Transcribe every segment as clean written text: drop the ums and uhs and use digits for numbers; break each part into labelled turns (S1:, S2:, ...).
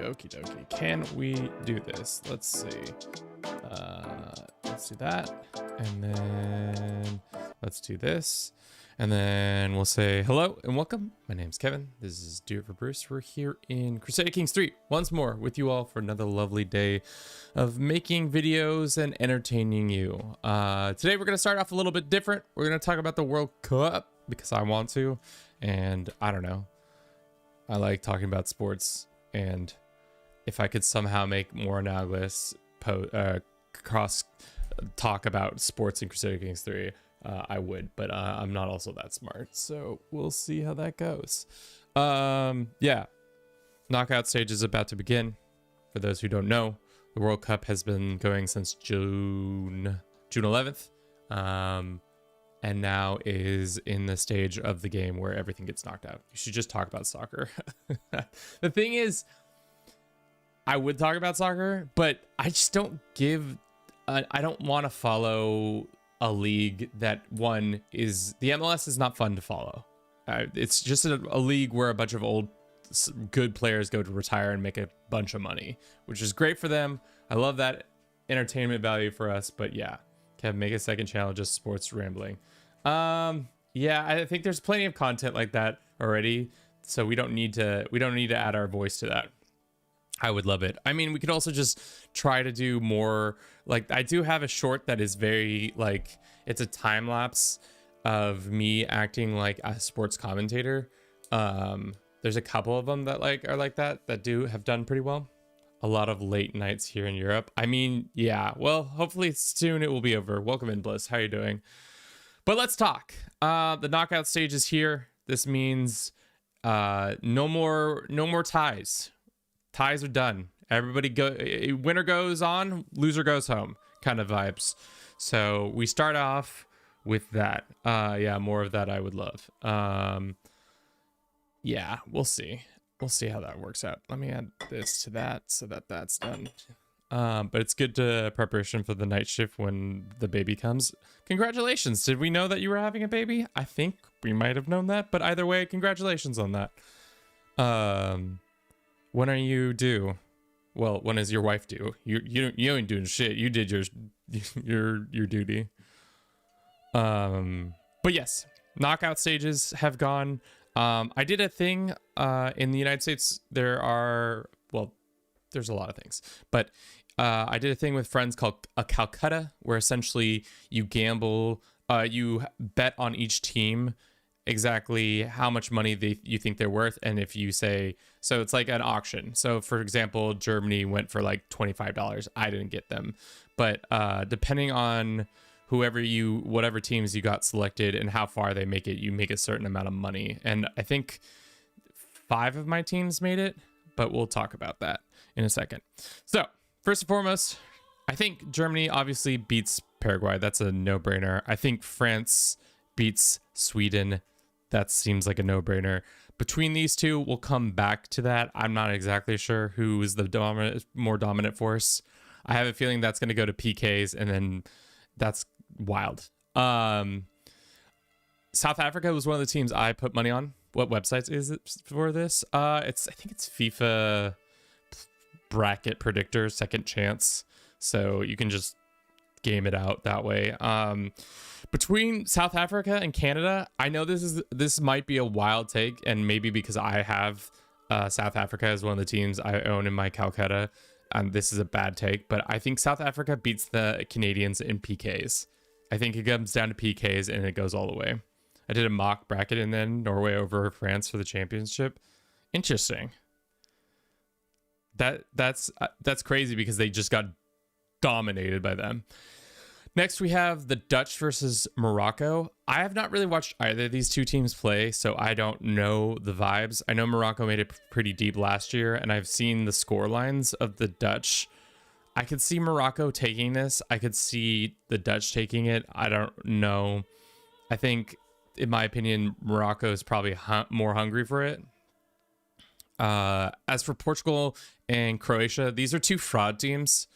S1: Okie dokie. Can we do this? Let's see. Let's do that. And then let's do this. And then we'll say hello and welcome. My name's Kevin. This is Do It for Bruce. We're here in Crusader Kings 3 once more with you all for another lovely day of making videos and entertaining you. Today we're going to start off a little bit different. We're going to talk about the World Cup because I want to. And I don't know. I like talking about sports. And if I could somehow make more analogous cross talk about sports in Crusader Kings 3, I would, but I'm not also that smart, so we'll see how that goes. Yeah, knockout stage is about to begin. For those who don't know, the World Cup has been going since June 11th, and now is in the stage of the game where everything gets knocked out. You should just talk about soccer. The thing is, I would talk about soccer, but I just don't give. I don't want to follow a league that one is the MLS is not fun to follow. It's just a league where a bunch of old good players go to retire and make a bunch of money, which is great for them. I love that entertainment value for us, but yeah, can make a second channel just sports rambling. Yeah, I think there's plenty of content like that already, so we don't need to add our voice to that. I would love it. I mean, we could also just try to do more. Like, I do have a short that is very, like, it's a time lapse of me acting like a sports commentator. There's a couple of them that are like that have done pretty well. A lot of late nights here in Europe. I mean, yeah, well, hopefully soon it will be over. Welcome in, Bliss. How are you doing? But let's talk. The knockout stage is here. This means no more ties. Ties are done. Everybody winner goes on, loser goes home kind of vibes. So we start off with that. Yeah, more of that I would love. Yeah, we'll see. We'll see how that works out. Let me add this to that so that that's done. But it's good to preparation for the night shift when the baby comes. Congratulations. Did we know that you were having a baby? I think we might have known that, but either way, congratulations on that. When are you due? Well, when is your wife due? You ain't doing shit. You did your duty. But yes, knockout stages have gone. I did a thing in the United States. There's a lot of things, but I did a thing with friends called a Calcutta, where essentially you gamble, you bet on each team exactly how much money you think they're worth, and if you say so, it's like an auction. So for example, Germany went for like $25. I didn't get them, but depending on whatever teams you got selected and how far they make it, you make a certain amount of money. And I think 5 of my teams made it, but we'll talk about that in a second. So first and foremost, I think Germany obviously beats Paraguay. That's a no-brainer. I think France beats Sweden. That seems like a no-brainer. Between these two, we'll come back to that. I'm not exactly sure who is the more dominant force. I have a feeling that's going to go to PKs, and then that's wild. South Africa was one of the teams I put money on. What websites is it for this? I think it's FIFA Bracket Predictor, Second Chance. So you can just game it out that way. Between South Africa and Canada, I know this might be a wild take, and maybe because I have South Africa as one of the teams I own in my Calcutta, and this is a bad take, but I think South Africa beats the Canadians in PKs. I think it comes down to PKs and it goes all the way. I did a mock bracket and then Norway over France for the championship. Interesting. That's crazy because they just got dominated by them. Next, we have the Dutch versus Morocco. I have not really watched either of these two teams play, so I don't know the vibes. I know Morocco made it pretty deep last year, and I've seen the score lines of the Dutch. I could see Morocco taking this. I could see the Dutch taking it. I don't know. I think, in my opinion, Morocco is probably more hungry for it. As for Portugal and Croatia, these are two fraud teams.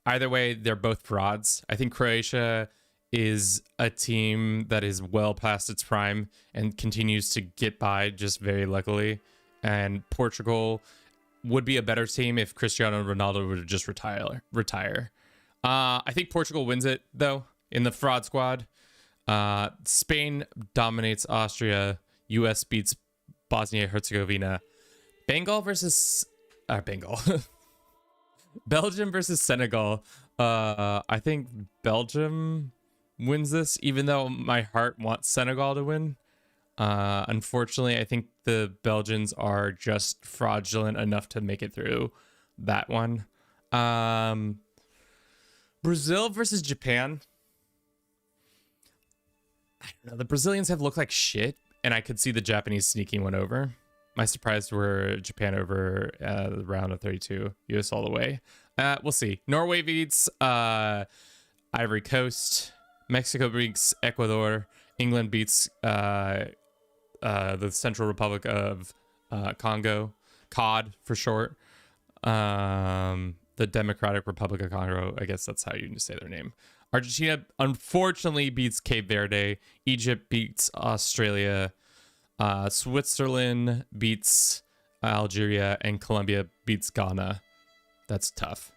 S1: Either way, they're both frauds. I think Croatia is a team that is well past its prime and continues to get by just very luckily. And Portugal would be a better team if Cristiano Ronaldo would just retire. I think Portugal wins it though in the fraud squad. Spain dominates Austria. US beats Bosnia Herzegovina. Bengal versus Bengal. Belgium versus Senegal. I think Belgium wins this, even though my heart wants Senegal to win. Unfortunately, I think the Belgians are just fraudulent enough to make it through that one. Brazil versus Japan. I don't know. The Brazilians have looked like shit, and I could see the Japanese sneaking one over. My surprise were Japan over the round of 32, US all the way. We'll see. Norway beats Ivory Coast. Mexico beats Ecuador. England beats the Central Republic of Congo, COD for short. The Democratic Republic of Congo, I guess that's how you say their name. Argentina unfortunately beats Cape Verde. Egypt beats Australia. Switzerland beats Algeria, and Colombia beats Ghana. That's tough.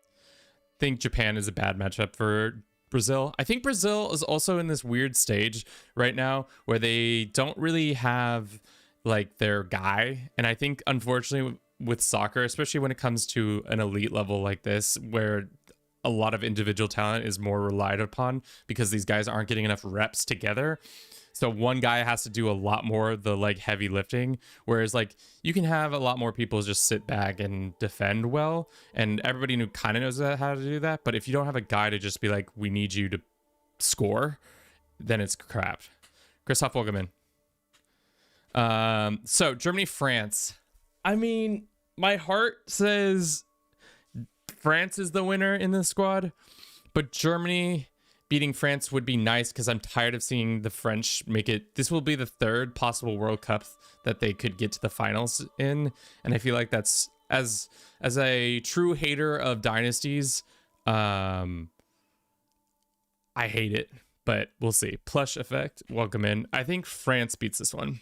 S1: I think Japan is a bad matchup for Brazil. I think Brazil is also in this weird stage right now where they don't really have like their guy. And I think unfortunately with soccer, especially when it comes to an elite level like this, where a lot of individual talent is more relied upon because these guys aren't getting enough reps together. So one guy has to do a lot more of the like heavy lifting, whereas like you can have a lot more people just sit back and defend well, and everybody kind of knows how to do that. But if you don't have a guy to just be like, we need you to score, then it's crap. Christoph, welcome in. So Germany, France. I mean, my heart says France is the winner in this squad, but Germany beating France would be nice because I'm tired of seeing the French make it. This will be the third possible World Cup that they could get to the finals in, and I feel like that's as a true hater of dynasties, I hate it, but we'll see. Plush effect, welcome in. I think France beats this one,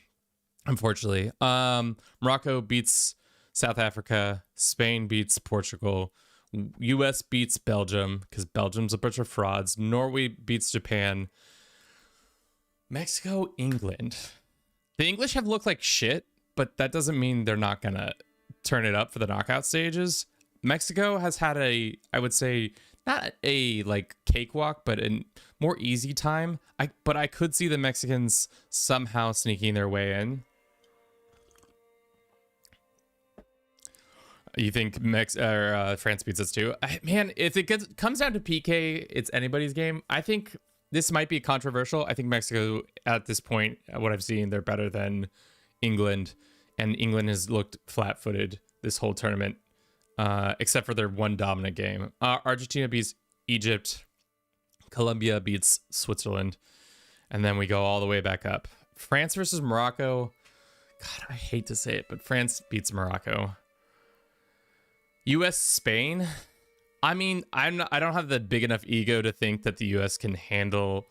S1: unfortunately. Morocco beats South Africa. Spain beats Portugal. US beats Belgium because Belgium's a bunch of frauds. Norway beats Japan. Mexico, England. The English have looked like shit, but that doesn't mean they're not gonna turn it up for the knockout stages. Mexico has had I would say, not a like cakewalk, but a more easy time. But I could see the Mexicans somehow sneaking their way in. You think France beats us too? Man, if it comes down to PK, it's anybody's game. I think this might be controversial. I think Mexico, at this point, what I've seen, they're better than England. And England has looked flat-footed this whole tournament, except for their one dominant game. Argentina beats Egypt. Colombia beats Switzerland. And then we go all the way back up. France versus Morocco. God, I hate to say it, but France beats Morocco. US Spain. I mean, I don't have the big enough ego to think that the US can handle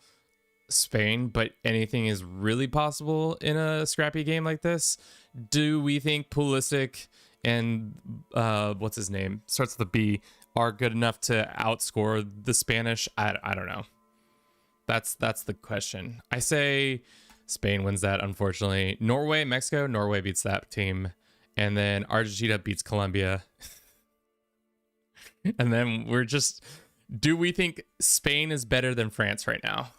S1: Spain, but anything is really possible in a scrappy game like this. Do we think Pulisic and what's his name, starts with a B, are good enough to outscore the Spanish? I don't know. That's the question. I say Spain wins that, unfortunately. Norway, Mexico. Norway beats that team, and then Argentina beats Colombia. And then we're just, do we think Spain is better than France right now?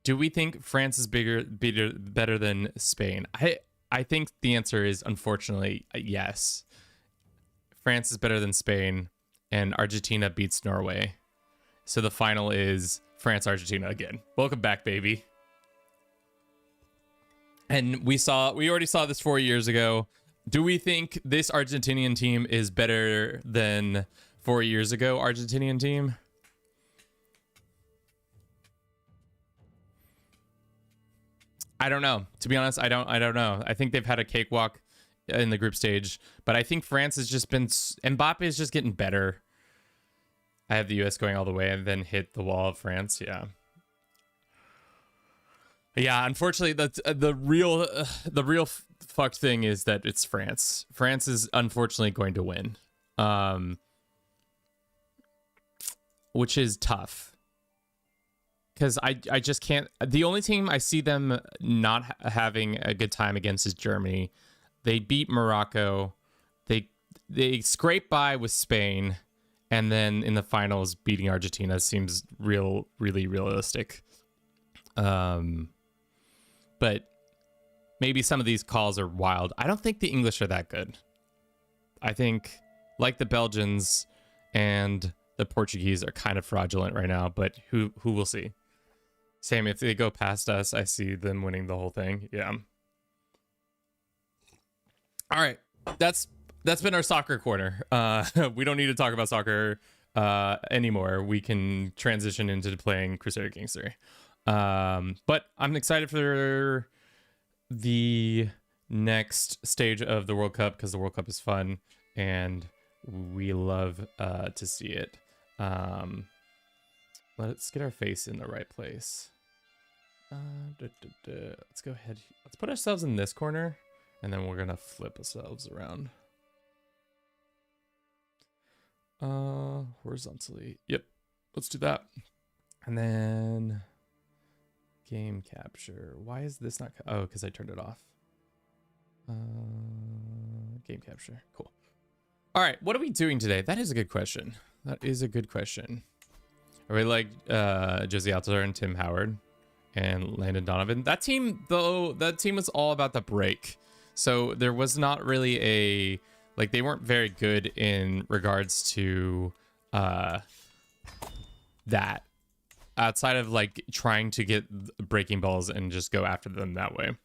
S1: Do we think France is better than Spain? I think the answer is, unfortunately, yes. France is better than Spain, and Argentina beats Norway. So the final is France-Argentina again. Welcome back, baby. And we already saw this 4 years ago. Do we think this Argentinian team is better than 4 years ago Argentinian team? I don't know. To be honest, I don't know. I think they've had a cakewalk in the group stage, but I think France has just been, Mbappe is just getting better. I have the US going all the way and then hit the wall of France. Yeah. Yeah, unfortunately, that's the real fucked thing is that it's France. France is unfortunately going to win, which is tough because I just can't. The only team I see them not having a good time against is Germany. They beat Morocco. They scrape by with Spain, and then in the finals beating Argentina seems really realistic. But maybe some of these calls are wild. I don't think the English are that good. I think, like the Belgians and the Portuguese, are kind of fraudulent right now, but who will see? Same, if they go past us, I see them winning the whole thing. Yeah. All right. That's been our soccer corner. We don't need to talk about soccer anymore. We can transition into playing Crusader Kings 3. But I'm excited for the next stage of the World Cup because the World Cup is fun and we love to see it. Let's get our face in the right place. Let's go ahead. Let's put ourselves in this corner and then we're gonna flip ourselves around. Horizontally. Yep. Let's do that. And then game capture. Why is this not? Oh, because I turned it off. Game capture. Cool. All right. What are we doing today? That is a good question. I really like Josie Altidore and Tim Howard and Landon Donovan. That team, though, was all about the break. So there was not really they weren't very good in regards to that. Outside of trying to get breaking balls and just go after them that way.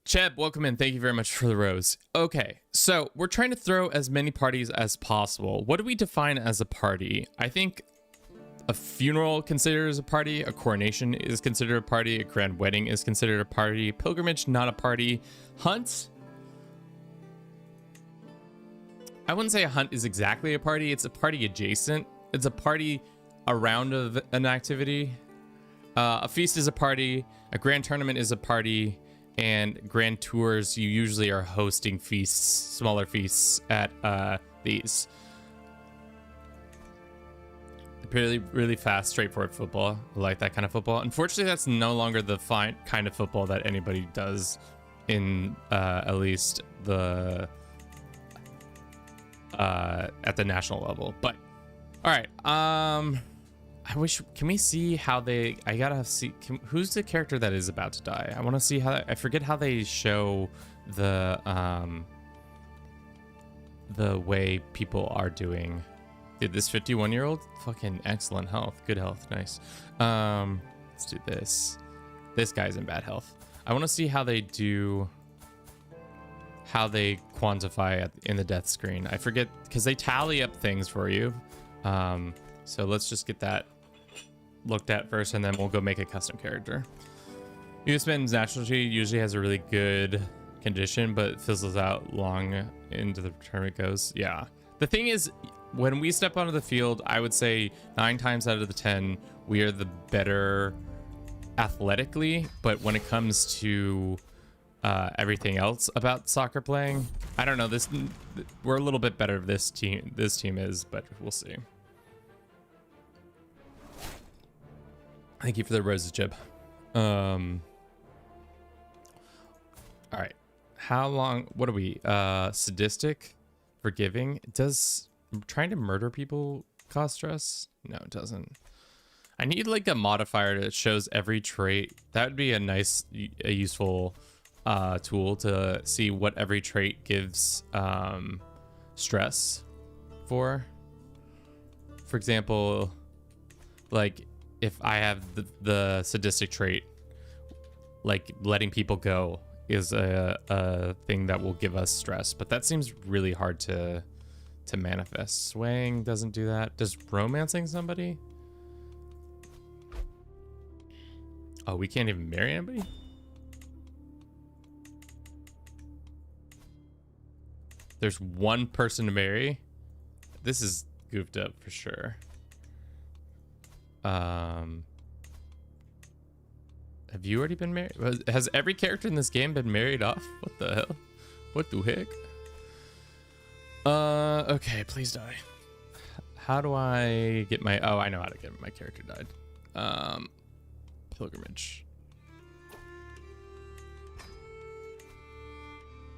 S1: Cheb, welcome in. Thank you very much for the rose. Okay, so we're trying to throw as many parties as possible. What do we define as a party? I think a funeral considered as a party, a coronation is considered a party, a grand wedding is considered a party, pilgrimage, not a party, hunt. I wouldn't say a hunt is exactly a party. It's a party adjacent. It's a party around an activity. A feast is a party, a grand tournament is a party, and grand tours, you usually are hosting feasts, smaller feasts at these. Really fast, straightforward football. I like that kind of football. Unfortunately, that's no longer the kind of football that anybody does in at least the at the national level. But all right, can we see how they, who's the character that is about to die? I want to see how, I forget how they show the way people are doing. Dude, this 51-year-old, fucking excellent health, good health, nice. Let's do this. This guy's in bad health. I want to see how they do, how they quantify in the death screen. I forget, because they tally up things for you. So let's just get that looked at first, and then we'll go make a custom character. US-Men's Naturality usually has a really good condition, but fizzles out long into the tournament goes. Yeah. The thing is, when we step onto the field, I would say 9 times out of the 10, we are the better athletically, but when it comes to everything else about soccer playing, I don't know, we're a little bit better. This team is, but we'll see. Thank you for the roses, Jib. All right. How long? What are we? Sadistic, forgiving. Does trying to murder people cause stress? No, it doesn't. I need a modifier that shows every trait. That would be a useful tool to see what every trait gives stress for. For example, if I have the sadistic trait, letting people go is a thing that will give us stress, but that seems really hard to manifest. Swaying doesn't do that. Does romancing somebody? Oh, we can't even marry anybody? There's one person to marry? This is goofed up for sure. Have you already been married? Has every character in this game been married off? What the hell? What the heck? Okay, please die. How do I get my... Oh, I know how to get my character died. Pilgrimage.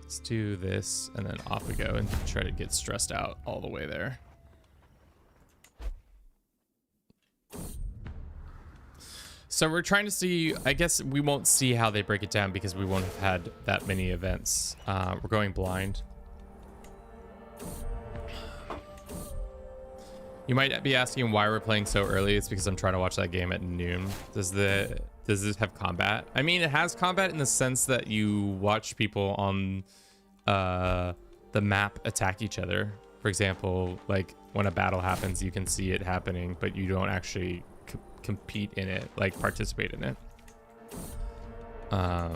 S1: Let's do this, and then off we go and try to get stressed out all the way there. So we're trying to see, I guess we won't see how they break it down because we won't have had that many events. We're going blind. You might be asking why we're playing so early. It's because I'm trying to watch that game at noon. Does this have combat? I mean, it has combat in the sense that you watch people on the map attack each other. For example, like when a battle happens, you can see it happening, but you don't actually compete in it, like participate in it. Are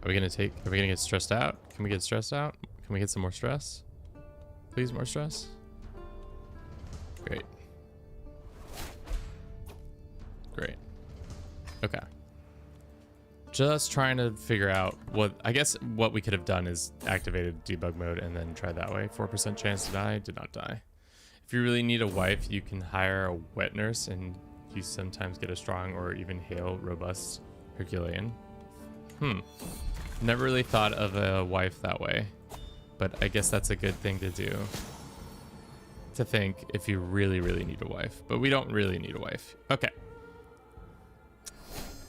S1: we gonna get stressed out? Can we get stressed out? Can we get some more stress? Please, more stress. Great. Great. Okay. Just trying to figure out what, I guess what we could have done is activated debug mode and then try that way. 4% chance to die, did not die. If you really need a wife, you can hire a wet nurse and you sometimes get a strong or even hale, robust Herculean. Never really thought of a wife that way, but I guess that's a good thing to do. To think if you really, really need a wife, but we don't really need a wife. Okay.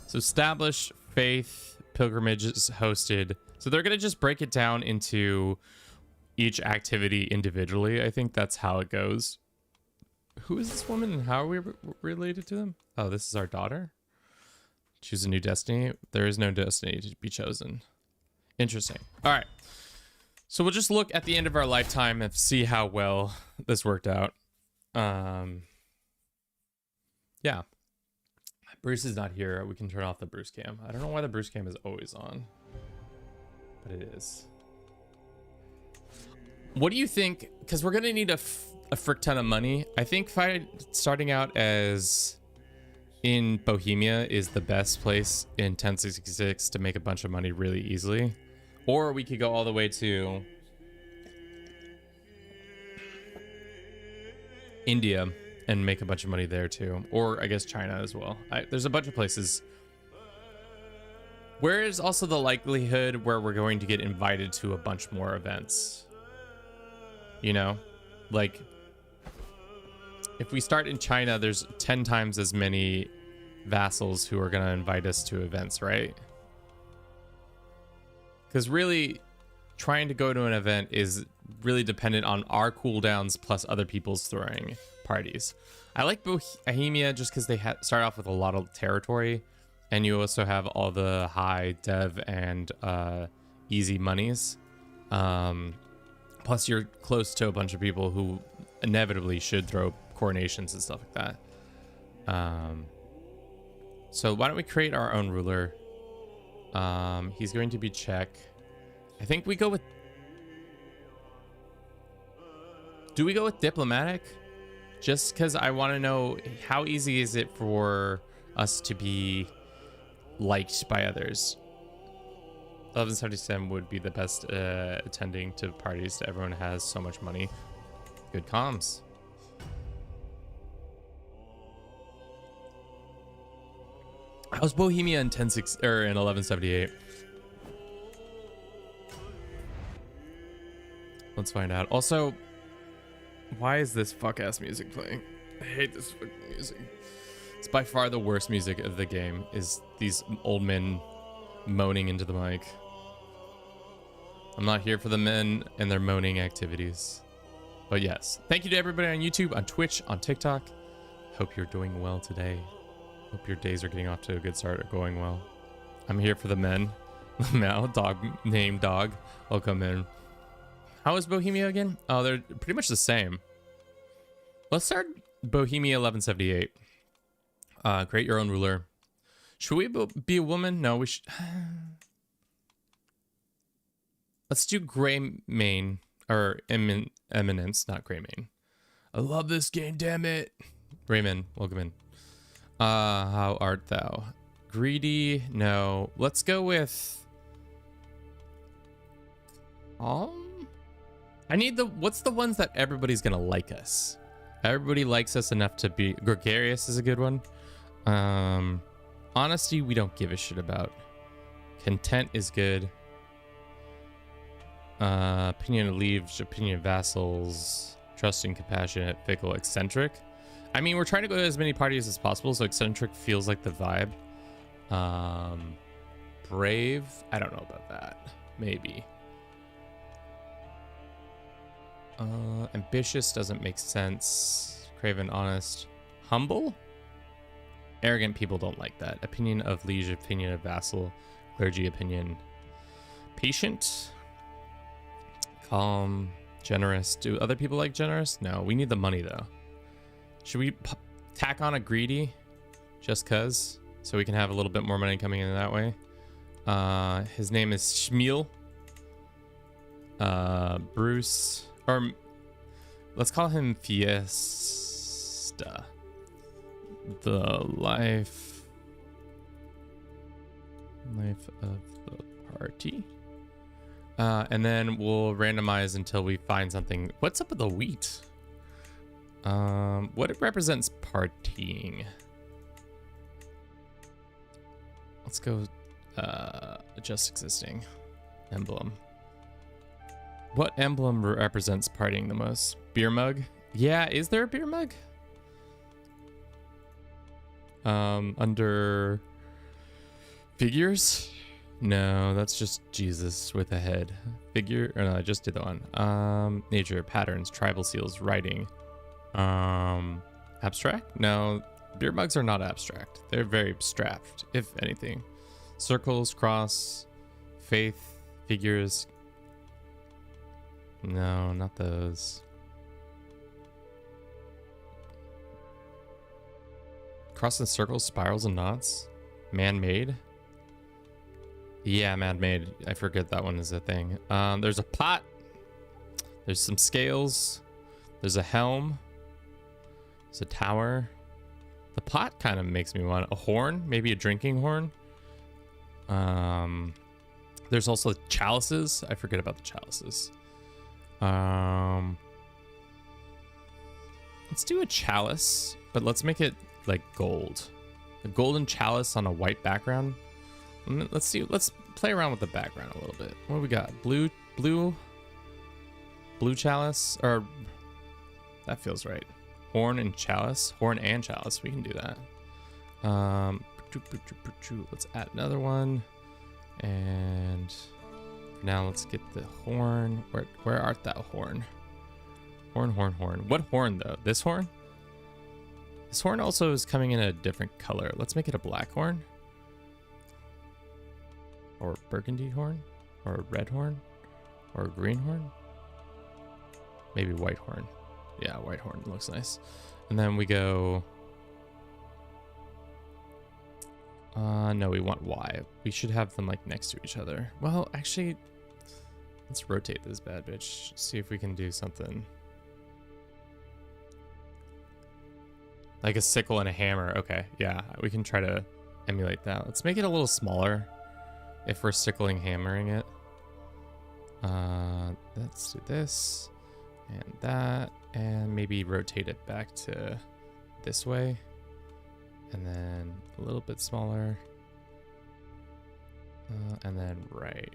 S1: So establish faith, pilgrimages hosted. So they're going to just break it down into each activity individually. I think that's how it goes. Who is this woman and how are we related to them? Oh, this is our daughter. Choose a new destiny. There is no destiny to be chosen. Interesting. All right. So we'll just look at the end of our lifetime and see how well this worked out. Yeah. Bruce is not here. We can turn off the Bruce cam. I don't know why the Bruce cam is always on, but it is. What do you think? Because we're going to need a frick ton of money. I think starting out as in Bohemia is the best place in 1066 to make a bunch of money really easily. Or we could go all the way to India and make a bunch of money there too. Or I guess China as well. There's a bunch of places. Where is also the likelihood where we're going to get invited to a bunch more events? You know, like if we start in China, there's 10 times as many vassals who are going to invite us to events, right? Because really trying to go to an event is really dependent on our cooldowns plus other people's throwing parties. I like Bohemia just because they start off with a lot of territory, and you also have all the high dev and easy monies. Plus you're close to a bunch of people who inevitably should throw coronations and stuff like that. So why don't we create our own ruler? He's going to be Czech. I think we go with... Do we go with diplomatic? Just because I want to know how easy is it for us to be liked by others. 1177 would be the best attending to parties. Everyone has so much money. Good comms. How's Bohemia in 1178? Let's find out. Also, why is this fuck-ass music playing? I hate this fucking music. It's by far the worst music of the game, is these old men moaning into the mic. I'm not here for the men and their moaning activities. But yes, thank you to everybody on YouTube, on Twitch, on TikTok. Hope you're doing well today. Hope your days are getting off to a good start or going well. I'm here for the men. Now, dog named Dog. Welcome in. How is Bohemia again? Oh, they're pretty much the same. Let's start Bohemia 1178. Create your own ruler. Should we be a woman? No, we should. Let's do gray mane or eminence, not gray mane. I love this game, damn it. Raymond, welcome in. How art thou? Greedy? No. Let's go with. I need what's the ones that everybody's gonna like us? Everybody likes us enough to be. Gregarious is a good one. Honesty, we don't give a shit about. Content is good. Opinion of leaves, opinion of vassals, trusting, compassionate, fickle, eccentric. I mean, we're trying to go to as many parties as possible, so eccentric feels like the vibe. Brave, I don't know about that. Maybe. Ambitious doesn't make sense. Craven, honest. Humble? Arrogant people don't like that. Opinion of liege, opinion of vassal, clergy opinion. Patient. Calm. Generous. Do other people like generous? No, we need the money though. Should we tack on a greedy? Just cuz? So we can have a little bit more money coming in that way. His name is Shmuel. Bruce. Or let's call him Fiesta. The life of the party. And then we'll randomize until we find something. What's up with the wheat? What it represents partying. Let's go just existing emblem. What emblem represents partying the most? Beer mug? Yeah, is there a beer mug? Under figures? No, that's just Jesus with a head. Figure, or no, I just did that one. Nature, patterns, tribal seals, writing. Abstract? No, beer mugs are not abstract. They're very abstract, if anything. Circles, cross, faith, figures. No, not those. Cross and circles, spirals and knots. Man-made. Yeah, man-made. I forget that one is a thing. There's a pot. There's some scales. There's a helm. There's a tower. The pot kind of makes me want a horn, maybe a drinking horn. There's also chalices. I forget about the chalices. Let's do a chalice, but let's make it like gold. A golden chalice on a white background. Let's see. Let's play around with the background a little bit. What do we got? Blue chalice, or that feels right. Horn and chalice. Horn and chalice. We can do that. Let's add another one. And now let's get the horn. Where art thou, horn? Horn. What horn though? This horn? This horn also is coming in a different color. Let's make it a black horn. Or burgundy horn. Or a red horn. Or a green horn. Maybe white horn. Yeah, white horn looks nice. And then we go... no, we want Y. We should have them like next to each other. Well, actually, let's rotate this bad bitch. See if we can do something. Like a sickle and a hammer. Okay, yeah, we can try to emulate that. Let's make it a little smaller if we're sickling hammering it. Let's do this and that, and maybe rotate it back to this way. And then a little bit smaller. And then right.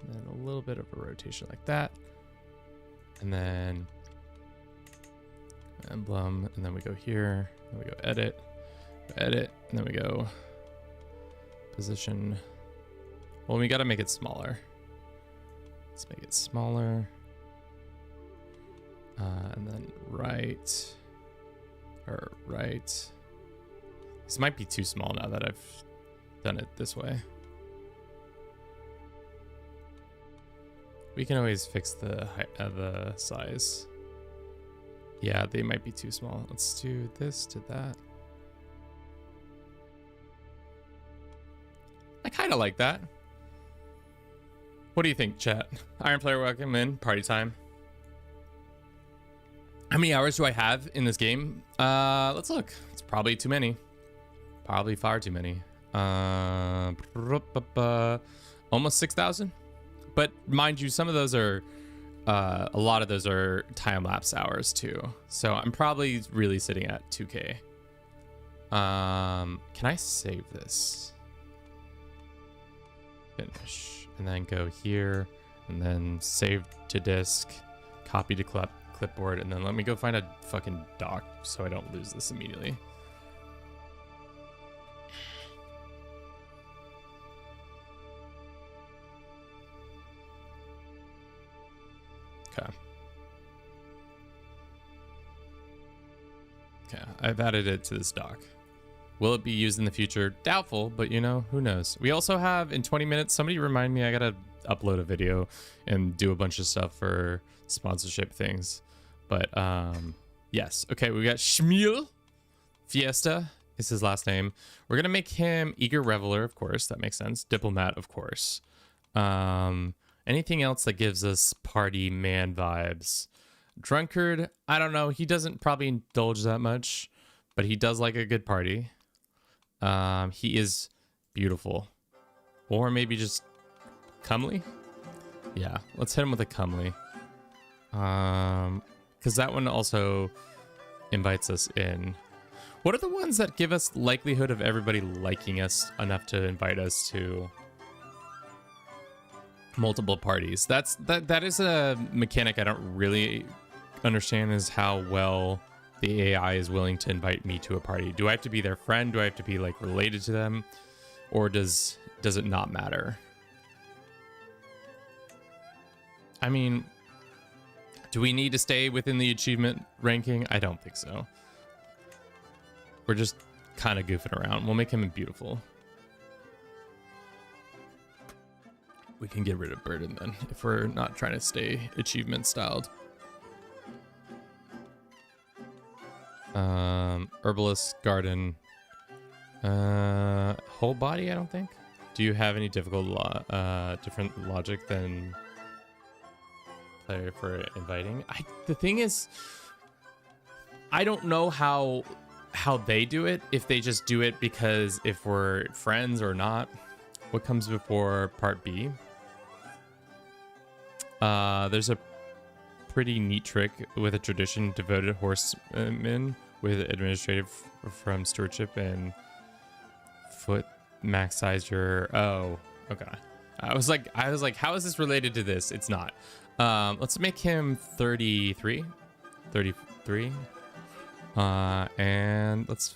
S1: And then a little bit of a rotation like that. And then emblem. And then we go here. Then we go edit. Edit. And then we go position. Well, we got to make it smaller. Let's make it smaller. And then right. Or right. This might be too small now that I've done it this way. We can always fix the height of the size. Yeah, they might be too small. Let's do this to that. I kind of like that. What do you think, chat? Iron Player, welcome in. Party time. How many hours do I have in this game? Let's look. It's probably too many. Probably far too many. Almost 6,000. But mind you, some of those are, a lot of those are time-lapse hours too. So I'm probably really sitting at 2K. Can I save this? Finish. And then go here. And then save to disk. Copy to clipboard. And then let me go find a fucking doc so I don't lose this immediately. Okay, I've added it to this doc. Will it be used in the future? Doubtful, but you know, who knows? We also have in 20 minutes, somebody remind me I gotta upload a video and do a bunch of stuff for sponsorship things. But yes, okay, we got Shmuel Fiesta is his last name. We're gonna make him Eager Reveler, of course, that makes sense. Diplomat, of course. Anything else that gives us party man vibes? Drunkard, I don't know. He doesn't probably indulge that much, but he does like a good party. He is beautiful. Or maybe just comely? Yeah, let's hit him with a comely. Because that one also invites us in. What are the ones that give us likelihood of everybody liking us enough to invite us to multiple parties? That is a mechanic I don't really understand, is how well the AI is willing to invite me to a party. Do I have to be their friend? Do I have to be like related to them? Or does it not matter? I mean, do we need to stay within the achievement ranking? I don't think so. We're just kind of goofing around. We'll make him beautiful. We can get rid of burden then if we're not trying to stay achievement styled. Herbalist, garden, whole body. I don't think. Do you have any different logic than player for inviting? The thing is, I don't know how they do it. If they just do it because if we're friends or not. What comes before part B? There's a pretty neat trick with a tradition devoted horsemen with administrative from stewardship and foot max size your. Oh, okay. I was like, how is this related to this? It's not. Let's make him 33. And let's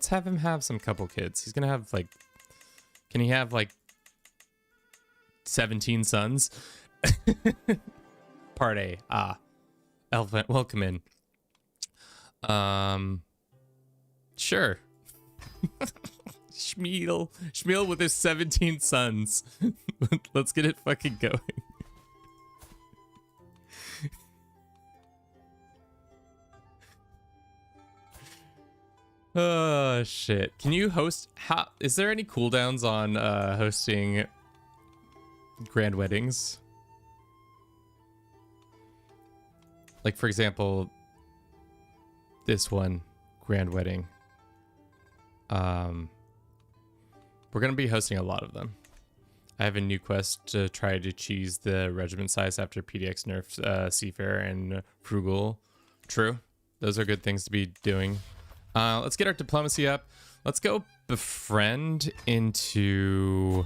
S1: have him have some couple kids. He's gonna have like, can he have like 17 sons? Part A. Elephant, welcome in. Sure. Shmuel with his 17 sons. Let's get it fucking going. Oh shit. Can you host, is there any cooldowns on hosting grand weddings? Like, for example, this one, grand wedding. We're gonna be hosting a lot of them. I have a new quest to try to cheese the regiment size after PDX nerfed Seafarer and Frugal. True. Those are good things to be doing. Let's get our diplomacy up. Let's go befriend into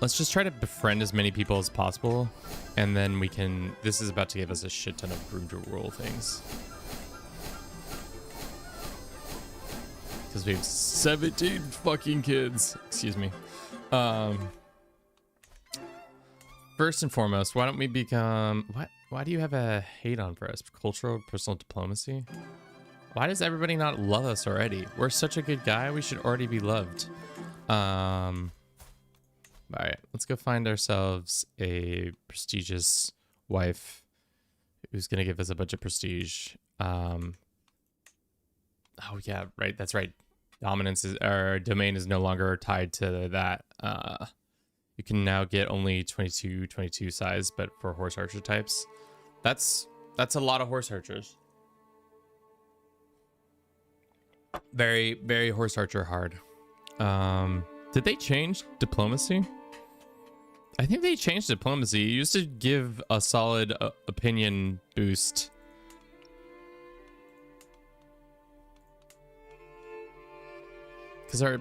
S1: let's just try to befriend as many people as possible, and then we can. This is about to give us a shit ton of room to roll things, because we have 17 fucking kids. Excuse me. First and foremost, why don't we become what? Why do you have a hate on for us? Cultural, personal diplomacy? Why does everybody not love us already? We're such a good guy. We should already be loved. All right, let's go find ourselves a prestigious wife who's gonna give us a bunch of prestige. Oh yeah, right. That's right. Dominance is, or domain is no longer tied to that. You can now get only 22 size, but for horse archer types, that's a lot of horse archers. Very, very horse archer hard. Did they change diplomacy? I think they changed diplomacy. It used to give a solid opinion boost. Because our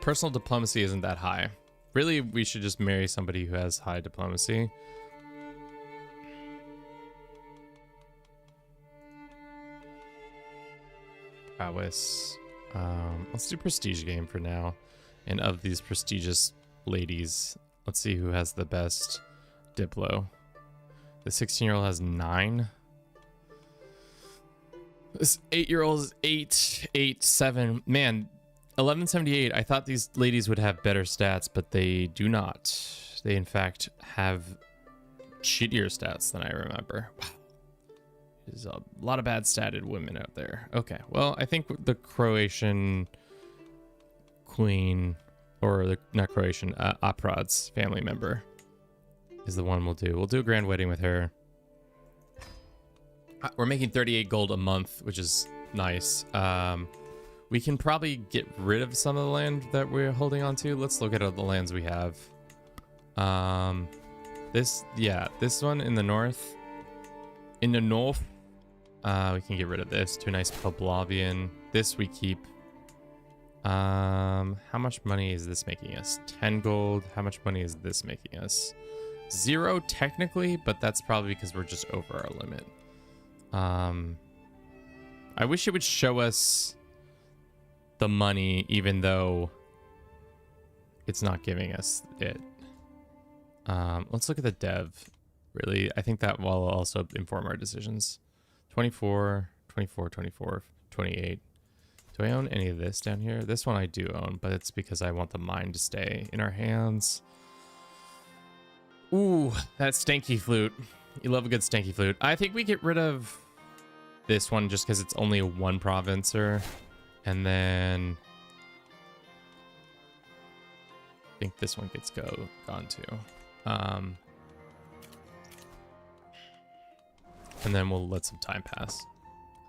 S1: personal diplomacy isn't that high. Really, we should just marry somebody who has high diplomacy. Prowess. Let's do prestige game for now. And of these prestigious ladies, let's see who has the best diplo. The 16-year-old has 9. This 8-year-old is 8, 8, 7. Man, 1178. I thought these ladies would have better stats, but they do not. They, in fact, have shittier stats than I remember. Wow. There's a lot of bad statted women out there. Okay, well, I think the Croatian queen, or the not Croatian, Oprod's family member is the one we'll do. We'll do a grand wedding with her. We're making 38 gold a month, which is nice. We can probably get rid of some of the land that we're holding on to. Let's look at the lands we have. This one in the north. In the north, we can get rid of this. Too nice Poblavian. This we keep. How much money is this making us? 10 gold. How much money is this making us? 0 technically, but that's probably because we're just over our limit. I wish it would show us the money, even though it's not giving us it. Let's look at the dev. Really, I think that will also inform our decisions. 24, 24, 24, 28. Do I own any of this down here? This one I do own, but it's because I want the mine to stay in our hands. Ooh, that stanky flute. You love a good stanky flute. I think we get rid of this one just because it's only one provincer. And then I think this one gets gone too. And then we'll let some time pass.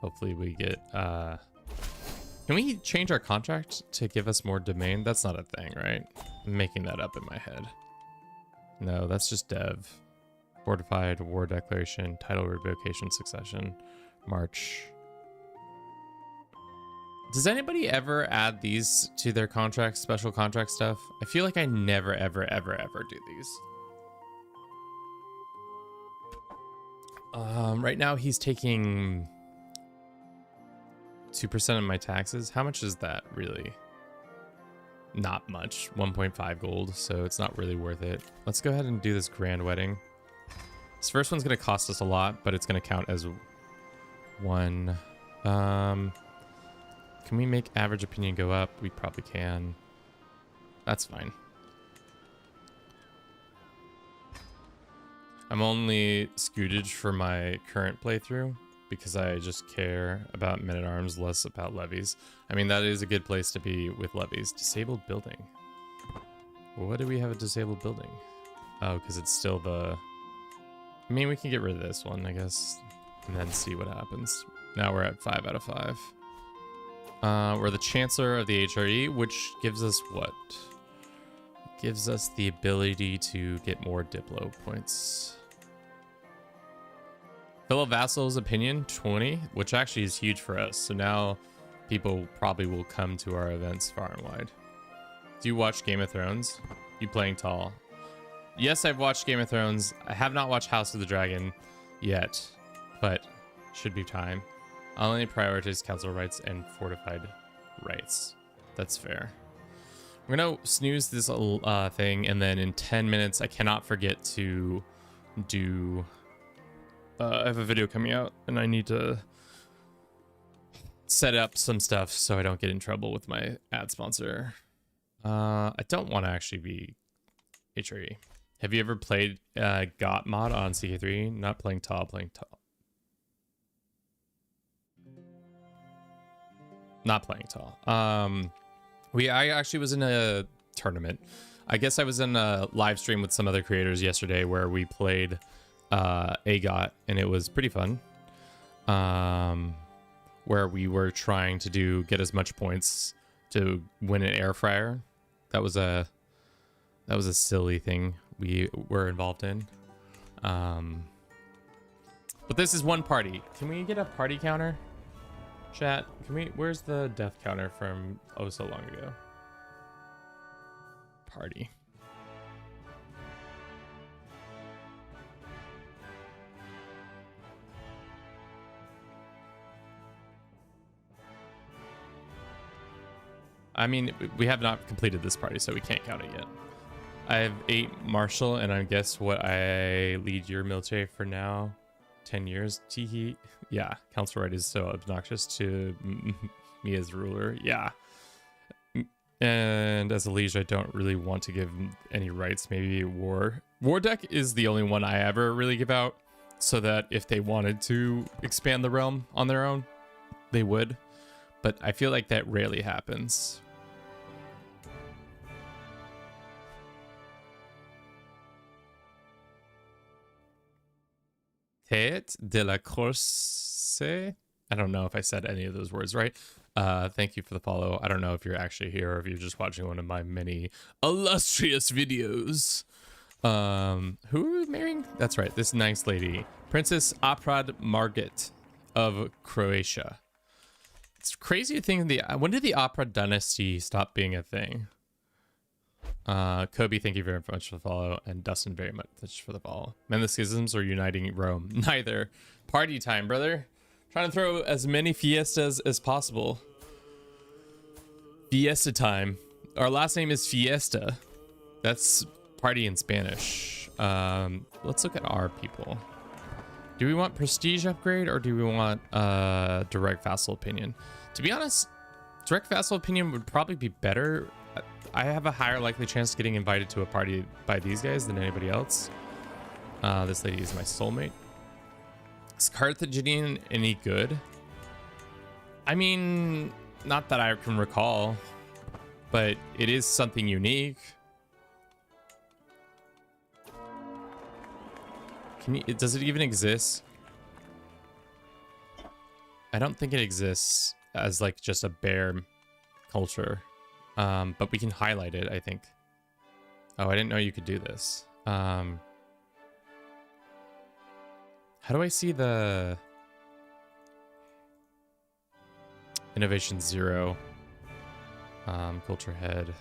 S1: Hopefully we get... Can we change our contract to give us more domain? That's not a thing, right? I'm making that up in my head. No, that's just dev. Fortified, war declaration, title revocation, succession, march. Does anybody ever add these to their contracts, special contract stuff? I feel like I never, ever, ever, ever do these. Right now he's taking 2% of my taxes. How much is that really? Not much. 1.5 gold, so it's not really worth it. Let's go ahead and do this grand wedding. This first one's gonna cost us a lot, but it's gonna count as one. Can we make average opinion go up? We probably can. That's fine. I'm only scootage for my current playthrough because I just care about men-at-arms, less about levies. I mean, that is a good place to be with levies. Disabled building. Well, what do we have a disabled building? Oh, because it's still the... I mean, we can get rid of this one, I guess, and then see what happens. Now we're at 5 out of 5. We're the Chancellor of the HRE, which gives us what? It gives us the ability to get more Diplo points. Fellow Vassal's opinion, 20, which actually is huge for us. So now people probably will come to our events far and wide. Do you watch Game of Thrones? You playing tall? Yes, I've watched Game of Thrones. I have not watched House of the Dragon yet, but should be time. I only prioritize council rights and fortified rights. That's fair. We're gonna snooze this thing, and then in 10 minutes, I cannot forget to do... I have a video coming out, and I need to set up some stuff so I don't get in trouble with my ad sponsor. I don't want to actually be HRE. Have you ever played GOT mod on CK3? Not playing tall, playing tall. Not playing tall. I actually was in a tournament. I guess I was in a live stream with some other creators yesterday where we played AGOT, and it was pretty fun. Where we were trying to get as much points to win an air fryer. That was a silly thing we were involved in. But this is one party. Can we get a party counter? Chat, where's the death counter from oh so long ago? Party. I mean, we have not completed this party, so we can't count it yet. I have 8 martial, and I guess what I lead your military for now. 10 years. Teehee. Yeah, council right is so obnoxious to me as ruler. Yeah. And as a liege, I don't really want to give any rights. Maybe war. War deck is the only one I ever really give out, so that if they wanted to expand the realm on their own, they would. But I feel like that rarely happens. Tête de la course. I don't know if I said any of those words right. Thank you for the follow. I don't know if you're actually here or if you're just watching one of my many illustrious videos. Who are we marrying? That's right, this nice lady. Princess Aprad Margit of Croatia. It's crazy to think when did the Aprad dynasty stop being a thing? Kobe, thank you very much for the follow, and Dustin, very much for the follow. Men, the schisms are uniting Rome. Neither. Party time, brother. Trying to throw as many fiestas as possible. Fiesta time. Our last name is Fiesta. That's party in Spanish. Let's look at our people. Do we want prestige upgrade or do we want direct vassal opinion? To be honest, direct vassal opinion would probably be better. I have a higher likely chance of getting invited to a party by these guys than anybody else. This lady is my soulmate. Is Carthaginian any good? I mean, not that I can recall, but it is something unique. Does it even exist? I don't think it exists as like just a bare culture. But we can highlight it, I think. Oh, I didn't know you could do this. How do I see the innovation 0? Culture head.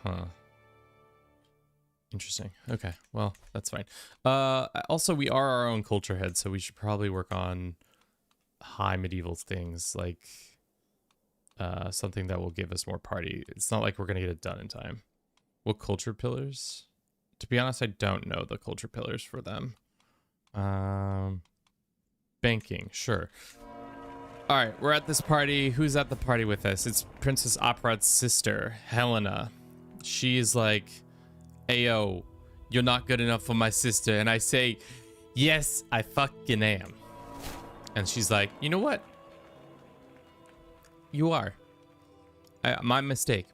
S1: Huh. Interesting. Okay, well, that's fine. Also, we are our own culture head, so we should probably work on high medieval things, like something that will give us more party. It's not like we're gonna get it done in time. What culture pillars? To be honest, I don't know the culture pillars for them. Banking, sure. All right, we're at this party. Who's at the party with us? It's Princess Oprad's sister, Helena. She's like, "Ayo, you're not good enough for my sister." And I say, "Yes, I fucking am." And she's like, "You know what? You are. My mistake.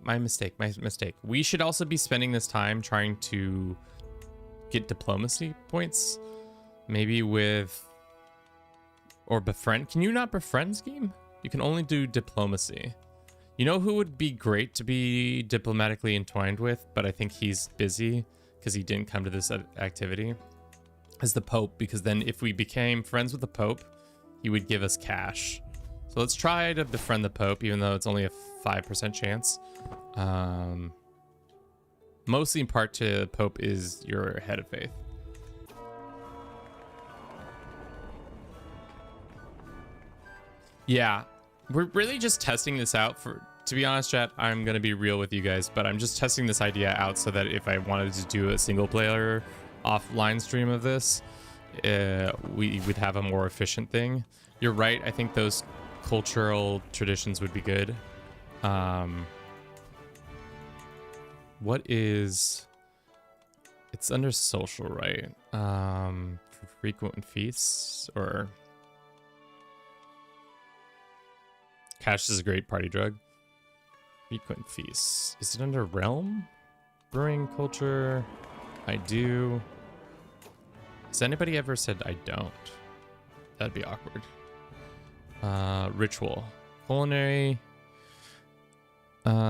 S1: We should also be spending this time trying to get diplomacy points. Maybe with... or befriend. Can you not befriend scheme? You can only do diplomacy. You know who would be great to be diplomatically entwined with, but I think he's busy because he didn't come to this activity? Is the Pope, because then if we became friends with the Pope, he would give us cash. So let's try to befriend the Pope, even though it's only a 5% chance. Mostly in part to Pope is your head of faith. Yeah, we're really just testing this out for, to be honest, chat, I'm going to be real with you guys, but I'm just testing this idea out so that if I wanted to do a single player offline stream of this, we would have a more efficient thing. You're right. I think those cultural traditions would be good. What is... It's under social, right? For frequent feasts, or... Cash is a great party drug. Frequent feasts. Is it under realm? Brewing culture? I do. Has anybody ever said I don't? That'd be awkward. Ritual. Culinary.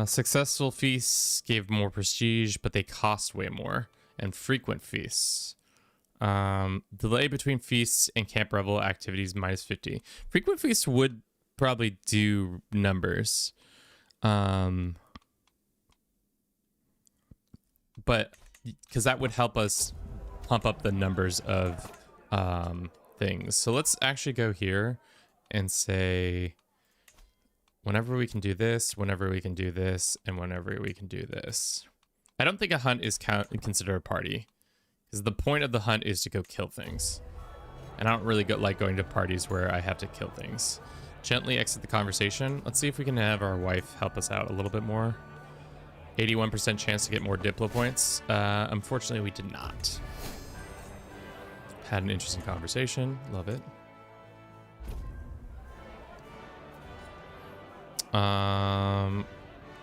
S1: Successful feasts gave more prestige, but they cost way more. And frequent feasts. Delay between feasts and camp revel activities -50. Frequent feasts would probably do numbers. But because that would help us pump up the numbers of things. So let's actually go here and say whenever we can do this, whenever we can do this, and whenever we can do this. I don't think a hunt is considered a party, because the point of the hunt is to go kill things. And I don't really like going to parties where I have to kill things. Gently exit the conversation. Let's see if we can have our wife help us out a little bit more. 81% chance to get more Diplo points. Unfortunately, we did not. Had an interesting conversation. Love it.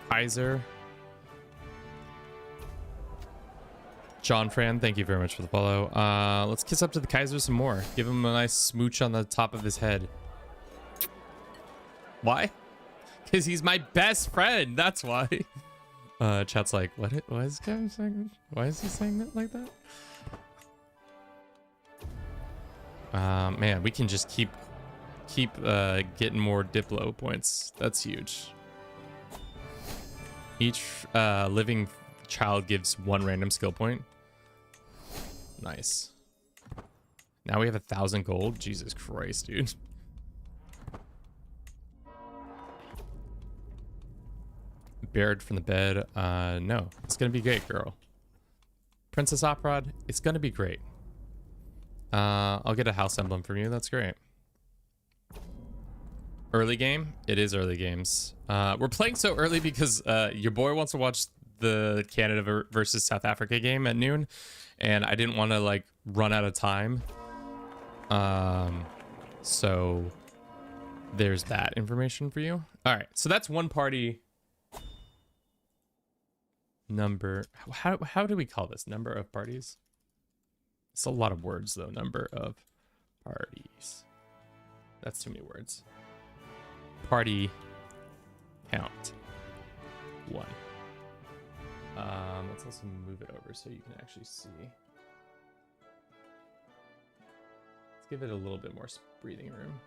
S1: Kaiser. John Fran, thank you very much for the follow. Let's kiss up to the Kaiser some more. Give him a nice smooch on the top of his head. Why? Because he's my best friend. That's why. Chat's like, what is Kevin saying? Why is he saying that like that? Man, we can just keep getting more Diplo points. That's huge. Each living child gives 1 random skill point. Nice. Now we have 1,000 gold. Jesus Christ, dude. Bared from the bed. No, it's gonna be great, girl. Princess Oprod, it's gonna be great. I'll get a house emblem from you. That's great. Early game? It is early games. We're playing so early because your boy wants to watch the Canada versus South Africa game at noon, and I didn't want to like run out of time. So there's that information for you. All right, so that's one party. Number, how do we call this? Number of parties? It's a lot of words though. Number of parties. That's too many words. Party count 1. Let's also move it over so you can actually see. Let's give it a little bit more breathing room.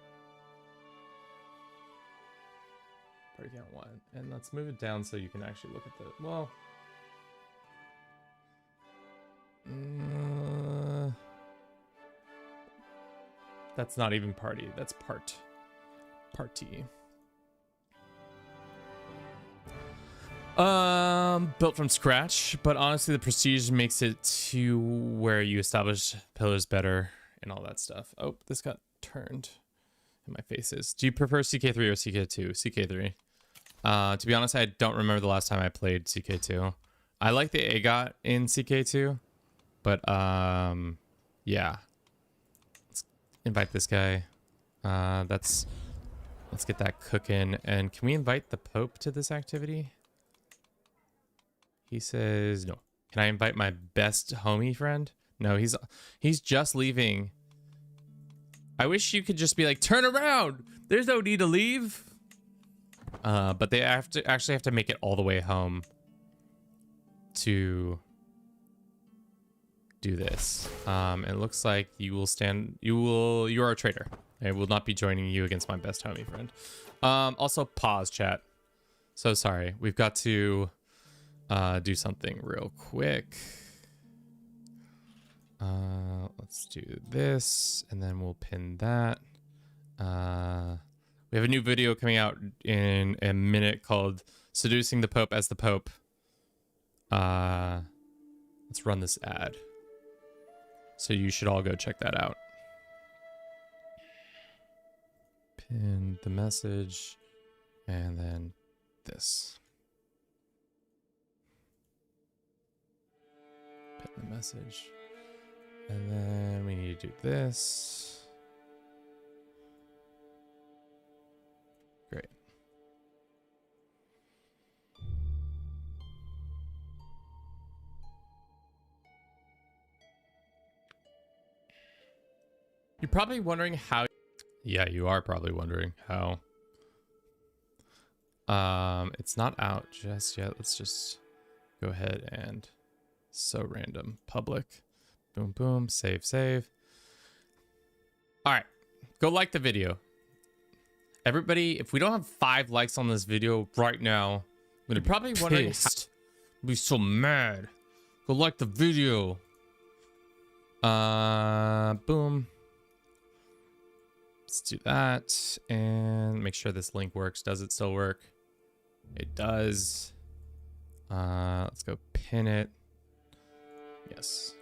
S1: Party count 1, and let's move it down so you can actually look at the, well, that's not even party, that's party. Built from scratch, but honestly the prestige makes it to where you establish pillars better and all that stuff. Oh, this got turned in my faces. Do you prefer CK3 or CK2? CK3. To be honest, I don't remember the last time I played CK2. I like the AGOT in CK2, but yeah. Let's invite this guy. Let's get that cooking. And can we invite the Pope to this activity? He says no. Can I invite my best homie friend? No, he's just leaving. I wish you could just be like, turn around. There's no need to leave. But they actually have to make it all the way home to do this. It looks like you are a traitor. I will not be joining you against my best homie friend. Also pause chat. So sorry. We've got to do something real quick. Let's do this and then we'll pin that. We have a new video coming out in a minute called Seducing the Pope as the Pope. Let's run this ad. So you should all go check that out. Pin the message and then this. the message. And then we need to do this. Great. You're probably wondering how. Yeah, you are probably wondering how. It's not out just yet. Let's just go ahead and so random public. Boom, boom, save, save. All right, go like the video. Everybody, if we don't have 5 likes on this video right now, I'm gonna probably wondering how. Be so mad. Go like the video. Boom. Let's do that and make sure this link works. Does it still work? It does. Let's go pin it. Yes.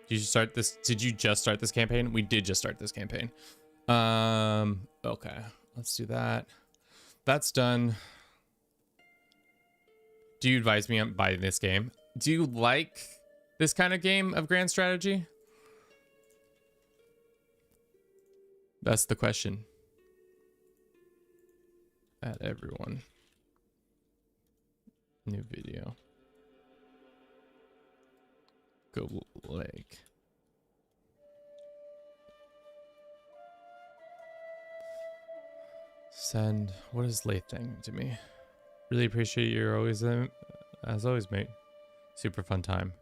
S1: Did you start this? Did you just start this campaign? We did just start this campaign. Okay. Let's do that. That's done. Do you advise me on buying this game? Do you like this kind of game of grand strategy? That's the question. Add everyone. New video. Go like. Send. What is Lathe thing to me? Really appreciate your always, as always, mate. Super fun time.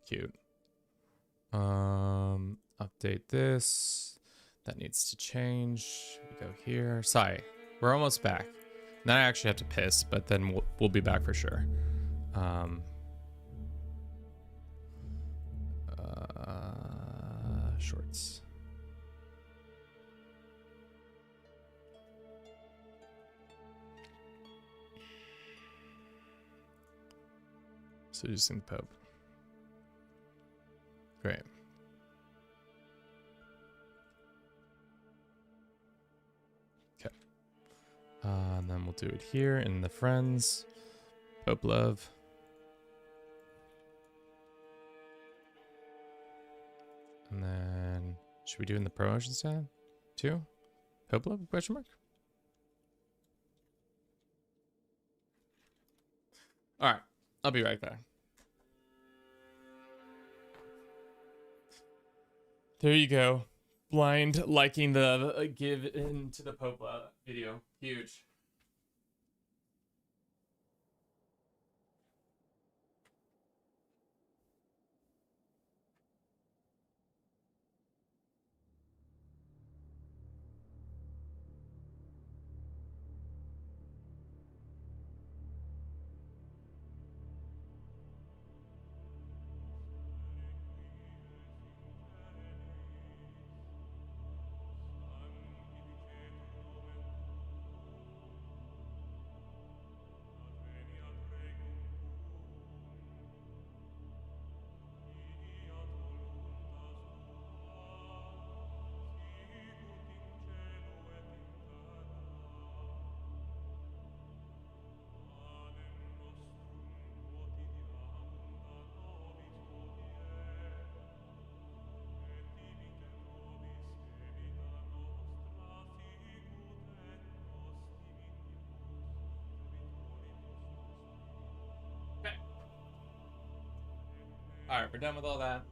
S1: Cute. Update this. That needs to change. We go here. Sigh. We're almost back. Then I actually have to piss, but then we'll be back for sure. Shorts. Seducing the Pope. Great. Okay. And then we'll do it here in the friends. Pope love. And then should we do it in the promotions tab too? Pope love? Question mark. All right. I'll be right back. There you go. Blind liking the give into the Pope video. Huge. All right, we're done with all that.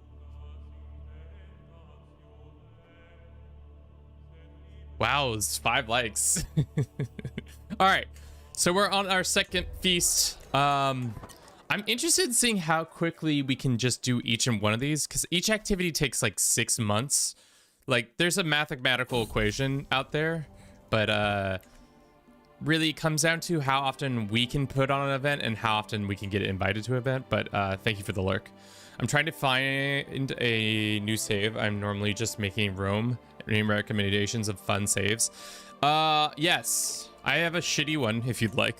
S1: Wow, it's 5 likes. All right, so we're on our second feast. I'm interested in seeing how quickly we can just do each and one of these, because each activity takes like 6 months. Like, there's a mathematical equation out there, but really comes down to how often we can put on an event and how often we can get invited to an event. But thank you for the lurk. I'm trying to find a new save. I'm normally just making Rome, name recommendations of fun saves. Yes, I have a shitty one if you'd like.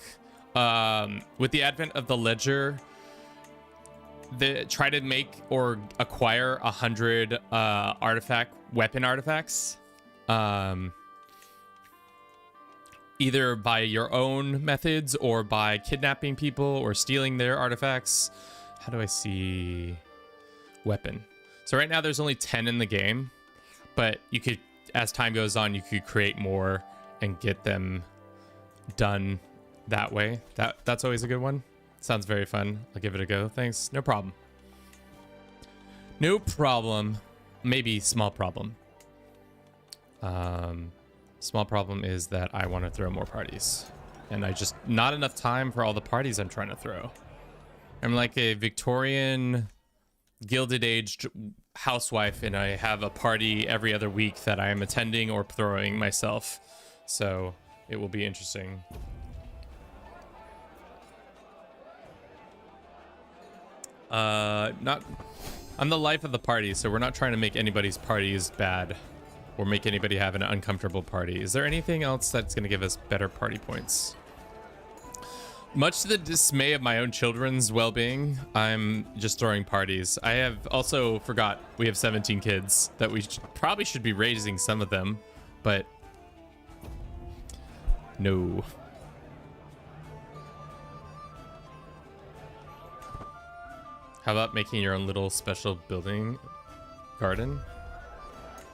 S1: With the advent of the ledger, try to make or acquire 100 weapon artifacts. Either by your own methods or by kidnapping people or stealing their artifacts. how do I see weapon? So right now there's only 10 in the game, but you could, as time goes on, you could create more and get them done that way. That's always a good one. Sounds very fun. I'll give it a go. Thanks. No problem. No problem. Maybe small problem. Small problem is that I want to throw more parties. And I just, not enough time for all the parties I'm trying to throw. I'm like a Victorian Gilded Age housewife, and I have a party every other week that I am attending or throwing myself. So it will be interesting. I'm the life of the party, so we're not trying to make anybody's parties bad or make anybody have an uncomfortable party. Is there anything else that's going to give us better party points? Much to the dismay of my own children's well-being, I'm just throwing parties. I have also forgot we have 17 kids that we probably should be raising some of them, but no. How about making your own little special building garden?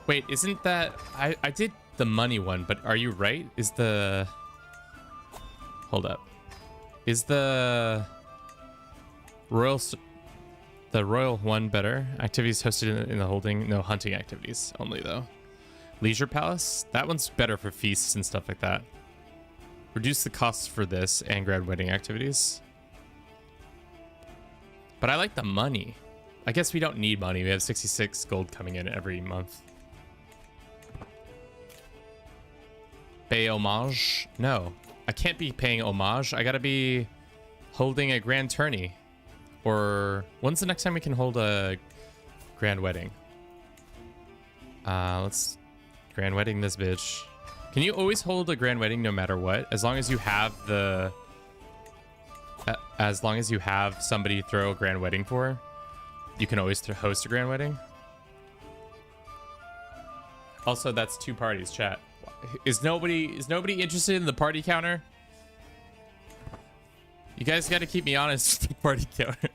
S1: Wait, isn't that... I did the money one, but are you right? Is the... Hold up. Is the royal one better? Activities hosted in the holding? No, hunting activities only, though. Leisure Palace? That one's better for feasts and stuff like that. Reduce the costs for this and grad wedding activities. But I like the money. I guess we don't need money. We have 66 gold coming in every month. Pay homage? No. I can't be paying homage. I gotta be holding a grand tourney. Or when's the next time we can hold a grand wedding? Let's grand wedding this bitch. Can you always hold a grand wedding no matter what? As long as you have the... As long as you have somebody to throw a grand wedding for, you can always host a grand wedding. Also, that's 2 parties, chat. Is nobody interested in the party counter? You guys got to keep me honest with the party counter.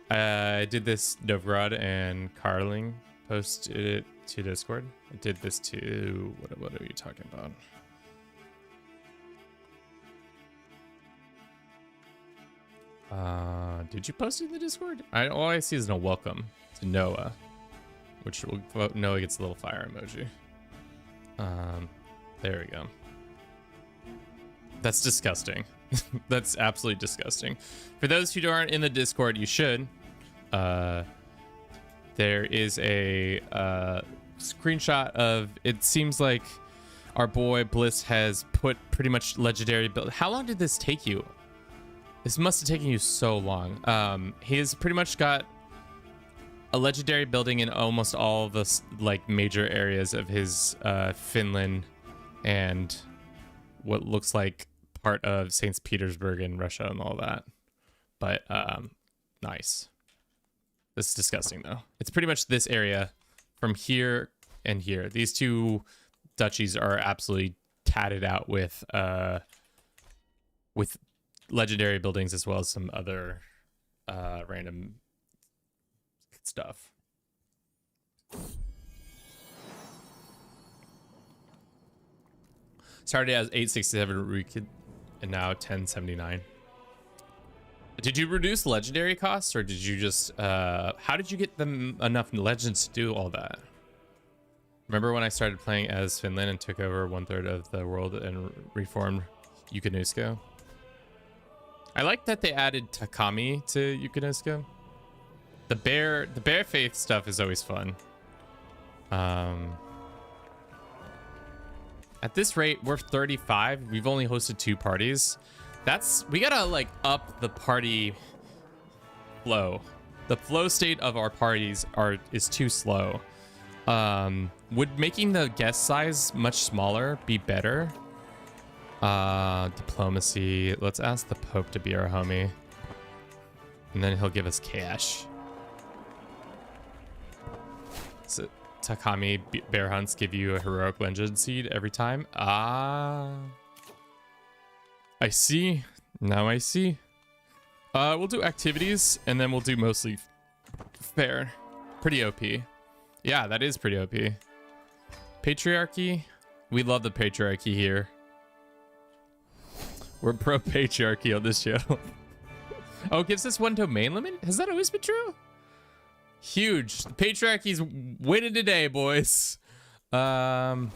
S1: I did this Novgorod and Carling posted it to Discord. I did this to what are you talking about? Did you post it in the Discord? All I see is no welcome to Noah, which will, Noah gets a little fire emoji. There we go. That's disgusting. That's absolutely disgusting. For those who aren't in the Discord, you should. There is a screenshot of, it seems like our boy Bliss has put pretty much legendary build. How long did this take you? This must have taken you so long. He's pretty much got a legendary building in almost all the like major areas of his Finland and what looks like part of St. Petersburg in Russia and all that. But nice. This is disgusting though. It's pretty much this area from here and here. These 2 duchies are absolutely tatted out with legendary buildings as well as some other random stuff. Started as 867 Rukid and now 1079. Did you reduce legendary costs or did you just how did you get them enough legends to do all that? Remember when I started playing as Finland and took over 1/3 of the world and reformed Yukonusko? I like that they added Takami to Yukonusko. The bear faith stuff is always fun. At this rate, we're 35. We've only hosted 2 parties. We gotta like up the party flow. The flow state of our parties is too slow. Would making the guest size much smaller be better? Diplomacy. Let's ask the Pope to be our homie. And then he'll give us cash. So, Takami bear hunts give you a heroic legend seed every time. I see. Now I see. We'll do activities, and then we'll do mostly fair. Pretty OP. Yeah, that is pretty OP. Patriarchy. We love the patriarchy here. We're pro patriarchy on this channel. Oh, it gives us 1 domain limit? Has that always been true? Huge. The patriarchy's winning today, boys. How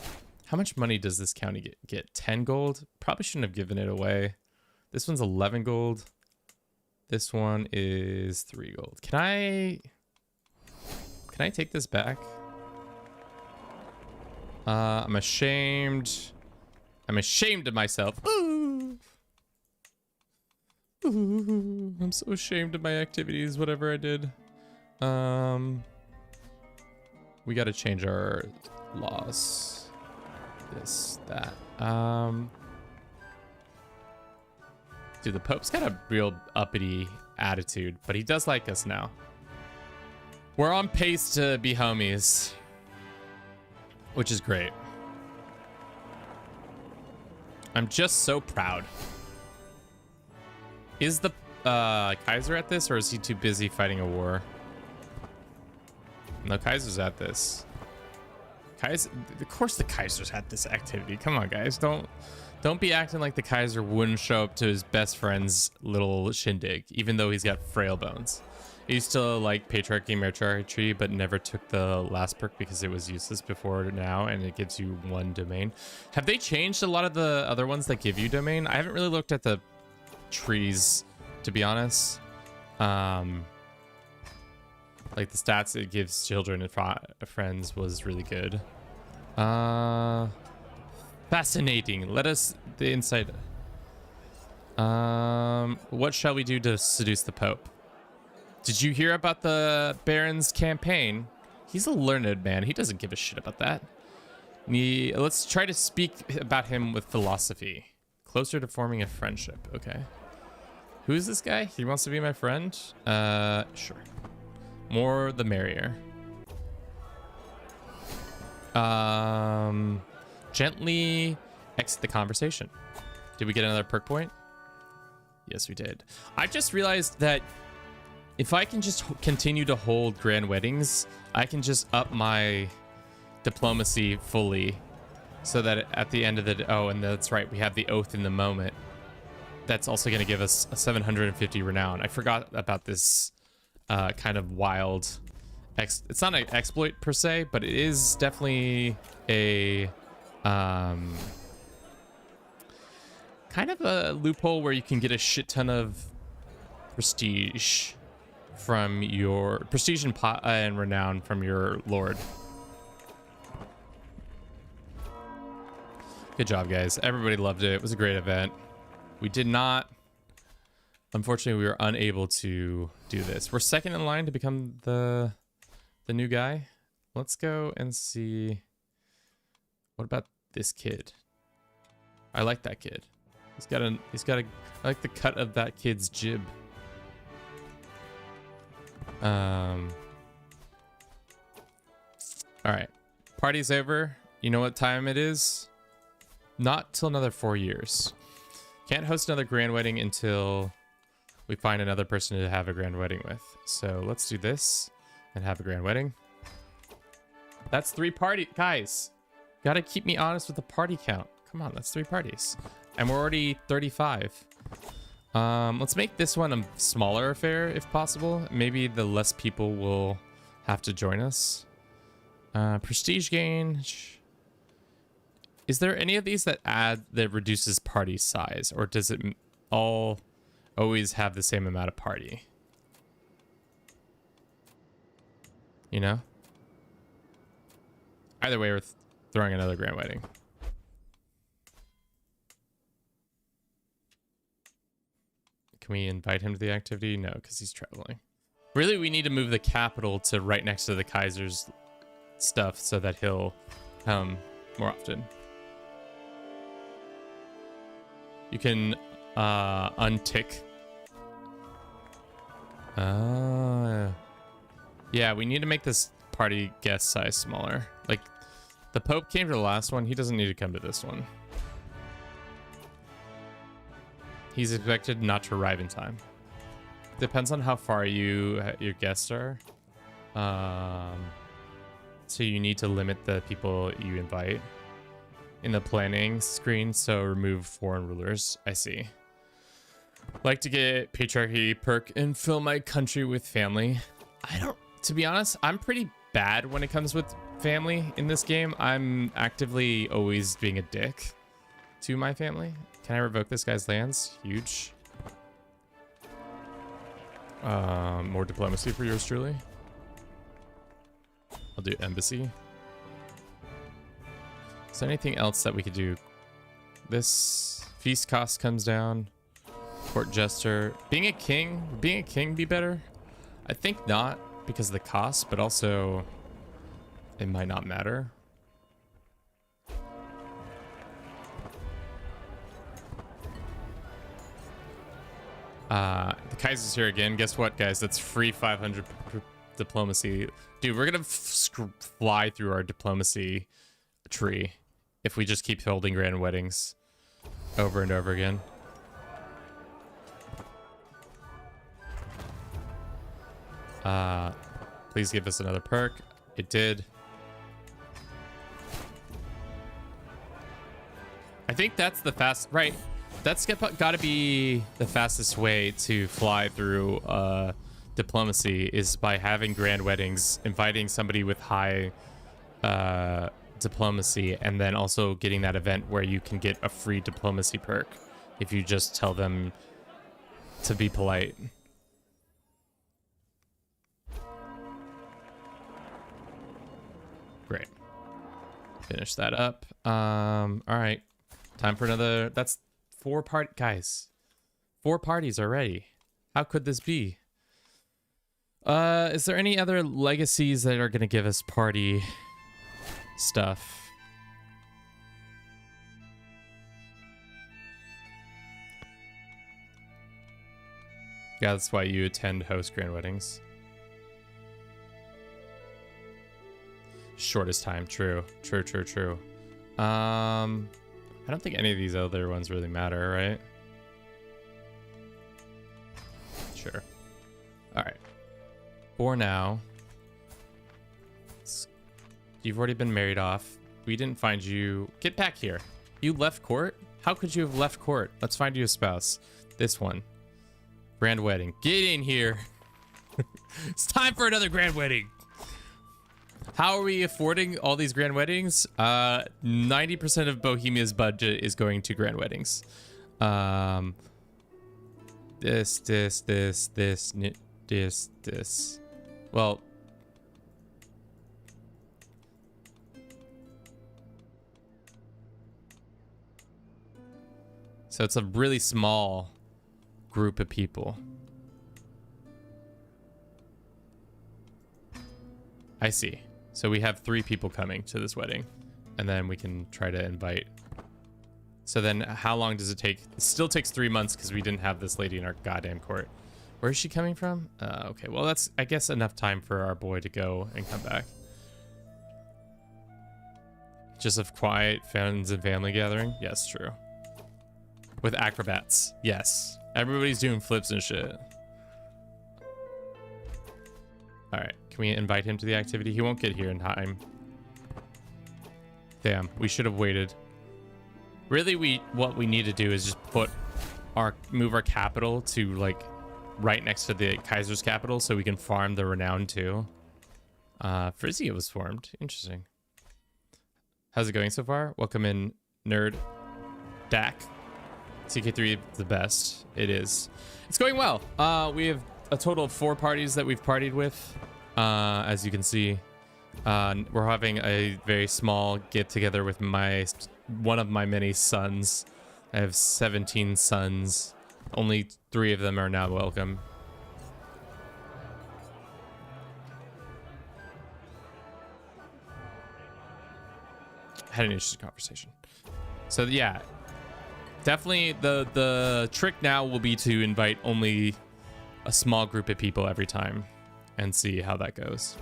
S1: much money does this county get? 10 gold? Probably shouldn't have given it away. This one's 11 gold. This one is 3 gold. Can I take this back? I'm ashamed. I'm ashamed of myself. Ooh. Ooh, I'm so ashamed of my activities, whatever I did. We gotta change our laws. This, that. Dude, the Pope's got a real uppity attitude, but he does like us now. We're on pace to be homies, which is great. I'm just so proud. Is the Kaiser at this, or is he too busy fighting a war? No, Kaiser's at this. Kaiser, of course the Kaiser's at this activity. Come on, guys. Don't be acting like the Kaiser wouldn't show up to his best friend's little shindig, even though he's got frail bones. He used to like patriarchy and matriarchy, but never took the last perk because it was useless before now, and it gives you 1 domain. Have they changed a lot of the other ones that give you domain? I haven't really looked at the trees, to be honest. Like the stats it gives children and friends was really good. Fascinating. Let us the insight. What shall we do to seduce the Pope? Did you hear about the Baron's campaign? He's a learned man. He doesn't give a shit about that. Let's try to speak about him with philosophy. Closer to forming a friendship. Okay. Who is this guy? He wants to be my friend? Sure. More the merrier. Gently exit the conversation. Did we get another perk point? Yes, we did. I just realized that if I can just continue to hold grand weddings, I can just up my diplomacy fully so that at the end of the... Oh, and that's right. We have the oath in the moment. That's also going to give us a 750 renown. I forgot about this kind of wild... It's not an exploit per se, but it is definitely a... kind of a loophole where you can get a shit ton of prestige from your prestige and renown from your lord. Good job, guys. Everybody loved it. It was a great event. We did not, unfortunately, we were unable to do this. We're second in line to become the new guy. Let's go and see. What about this kid? I like that kid. He's got a I like the cut of that kid's jib. All right, party's over. You know what time it is? Not till another 4 years. Can't host another grand wedding until we find another person to have a grand wedding with. So let's do this and have a grand wedding. That's 3 party guys. Gotta keep me honest with the party count. Come on, that's 3 parties. And we're already 35. Let's make this one a smaller affair if possible. Maybe the less people will have to join us. Prestige gain. Is there any of these that reduces party size, or does it all always have the same amount of party? You know? Either way, we're throwing another grand wedding. Can we invite him to the activity? No, because he's traveling. Really, we need to move the capital to right next to the Kaiser's stuff so that he'll come more often. You can untick. Yeah, we need to make this party guest size smaller. Like, the Pope came to the last one. He doesn't need to come to this one. He's expected not to arrive in time. depends on how far your guests are. So you need to limit the people you invite in the planning screen. So remove foreign rulers. I see. Like to get patriarchy perk and fill my country with family. To be honest, I'm pretty bad when it comes with family in this game. I'm actively always being a dick to my family. Can I revoke this guy's lands? Huge. More diplomacy for yours truly. I'll do embassy. Is there anything else that we could do? This feast cost comes down. Court jester. Being a king be better? I think not because of the cost, but also it might not matter. The Kaiser's here again. Guess what, guys? That's free 500 diplomacy. Dude, we're gonna fly through our diplomacy tree if we just keep holding grand weddings over and over again. Please give us another perk. It did. I think that's the right. That's gotta be the fastest way to fly through diplomacy is by having grand weddings, inviting somebody with high diplomacy, and then also getting that event where you can get a free diplomacy perk if you just tell them to be polite. Great. Finish that up. All right. Time for another. That's 4 guys. 4 parties already. How could this be? Is there any other legacies that are going to give us party stuff? Yeah, that's why you host grand weddings. Shortest time. True. I don't think any of these other ones really matter, right? Sure. All right. For now, you've already been married off. We didn't find you. Get back here. You left court? How could you have left court? Let's find you a spouse. This one. Grand wedding. Get in here. It's time for another grand wedding. How are we affording all these grand weddings? 90% of Bohemia's budget is going to grand weddings. This. Well, so it's a really small group of people. I see. So we have 3 people coming to this wedding, and then we can try to invite. So then how long does it take? It still takes 3 months because we didn't have this lady in our goddamn court. Where is she coming from? Okay, well, that's, I guess, enough time for our boy to go and come back. Just a quiet friends and family gathering? Yes, true. With acrobats. Yes. Everybody's doing flips and shit. All right. Can we invite him to the activity? He won't get here in time. Damn, we should have waited. Really, what we need to do is just move our capital to like right next to the Kaiser's capital so we can farm the renown too. Frisia was formed. Interesting. How's it going so far? Welcome in, nerd. Dak. CK3 the best. It is. It's going well. We have a total of 4 parties that we've partied with. As you can see, we're having a very small get together with one of my many sons. I have 17 sons. Only 3 of them are now welcome. Had an interesting conversation. So yeah, definitely the trick now will be to invite only a small group of people every time and see how that goes.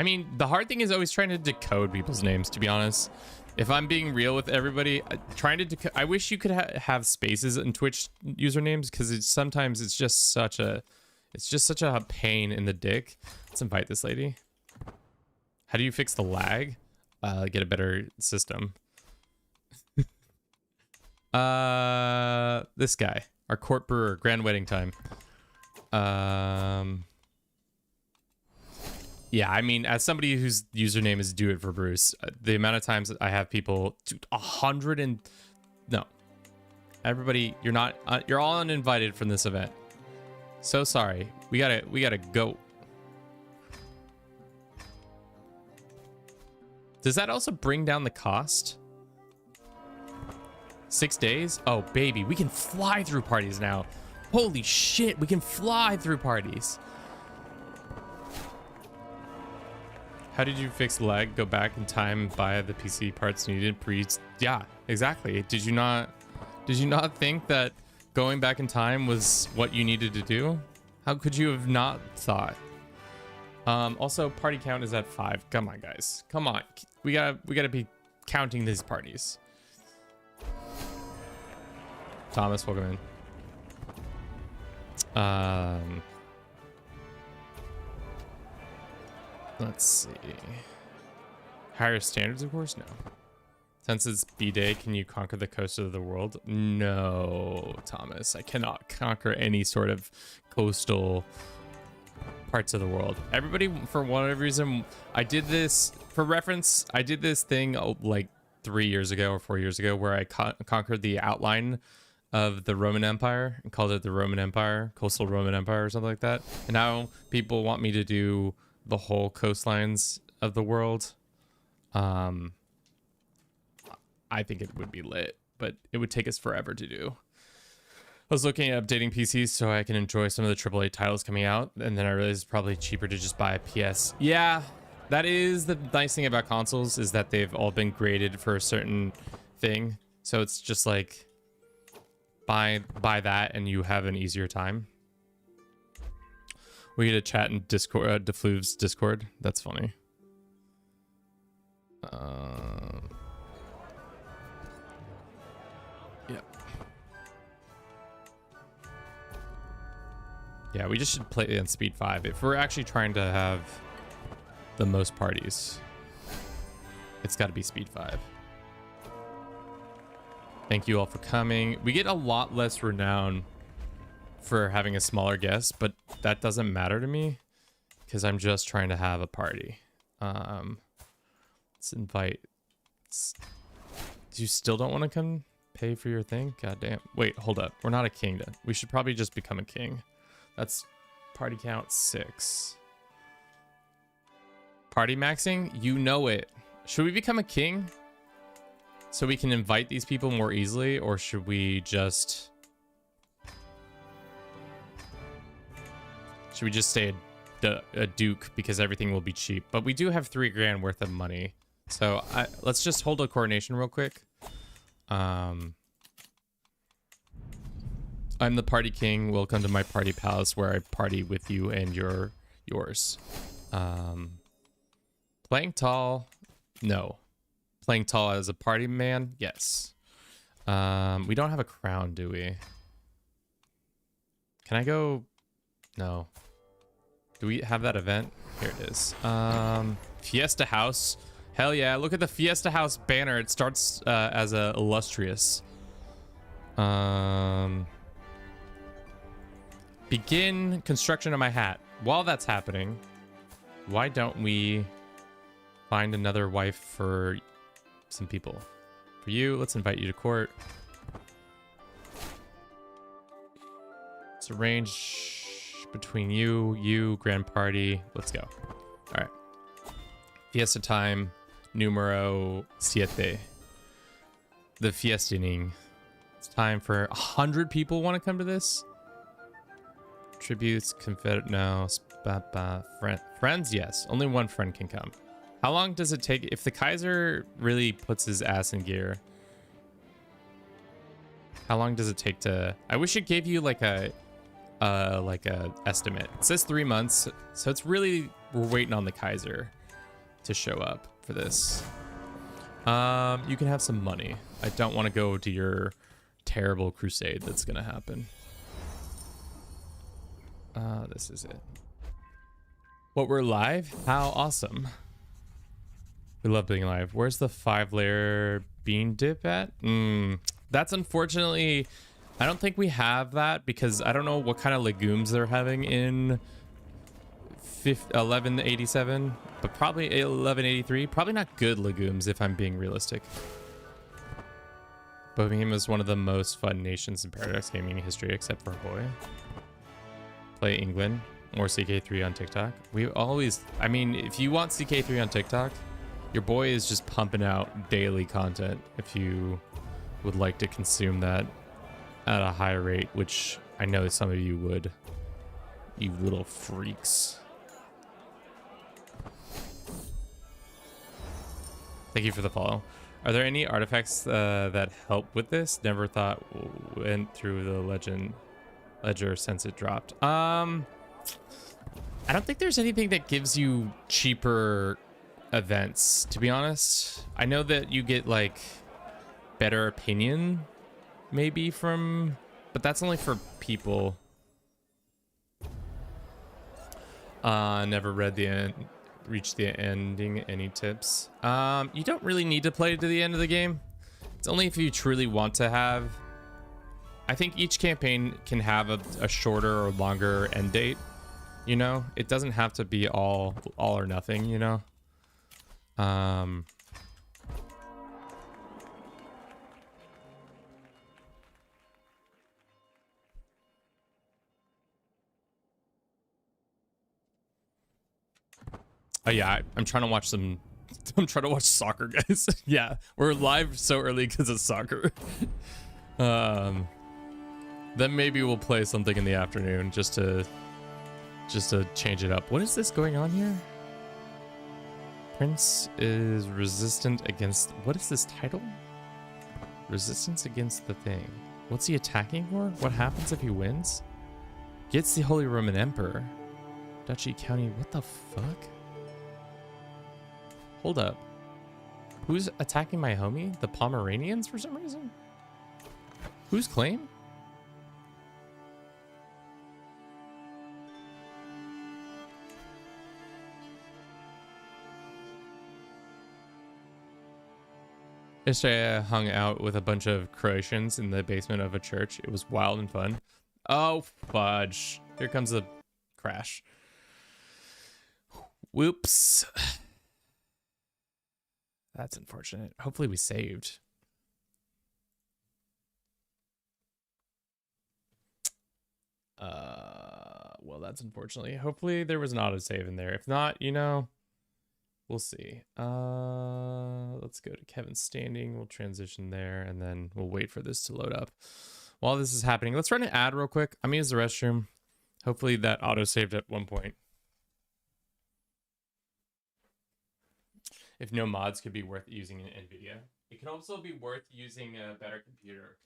S1: I mean, the hard thing is always trying to decode people's names, to be honest. If I'm being real with everybody, trying to I wish you could have spaces in Twitch usernames, because sometimes it's just such a pain in the dick. Let's invite this lady. How do you fix the lag? Get a better system. This guy, our court brewer, grand wedding time. Yeah, I mean, as somebody whose username is Do It for Bruce, the amount of times I have people, 100 and no, everybody, you're all uninvited from this event. So sorry, we gotta go. Does that also bring down the cost? 6 days? Oh baby, we can fly through parties now. Holy shit, we can fly through parties. How did you fix lag? Go back in time, buy the PC parts needed. Yeah, exactly. Did you not think that going back in time was what you needed to do? How could you have not thought? Also, party count is at 5. Come on, guys. Come on. We gotta be counting these parties. Thomas, welcome in. Let's see. Higher standards, of course? No. Since it's B-Day, can you conquer the coast of the world? No, Thomas. I cannot conquer any sort of coastal parts of the world. Everybody, for whatever reason, I did this, for reference, I did this thing like 3 years ago or 4 years ago where I conquered the outline of the Roman Empire and called it the Roman Empire, Coastal Roman Empire or something like that. And now people want me to do the whole coastlines of the world. I think it would be lit, but it would take us forever to do. I was looking at updating PCs so I can enjoy some of the AAA titles coming out, and then I realized it's probably cheaper to just buy a PS. Yeah, that is the nice thing about consoles, is that they've all been graded for a certain thing. So it's just like buy that and you have an easier time. We get a chat in Discord, Defluve's Discord. That's funny. Yeah, we just should play it on speed 5 if we're actually trying to have the most parties. It's got to be speed 5. Thank you all for coming. We get a lot less renown for having a smaller guest, but that doesn't matter to me because I'm just trying to have a party. Let's invite. You still don't want to come pay for your thing? God damn. Wait, hold up. We're not a king then. We should probably just become a king. That's party count 6. Party maxing? You know it. Should we become a king so we can invite these people more easily, or should we just stay a duke because everything will be cheap? But we do have 3 grand worth of money, so let's just hold a coronation real quick. I'm the party king. Welcome to my party palace where I party with you and yours. Playing tall? No. Playing tall as a party man? Yes. We don't have a crown, do we? Can I go? No. Do we have that event? Here it is. Fiesta House. Hell yeah. Look at the Fiesta House banner. It starts as a illustrious. Begin construction of my hat. While that's happening, why don't we find another wife for some people? For you, let's invite you to court. Let's arrange between you, grand party. Let's go. All right. Fiesta time, numero 7. The fiestening. It's time for 100 people want to come to this. Tributes, Confederate, no. Friends, yes. Only one friend can come. How long does it take if the Kaiser really puts his ass in gear? How long does it take to? I wish it gave you like a estimate. It says 3 months, so it's really, we're waiting on the Kaiser. to show up for this. You can have some money. I don't want to go to your terrible crusade that's gonna happen. This is it. What, we're live? How awesome. We love being live. Where's the 5-layer bean dip at? That's unfortunately, I don't think we have that because I don't know what kind of legumes they're having in 1187, but probably 1183. Probably not good legumes if I'm being realistic. Bohemia is one of the most fun nations in Paradox gaming history, except for Hawaii. Play England or CK3 on TikTok. We always, I mean, if you want CK3 on TikTok, your boy is just pumping out daily content if you would like to consume that at a high rate, which I know some of you would, you little freaks. Thank you for the follow. Are there any artifacts that help with this? Never thought went through the ledger since it dropped. I don't think there's anything that gives you cheaper events, to be honest. I know that you get like better opinion maybe from, but that's only for people. Never read the end, reached the ending. Any tips? You don't really need to play to the end of the game. It's only if you truly want to have. I think each campaign can have a shorter or longer end date. You know, it doesn't have to be all or nothing, you know. Oh yeah, I'm trying to watch some. I'm trying to watch soccer, guys. Yeah, we're live so early because of soccer. Then maybe we'll play something in the afternoon just to change it up. What is this going on here? Prince is resistant against. What is this title? Resistance against the thing. What's he attacking for? What happens if he wins? Gets the Holy Roman Emperor. Duchy County. What the fuck? Hold up. Who's attacking my homie? The Pomeranians for some reason? Whose claim? Yesterday I hung out with a bunch of Croatians in the basement of a church. It was wild and fun. Oh, fudge. Here comes the crash. Whoops. That's unfortunate. Hopefully we saved. Well, that's unfortunately. Hopefully there was an autosave in there. If not, you know, we'll see. Let's go to Kevin's standing. We'll transition there, and then we'll wait for this to load up. While this is happening, let's run an ad real quick. I'm gonna use the restroom. Hopefully that autosaved at one point. If no mods could be worth using in NVIDIA. It can also be worth using a better computer.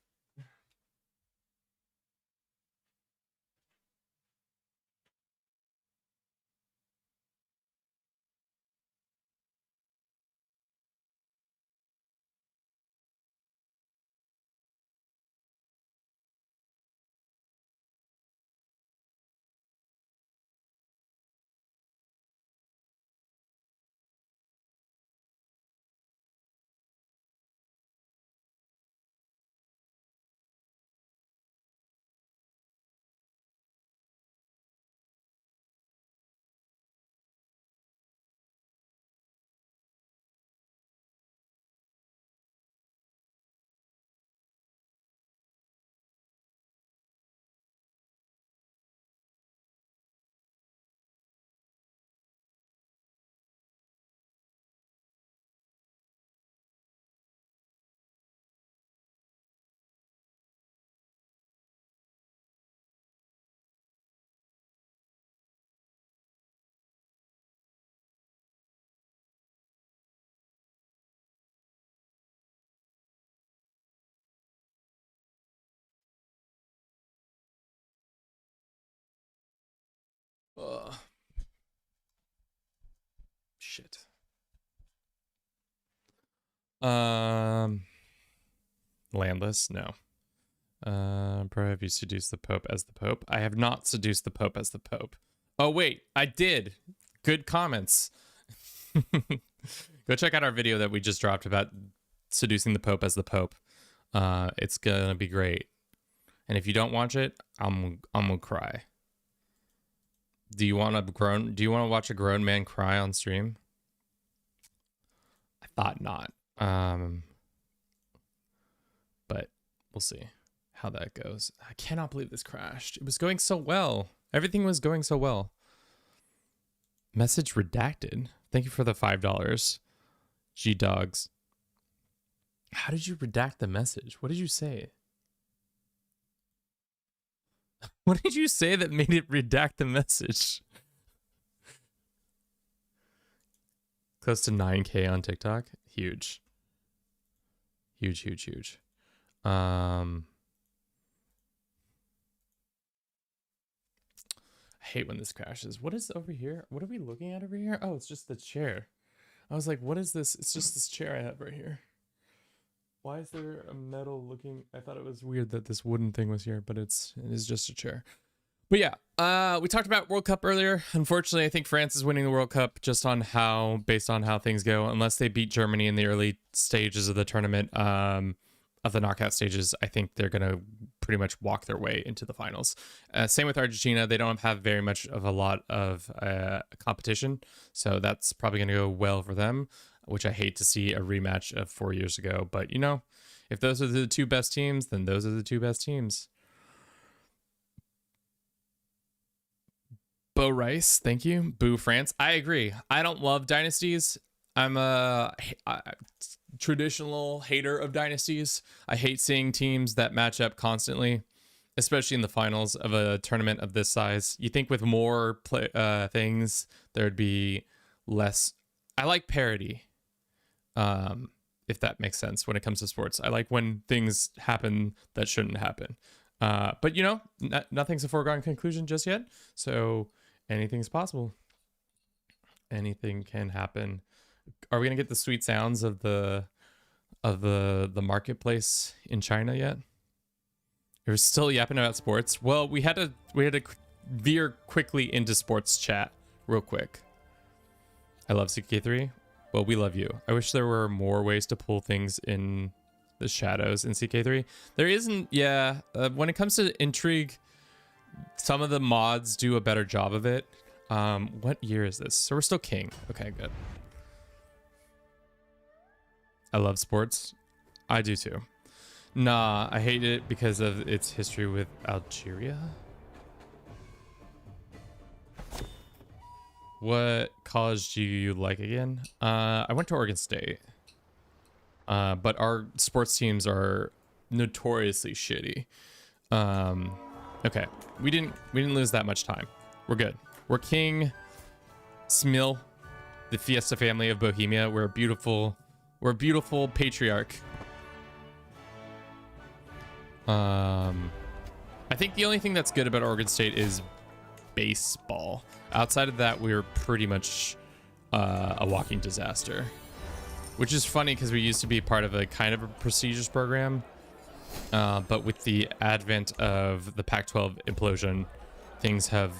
S1: Ugh. Shit. Landless? No. Bro, have you seduced the Pope as the Pope? I have not seduced the Pope as the Pope. Oh, wait, I did. Good comments. Go check out our video that we just dropped about seducing the Pope as the Pope. It's gonna be great. And if you don't watch it, I'm gonna cry. Do you want to watch a grown man cry on stream? I thought not. But we'll see how that goes. I cannot believe this crashed. It was going so well. Everything was going so well. Message redacted. Thank you for the $5. G-Dogs. How did you redact the message? What did you say? What did you say that made it redact the message? Close to 9K on TikTok. Huge. Huge, huge, huge. I hate when this crashes. What is over here? What are we looking at over here? Oh, it's just the chair. I was like, what is this? It's just this chair I have right here. Why is there a metal looking? I thought it was weird that this wooden thing was here, but it is just a chair. But yeah, we talked about World Cup earlier. Unfortunately, I think France is winning the World Cup just based on how things go. Unless they beat Germany in the early stages of the tournament, of the knockout stages, I think they're gonna pretty much walk their way into the finals. Same with Argentina. They don't have very much of a lot of competition, so that's probably gonna go well for them, which I hate to see a rematch of 4 years ago. But, you know, if those are the two best teams, then those are the two best teams. Bo Rice, thank you. Boo France. I agree. I don't love dynasties. I'm a traditional hater of dynasties. I hate seeing teams that match up constantly, especially in the finals of a tournament of this size. You think with more things, there'd be less. I like parity. If that makes sense when it comes to sports. I like when things happen that shouldn't happen. But, you know, nothing's a foregone conclusion just yet. So anything's possible. Anything can happen. Are we going to get the sweet sounds of the marketplace in China yet? You're still yapping about sports. Well, we had to veer quickly into sports chat real quick. I love CK3. Well, we love you. I wish there were more ways to pull things in the shadows in CK3. There isn't, yeah. When it comes to intrigue, some of the mods do a better job of it. What year is this? So we're still king. Okay, good. I love sports. I do too. Nah, I hate it because of its history with Algeria. What college do you like again? I went to Oregon State. But our sports teams are notoriously shitty. Okay, we didn't lose that much time. We're good. We're King Smil, the Fiesta family of Bohemia. We're a beautiful patriarch. I think the only thing that's good about Oregon State is baseball. Outside of that, we're pretty much a walking disaster. Which is funny because we used to be part of a kind of a prestigious program. But with the advent of the Pac-12 implosion, things have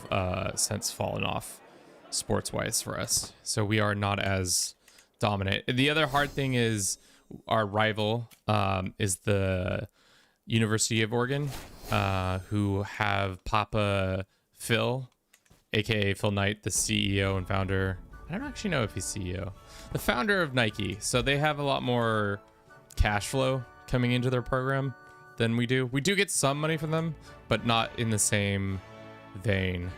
S1: since fallen off sports-wise for us. So we are not as dominant. The other hard thing is our rival is the University of Oregon, who have Papa Phil, aka Phil Knight, the CEO and founder. I don't actually know if he's CEO. The founder of Nike. So they have a lot more cash flow coming into their program than we do. We do get some money from them, but not in the same vein.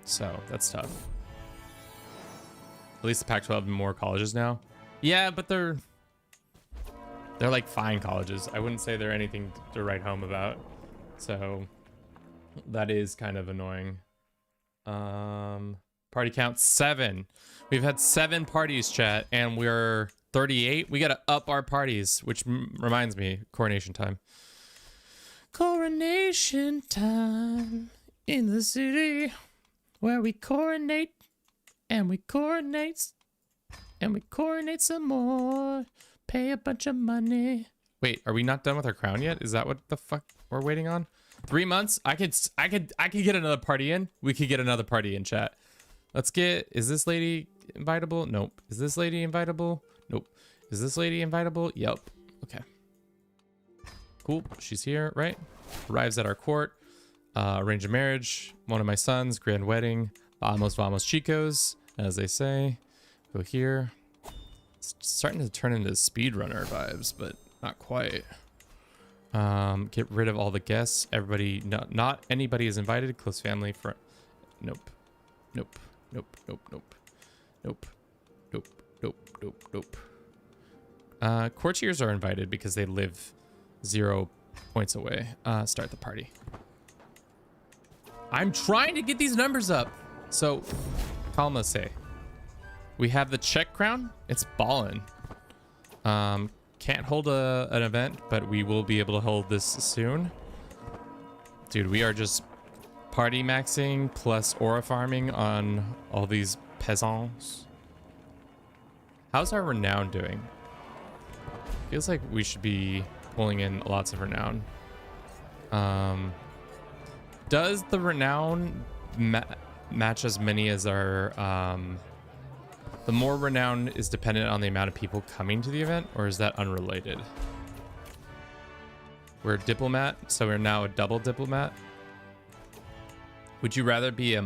S1: So that's tough. At least the Pac-12 have more colleges now. Yeah, but they're like fine colleges. I wouldn't say they're anything to write home about. So that is kind of annoying. Party count 7. We've had 7 parties, chat, and we're 38. We gotta up our parties, which reminds me, coronation time. Coronation time in the city where we coronate and we coronate and we coronate some more. pay a bunch of money. Wait, are we not done with our crown yet? Is that what the fuck we're waiting on? 3 months? I could get another party in. We could get another party in, chat. Let's get, is this lady invitable? Nope. Is this lady invitable? Nope. Is this lady invitable? Yep. Okay. Cool. She's here, right? Arrives at our court. Arrange a marriage. One of my sons. Grand wedding. Vamos, vamos, chicos, as they say. Go here. It's starting to turn into speedrunner vibes, but not quite. Get rid of all the guests. Everybody, not anybody is invited. Close family, friend. Nope. Nope. Nope. Nope. Nope. Nope. Nope. Nope. Nope. Nope. Courtiers are invited because they live 0 points away. Start the party. I'm trying to get these numbers up. So, calma say. We have the Czech crown. It's ballin'. Can't hold an event, but we will be able to hold this soon. Dude, we are just party maxing plus aura farming on all these peasants. How's our renown doing? Feels like we should be pulling in lots of renown. Does the renown match as many as our the more renown is dependent on the amount of people coming to the event, or is that unrelated? We're a diplomat, so we're now a double diplomat. Would you rather be a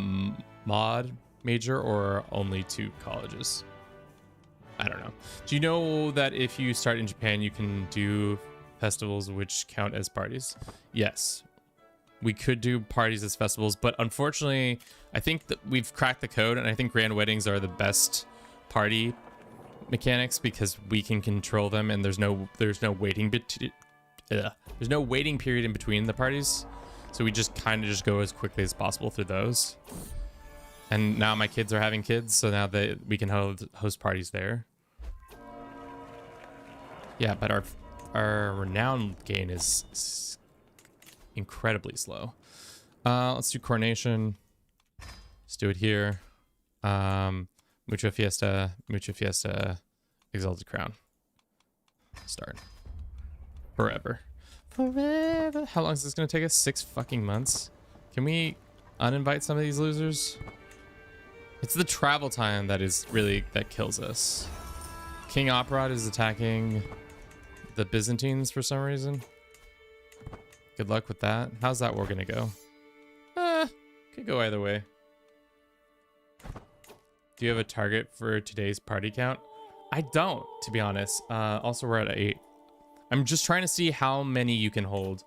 S1: mod major or only 2 colleges? I don't know. Do you know that if you start in Japan, you can do festivals which count as parties? Yes. We could do parties as festivals, but unfortunately, I think that we've cracked the code, and I think grand weddings are the best party mechanics because we can control them, and there's no waiting there's no waiting period in between the parties, so we just kind of just go as quickly as possible through those. And now my kids are having kids, so now that we can host parties there. Yeah, but our renown gain is incredibly slow. Let's do coronation. Let's do it here. Mucha fiesta, exalted crown. Start. Forever. How long is this gonna take us? 6 fucking months? Can we uninvite some of these losers? It's the travel time that kills us. King Operod is attacking the Byzantines for some reason. Good luck with that. How's that war gonna go? Could go either way. Do you have a target for today's party count? I don't, to be honest. Also, we're at 8. I'm just trying to see how many you can hold.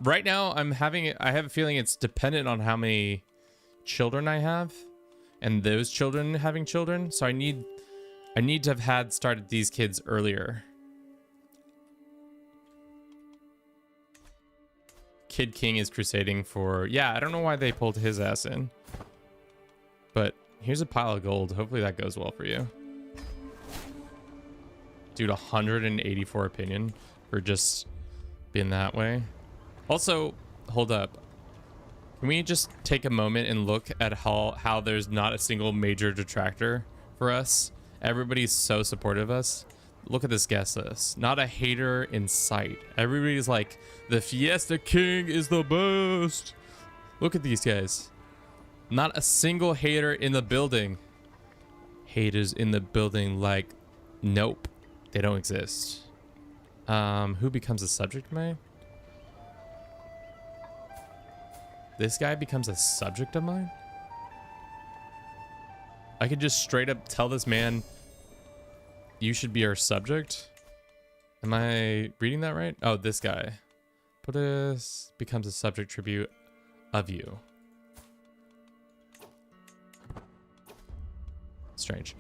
S1: Right now, I have a feeling it's dependent on how many children I have, and those children having children. So I need to have started these kids earlier. Kid King is crusading for, yeah, I don't know why they pulled his ass in, but here's a pile of gold. Hopefully that goes well for you. Dude, 184 opinion for just being that way. Also, hold up. Can we just take a moment and look at how there's not a single major detractor for us? Everybody's so supportive of us. Look at this guest list. Not a hater in sight. Everybody's like, the Fiesta King is the best. Look at these guys. Not a single hater in the building. Haters in the building, like, nope. They don't exist. Who becomes a subject of mine? This guy becomes a subject of mine? I could just straight up tell this man, you should be our subject. Am I reading that right? Oh, this guy. This becomes a subject tribute of you. Strange.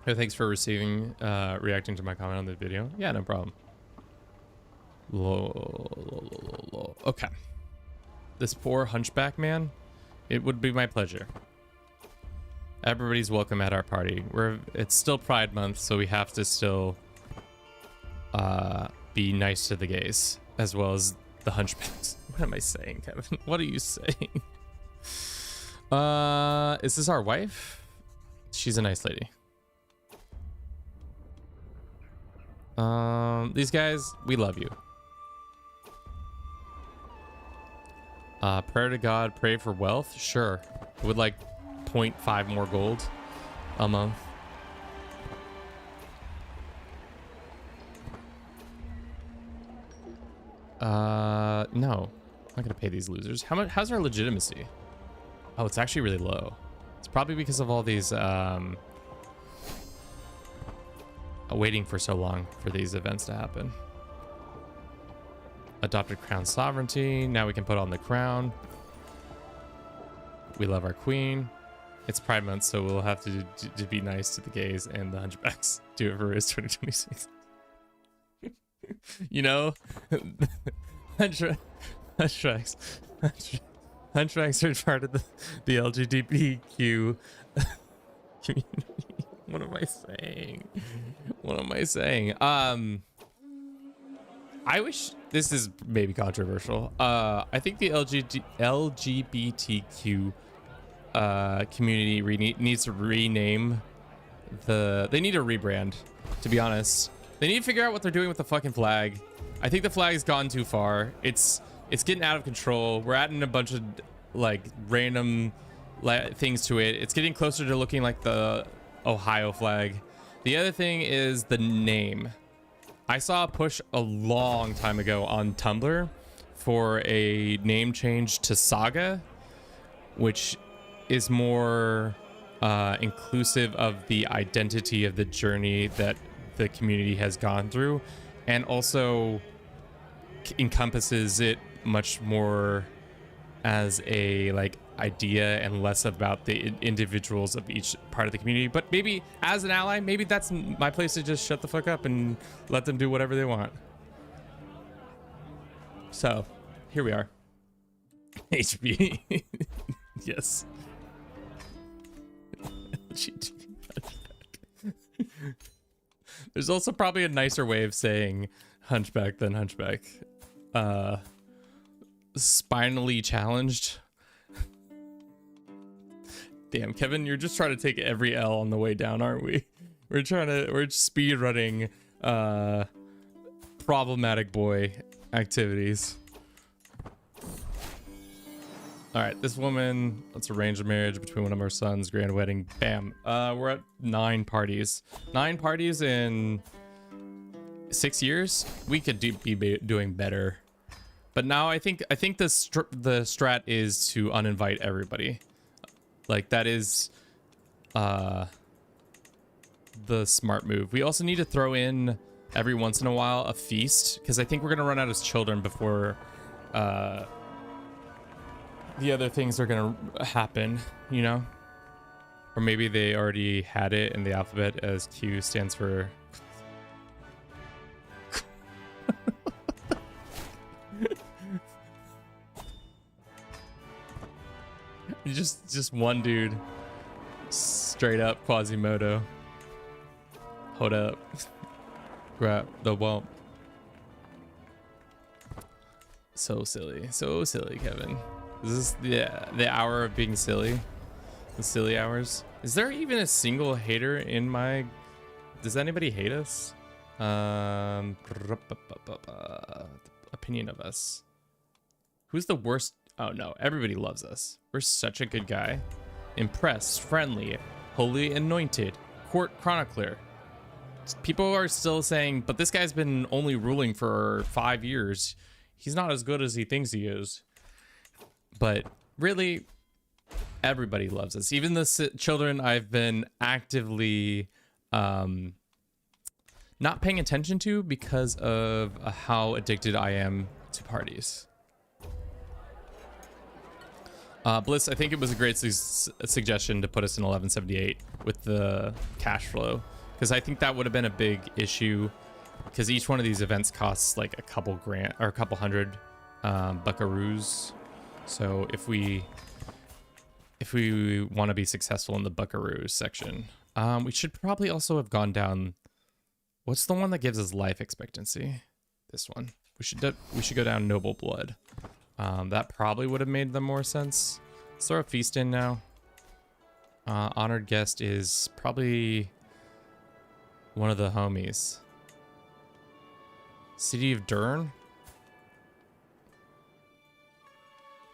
S1: Hey, thanks for reacting to my comment on the video. Yeah, no problem. Okay. This poor hunchback man, it would be my pleasure. Everybody's welcome at our party. It's still Pride Month, so we have to still be nice to the gays as well as the hunchbacks. What am I saying, Kevin? What are you saying? Is this our wife? She's a nice lady. These guys, we love you. Prayer to God, pray for wealth. Sure. I would like 0.5 more gold a month. No. I'm not gonna pay these losers. How's our legitimacy? Oh, it's actually really low. It's probably because of all these waiting for so long for these events to happen. Adopted crown sovereignty. Now we can put on the crown. We love our queen. It's Pride Month, so we'll have to be nice to the gays and the hunchbacks. Do it for Riz 2026. You know, hunchbacks are part of the LGBTQ community. What am I saying? What am I saying? I wish this is maybe controversial. I think the LGBTQ community needs to rename they need a rebrand, to be honest. They need to figure out what they're doing with the fucking flag. I think the flag's gone too far. It's getting out of control. We're adding a bunch of like random things to it. It's getting closer to looking like the Ohio flag. The other thing is the name. I saw a push a long time ago on Tumblr for a name change to Saga, which is more inclusive of the identity of the journey that the community has gone through, and also encompasses it much more as a like idea and less about the individuals of each part of the community. But maybe as an ally, maybe that's my place to just shut the fuck up and let them do whatever they want. So here we are. HB. Yes. There's also probably a nicer way of saying hunchback than hunchback. Spinally challenged. Damn, Kevin, you're just trying to take every L on the way down, aren't we? We're speed running problematic boy activities. All right, this woman, let's arrange a marriage between one of our sons, grand wedding. Bam. We're at 9 parties. 9 parties in 6 years. We could be doing better. But now I think the strat is to uninvite everybody. Like that is the smart move. We also need to throw in every once in a while a feast, because I think we're gonna run out of children before the other things are gonna happen, you know? Or maybe they already had it in the alphabet as Q stands for just one dude straight up Quasimodo. Hold up. Grab the wump. So silly, Kevin. Is this the hour of being silly? The silly hours? Is there even a single hater in my... Does anybody hate us? Opinion of us. Who's the worst? Oh no, everybody loves us. We're such a good guy. Impressed, friendly, holy anointed, court chronicler. People are still saying, but this guy's been only ruling for 5 years. He's not as good as he thinks he is. But really, everybody loves us. Even the children I've been actively not paying attention to because of how addicted I am to parties. Bliss, I think it was a great suggestion to put us in 1178 with the cash flow, because I think that would have been a big issue, because each one of these events costs like a couple grand or a couple hundred buckaroos. So if we want to be successful in the buckaroos section, we should probably also have gone down. What's the one that gives us life expectancy? This one. We should go down noble blood. That probably would have made them more sense. Let's throw a feast in now. Honored guest is probably one of the homies. City of Dern?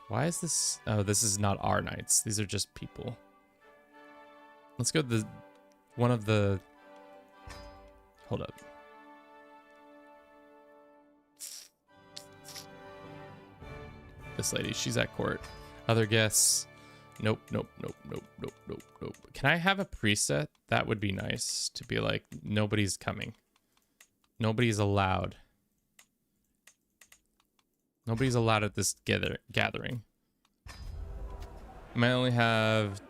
S1: Why is this? Oh, this is not our knights. These are just people. Let's go to the one of the. Hold up. This lady, she's at court. Other guests. Nope, nope, nope, nope, nope, nope, nope. Can I have a preset? That would be nice to be like, nobody's coming. Nobody's allowed. Nobody's allowed at this gathering. I might only have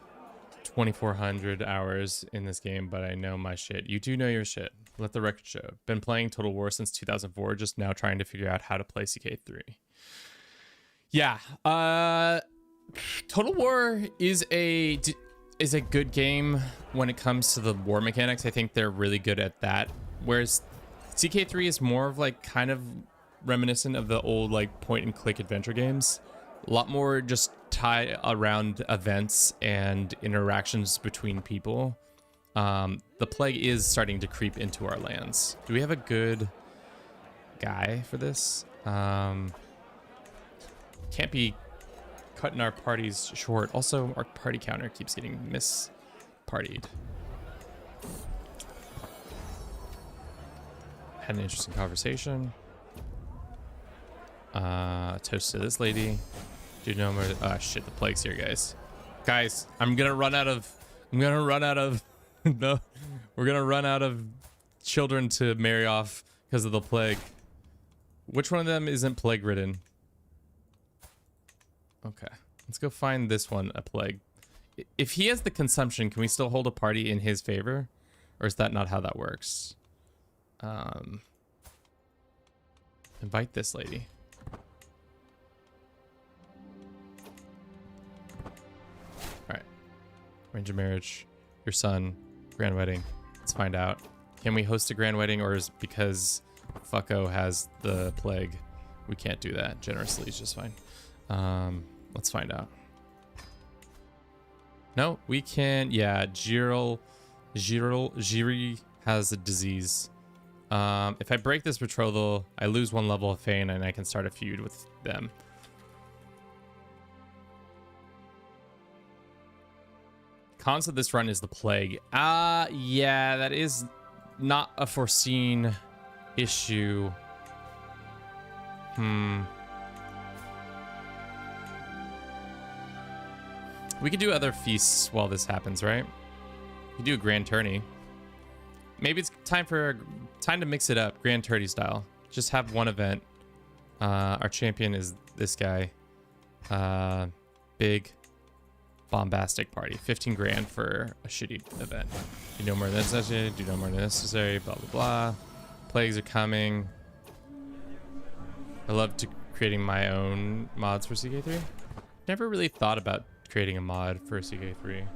S1: 2,400 hours in this game, but I know my shit. You do know your shit. Let the record show. Been playing Total War since 2004, just now trying to figure out how to play CK3. Yeah, Total War is a good game when it comes to the war mechanics. I think they're really good at that. Whereas CK3 is more of like kind of reminiscent of the old like point and click adventure games. A lot more just tie around events and interactions between people. The plague is starting to creep into our lands. Do we have a good guy for this? Can't be cutting our parties short. Also, our party counter keeps getting mis-partied. Had an interesting conversation. Toast to this lady. Dude, no more. Ah, shit, the plague's here, guys. Guys, I'm gonna run out of. No, we're gonna run out of children to marry off because of the plague. Which one of them isn't plague ridden? Okay, let's go find this one a plague. If he has the consumption, can we still hold a party in his favor? Or is that not how that works? Invite this lady. Alright. Arrange a marriage. Your son. Grand wedding. Let's find out. Can we host a grand wedding, or is because fucko has the plague, we can't do that? Generously is just fine. Let's find out. No, we can. Yeah, Jiri has a disease. If I break this betrothal, I lose 1 level of Fane and I can start a feud with them. Cons of this run is the plague. Yeah, that is not a foreseen issue. We could do other feasts while this happens, right? We could do a grand tourney. Maybe it's time to mix it up, grand tourney style. Just have one event. Our champion is this guy. Big, bombastic party. 15 grand for a shitty event. Do no more than necessary. Do no more than necessary. Blah blah blah. Plagues are coming. I love creating my own mods for CK3. Never really thought about creating a mod for CK3.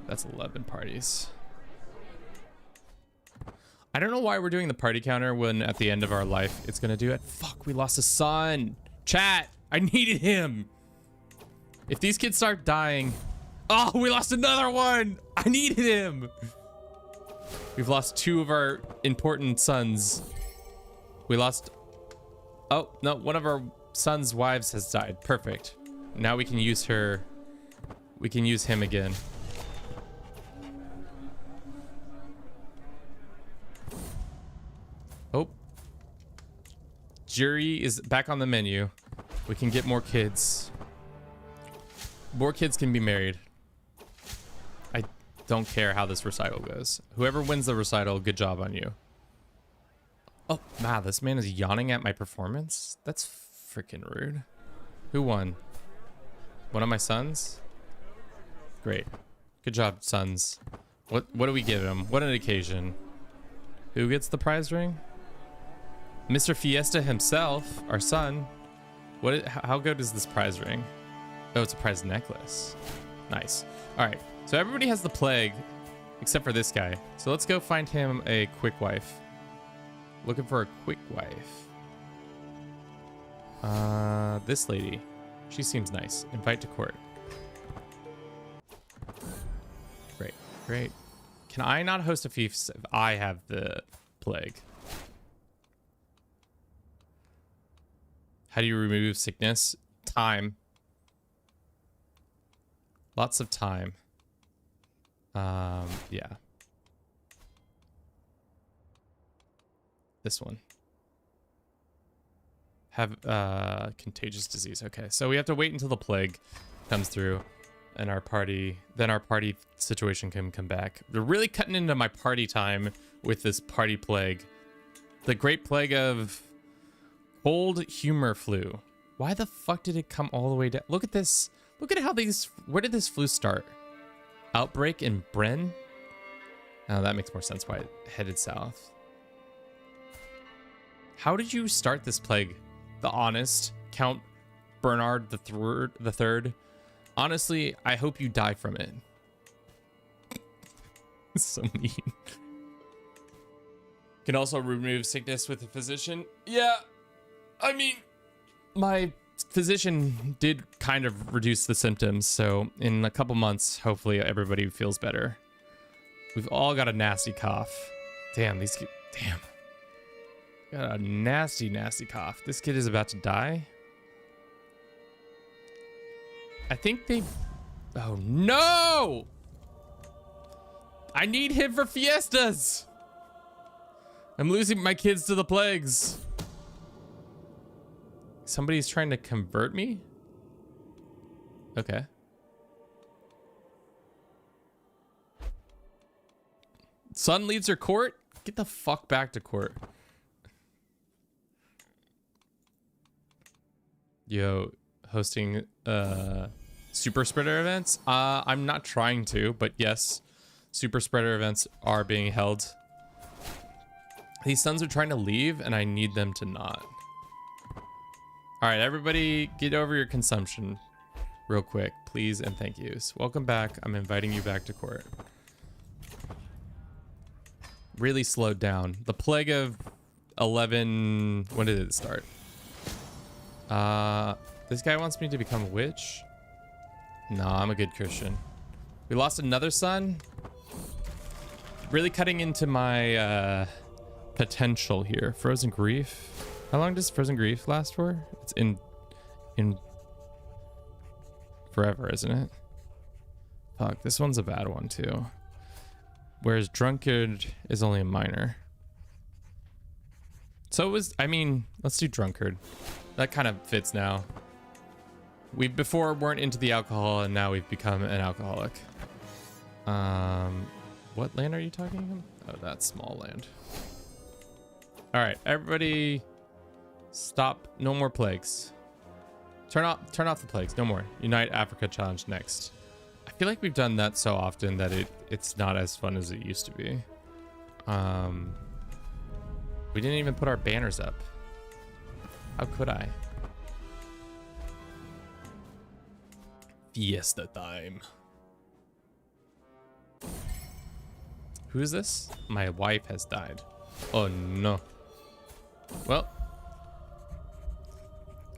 S1: That's 11 parties. I don't know why we're doing the party counter when at the end of our life it's gonna do it. Fuck, we lost a son. Chat, I needed him. If these kids start dying. Oh, we lost another one. I needed him. We've lost 2 of our important sons. We lost. Oh, no, one of our sons' wives has died. Perfect. Now we can use her. We can use him again. Oh. Jury is back on the menu. We can get more kids. More kids can be married. I don't care how this recital goes. Whoever wins the recital, good job on you. Oh, wow, this man is yawning at my performance? That's freaking rude. Who won? One of my sons? Great. Good job, sons. What do we give him? What an occasion. Who gets the prize ring? Mr. Fiesta himself, our son. How good is this prize ring? Oh, it's a prize necklace. Nice. All right, so everybody has the plague except for this guy. So let's go find him a quick wife. Looking for a quick wife. This lady. She seems nice. Invite to court. Great, great. Can I not host a feast if I have the plague? How do you remove sickness? Time. Lots of time. Yeah. This one. Have contagious disease. Okay, so we have to wait until the plague comes through and our party situation can come back. They're really cutting into my party time with this party plague. The great plague of cold humor flu. Why the fuck did it come all the way down? Look at this. Look at how these, where did this flu start? Outbreak in Bren? Oh, that makes more sense why it headed south. How did you start this plague? The honest Count Bernard the Third. Honestly, I hope you die from it. So mean. Can also remove sickness with a physician. Yeah, I mean, my physician did kind of reduce the symptoms, so in a couple months, hopefully everybody feels better. We've all got a nasty cough. Damn, these kids, damn. Got a nasty, nasty cough. This kid is about to die. I think they... Oh, no! I need him for fiestas! I'm losing my kids to the plagues. Somebody's trying to convert me? Okay. Son leaves her court? Get the fuck back to court. Yo, hosting super spreader events? I'm not trying to, but yes, super spreader events are being held. These sons are trying to leave and I need them to not. All right, everybody get over your consumption real quick, please and thank yous. Welcome back. I'm inviting you back to court. Really slowed down. The plague of 11, when did it start? This guy wants me to become a witch. No, I'm a good Christian. We lost another son. Really cutting into my potential here. Frozen grief. How long does frozen grief last for? It's in forever, isn't it? Fuck, this one's a bad one too. Whereas drunkard is only a minor. So it was, I mean, let's do drunkard. That kind of fits now. We before weren't into the alcohol and now we've become an alcoholic. What land are you talking about? Oh, that's small land. All right, everybody stop. No more plagues. Turn off the plagues. No more. Unite Africa challenge next. I feel like we've done that so often that it's not as fun as it used to be. We didn't even put our banners up. How could I? Fiesta time. Who is this? My wife has died. Oh no. Well,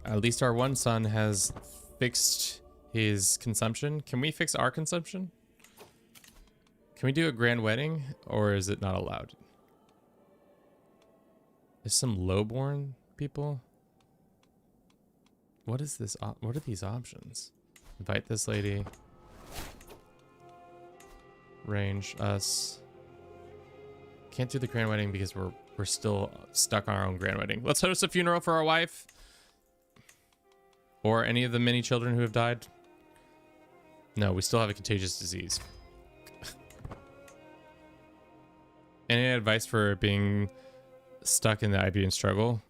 S1: at least our one son has fixed his consumption. Can we fix our consumption? Can we do a grand wedding or is it not allowed? There's some lowborn people. What is this? What are these options? Invite this lady. Range us. Can't do the grand wedding because we're still stuck on our own grand wedding. Let's host a funeral for our wife. Or any of the many children who have died. No, we still have a contagious disease. Any advice for being stuck in the Iberian struggle?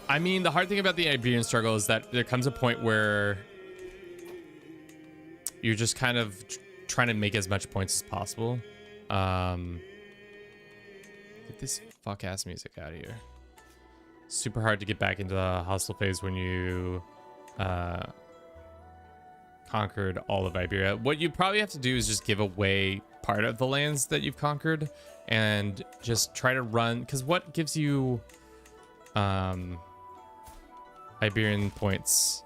S1: I mean, the hard thing about the Iberian struggle is that there comes a point where you're just kind of trying to make as much points as possible. Get this fuck ass music out of here. Super hard to get back into the hostile phase when you conquered all of Iberia. What you probably have to do is just give away part of the lands that you've conquered and just try to run, because what gives you Iberian points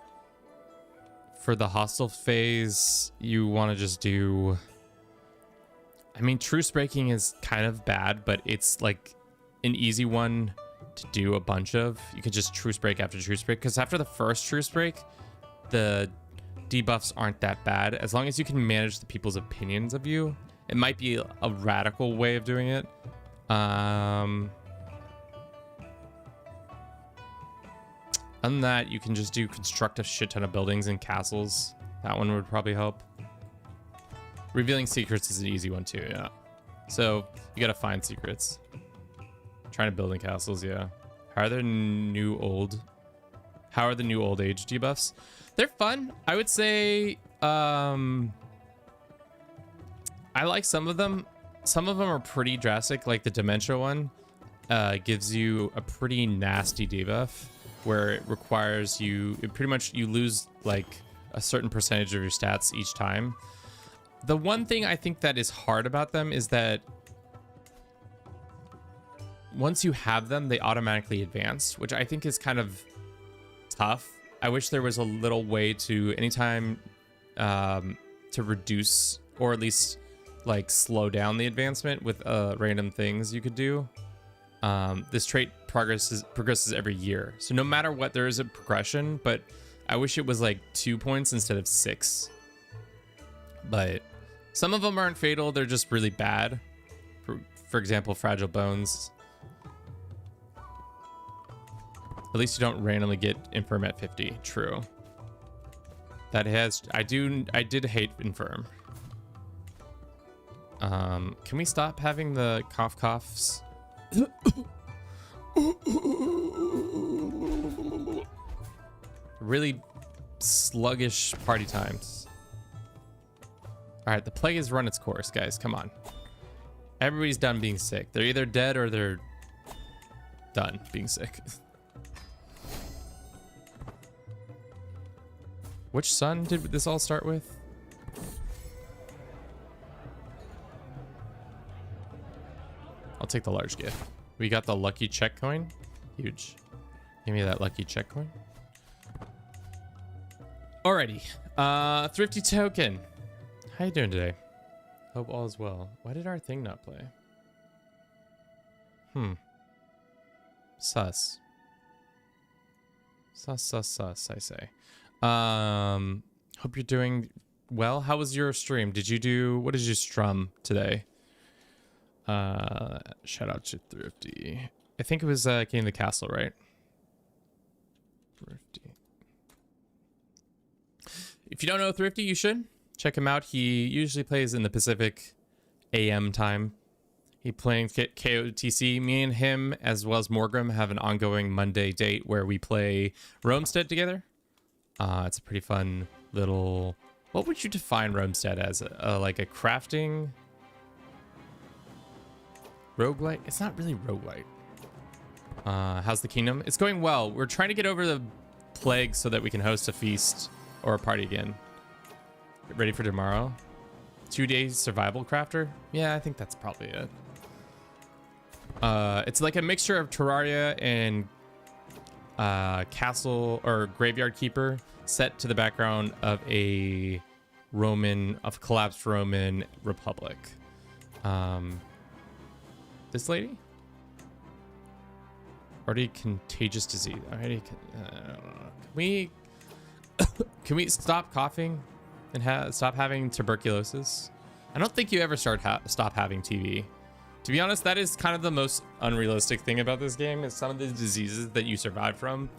S1: for the hostile phase? You want to just do, I mean, truce breaking is kind of bad, but it's like an easy one to do a bunch of. You could just truce break after truce break, because after the first truce break, the debuffs aren't that bad. As long as you can manage the people's opinions of you. It might be a radical way of doing it. Other than that, you can just construct a shit ton of buildings and castles. That one would probably help. Revealing secrets is an easy one too, yeah. So you gotta find secrets. Trying to build in castles, yeah. How are the new old age debuffs? They're fun. I would say I like some of them. Some of them are pretty drastic, like the dementia one gives you a pretty nasty debuff where it requires you, pretty much you lose like a certain percentage of your stats each time. The one thing I think that is hard about them is that once you have them, they automatically advance, which I think is kind of tough. I wish there was a little way to, anytime to reduce or at least like slow down the advancement with random things you could do. This trait progresses every year, so no matter what, there is a progression, but I wish it was like 2 points instead of 6. But some of them aren't fatal, they're just really bad. For example, Fragile Bones. At least you don't randomly get Infirm at 50. True. That has, I did hate Infirm. Can we stop having the coughs? Really sluggish party times. All right, the plague has run its course, guys. Come on. Everybody's done being sick. They're either dead or they're done being sick. Which sun did this all start with? I'll take the large gift. We got the lucky check coin. Huge. Give me that lucky check coin. Alrighty. Thrifty token. How you doing today? Hope all is well. Why did our thing not play? Sus. Sus, I say. Hope you're doing well. How was your stream? What did you strum today? Shout out to Thrifty. I think it was getting the castle, right? Thrifty. If you don't know Thrifty, you should check him out. He usually plays in the Pacific AM time. He plays KOTC. Me and him, as well as Morgrim, have an ongoing Monday date where we play Roamstead together. It's a pretty fun little... What would you define Roamstead as? Like a crafting... roguelite? It's not really roguelite. How's the kingdom? It's going well. We're trying to get over the plague so that we can host a feast or a party again. Get ready for tomorrow. 2 days survival crafter? Yeah, I think that's probably it. It's like a mixture of Terraria and castle or graveyard keeper set to the background of a collapsed Roman republic. This lady? Already contagious disease. Already, can we stop coughing and stop having tuberculosis? I don't think you ever stop having TB. To be honest, that is kind of the most unrealistic thing about this game, is some of the diseases that you survive from.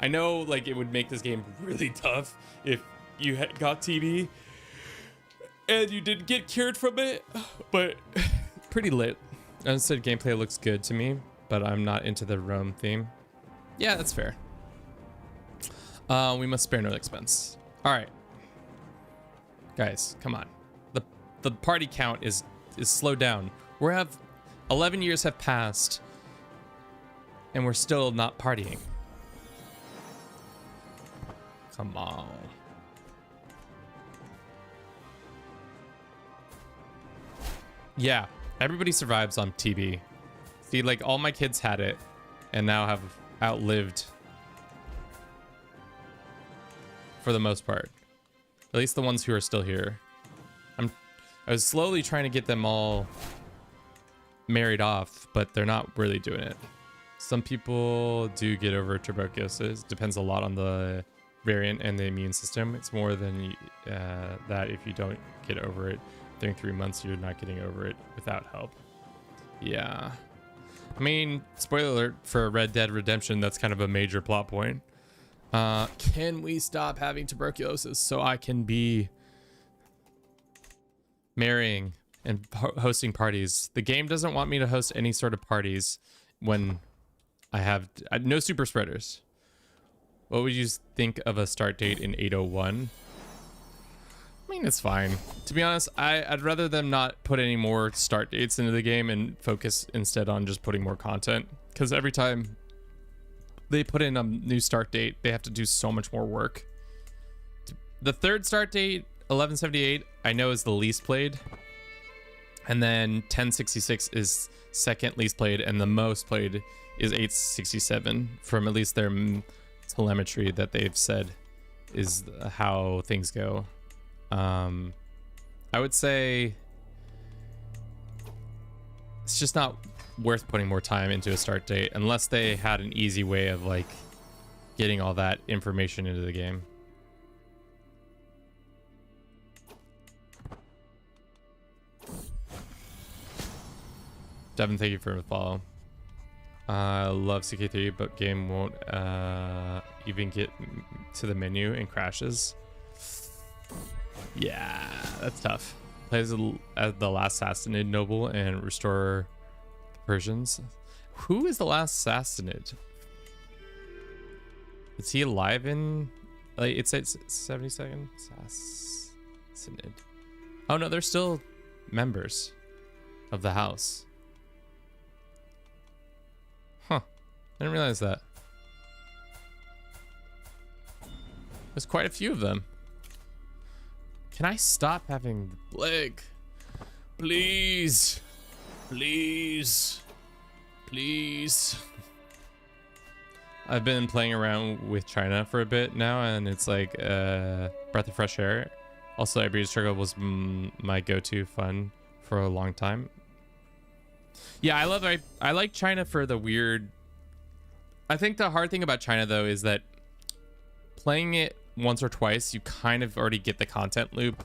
S1: I know, like, it would make this game really tough if you got TB and you didn't get cured from it, but pretty lit. As I said, gameplay looks good to me, but I'm not into the Rome theme. Yeah, that's fair. We must spare no expense. All right, guys, come on. The party count is slowed down. 11 years have passed, and we're still not partying. Come on. Yeah, everybody survives on TB. See, like, all my kids had it and now have outlived, for the most part. At least the ones who are still here. I was slowly trying to get them all married off, but they're not really doing it. Some people do get over tuberculosis. Depends a lot on the variant and the immune system. It's more than that if you don't get over it during 3 months, you're not getting over it without help. Yeah. I mean, spoiler alert for Red Dead Redemption, that's kind of a major plot point. Can we stop having tuberculosis so I can be marrying and hosting parties? The game doesn't want me to host any sort of parties when I have no super spreaders. What would you think of a start date in 801? I mean, it's fine. To be honest, I'd rather them not put any more start dates into the game and focus instead on just putting more content. Because every time they put in a new start date, they have to do so much more work. The third start date, 1178, I know is the least played. And then 1066 is second least played, and the most played is 867 from at least their telemetry that they've said is how things go. I would say it's just not worth putting more time into a start date unless they had an easy way of like getting all that information into the game. Devin, thank you for the follow. I love CK3, but game won't even get to the menu and crashes. Yeah, that's tough. Plays as the last Sassanid noble and restore the Persians. Who is the last Sassanid? Is he alive in, like, it says 72nd Sassanid? Oh no, they're still members of the house. Huh, I didn't realize that. There's quite a few of them. Can I stop having the plague? Please. Please. Please. I've been playing around with China for a bit now, and it's like breath of fresh air. Also, Iberian Struggle was my go-to fun for a long time. Yeah, I like China for the weird. I think the hard thing about China though is that playing it once or twice, you kind of already get the content loop,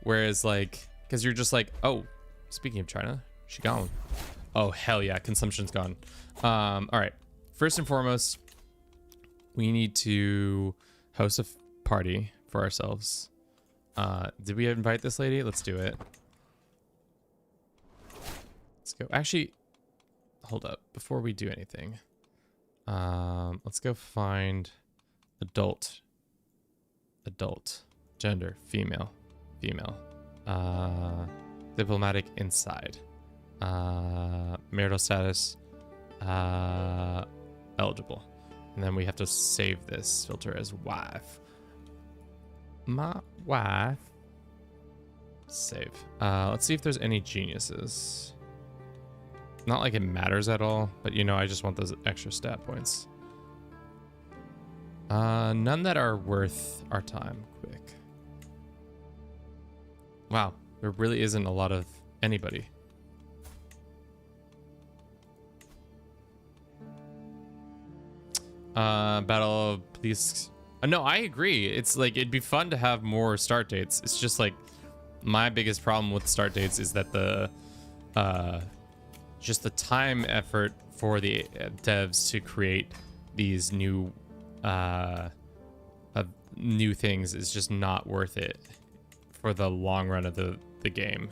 S1: whereas like, because you're just like, oh, speaking of China, she gone. Oh hell yeah, consumption's gone. All right, first and foremost, we need to host a party for ourselves. Did we invite this lady? Let's do it. Let's go. Actually, hold up before we do anything. Let's go find adult, gender, female, diplomatic inside, marital status, eligible, and then we have to save this filter as wife. My wife. Save. Let's see if there's any geniuses. Not like it matters at all, but you know, I just want those extra stat points. None that are worth our time. Quick. Wow, there really isn't a lot of anybody. Battle of Police. No, I agree. It's like, it'd be fun to have more start dates. It's just like, my biggest problem with start dates is that the, just the time effort for the devs to create these new new things is just not worth it for the long run of the game,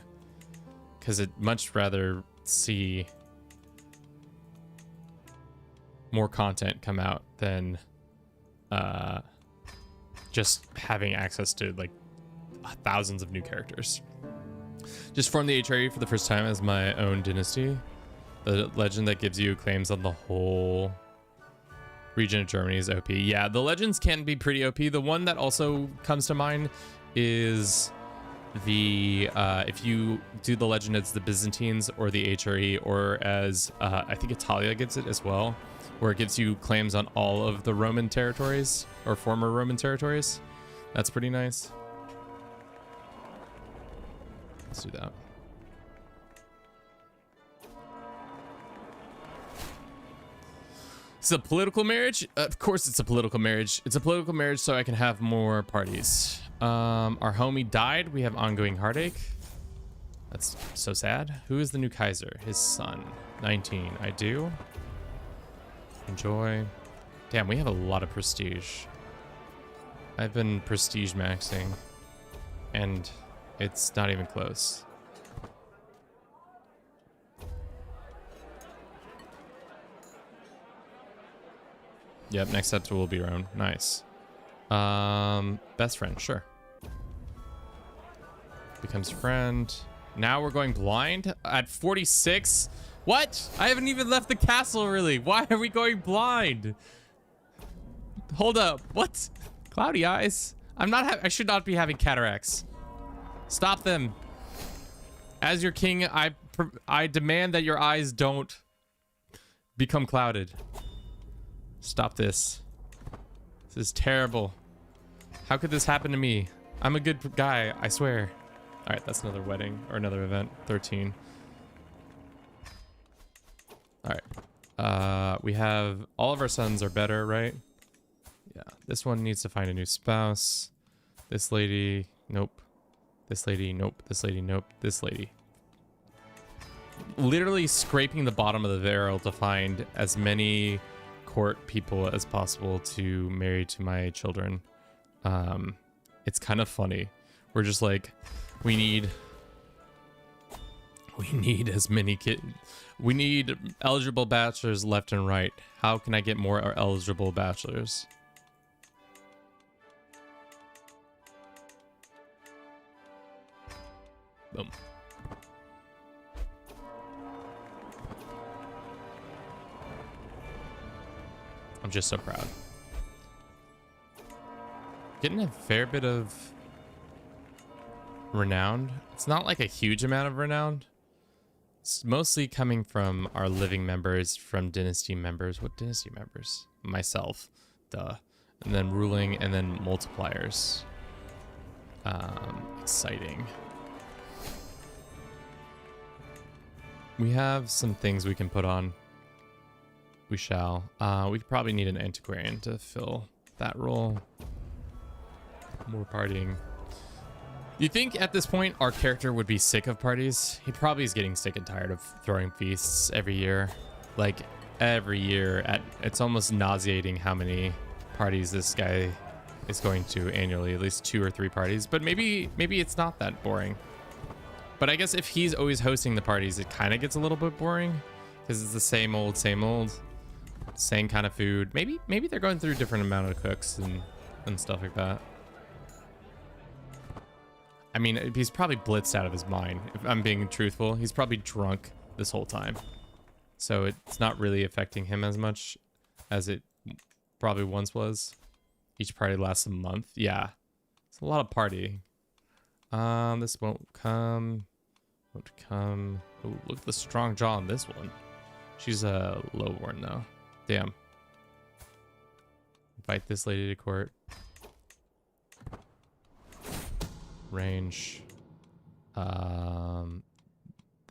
S1: because I'd much rather see more content come out than just having access to like thousands of new characters. Just formed the HRE for the first time as my own dynasty. The legend that gives you claims on the whole region of Germany is OP. Yeah, the legends can be pretty OP. The one that also comes to mind is the if you do the legend as the Byzantines or the HRE, or as I think Italia gets it as well, where it gives you claims on all of the Roman territories or former Roman territories. That's pretty nice. Let's do that. It's a political marriage? Of course it's a political marriage. It's a political marriage so I can have more parties. Our homie died. We have ongoing heartache. That's so sad. Who is the new Kaiser? His son. 19. I do. Enjoy. Damn, we have a lot of prestige. I've been prestige maxing. And it's not even close. Yep, next up will be Roan. Nice. Best friend, sure. Becomes friend. Now we're going blind at 46. What? I haven't even left the castle, really. Why are we going blind? Hold up. What? Cloudy eyes. I should not be having cataracts. Stop them. As your king, I demand that your eyes don't become clouded. Stop this. This is terrible. How could this happen to me? I'm a good guy, I swear. All right, that's another wedding or another event. 13. All right. We have all of our sons are better, right? Yeah. This one needs to find a new spouse. This lady, nope. This lady, nope. This lady, nope. This lady. Literally scraping the bottom of the barrel to find as many court people as possible to marry to my children. It's kind of funny. We're just like, we need as many kids. We need eligible bachelors left and right. How can I get more eligible bachelors? Boom. I'm just so proud. Getting a fair bit of renowned. It's not like a huge amount of renowned. It's mostly coming from our living members, from dynasty members. What dynasty members? Myself. Duh. And then ruling and then multipliers. Exciting. We have some things we can put on. We shall. We probably need an antiquarian to fill that role. More partying. Do you think at this point our character would be sick of parties? He probably is getting sick and tired of throwing feasts every year. Like every year, it's almost nauseating how many parties this guy is going to annually. At least 2 or 3 parties. But maybe it's not that boring. But I guess if he's always hosting the parties, it kind of gets a little bit boring because it's the same old, same kind of food. Maybe they're going through a different amount of cooks and stuff like that. I mean, he's probably blitzed out of his mind. If I'm being truthful, he's probably drunk this whole time. So it's not really affecting him as much as it probably once was. Each party lasts a month. Yeah, it's a lot of partying. This won't come. Won't come. Oh, look at the strong jaw on this one. She's a lowborn though. Damn. Invite this lady to court. Range.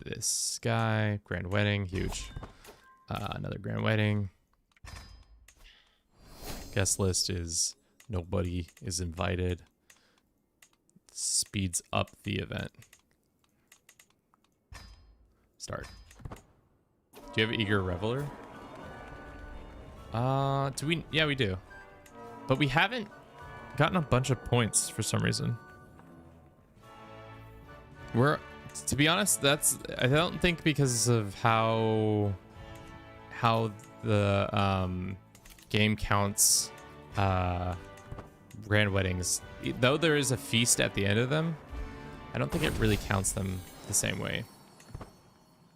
S1: This guy. Grand wedding. Huge. Another grand wedding. Guest list is nobody is invited. Speeds up the event. Start. Do you have Eager Reveler? Do we? Yeah, we do. But we haven't gotten a bunch of points for some reason. To be honest, I don't think because of how the game counts grand weddings. Though there is a feast at the end of them, I don't think it really counts them the same way.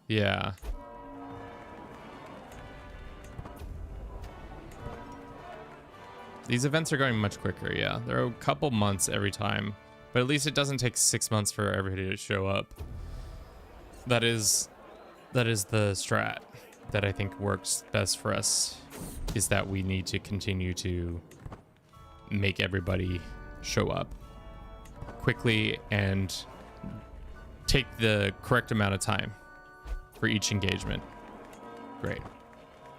S1: Yeah. These events are going much quicker, yeah. There are a couple months every time, but at least it doesn't take 6 months for everybody to show up. That is the strat that I think works best for us, is that we need to continue to make everybody show up quickly and take the correct amount of time for each engagement. Great.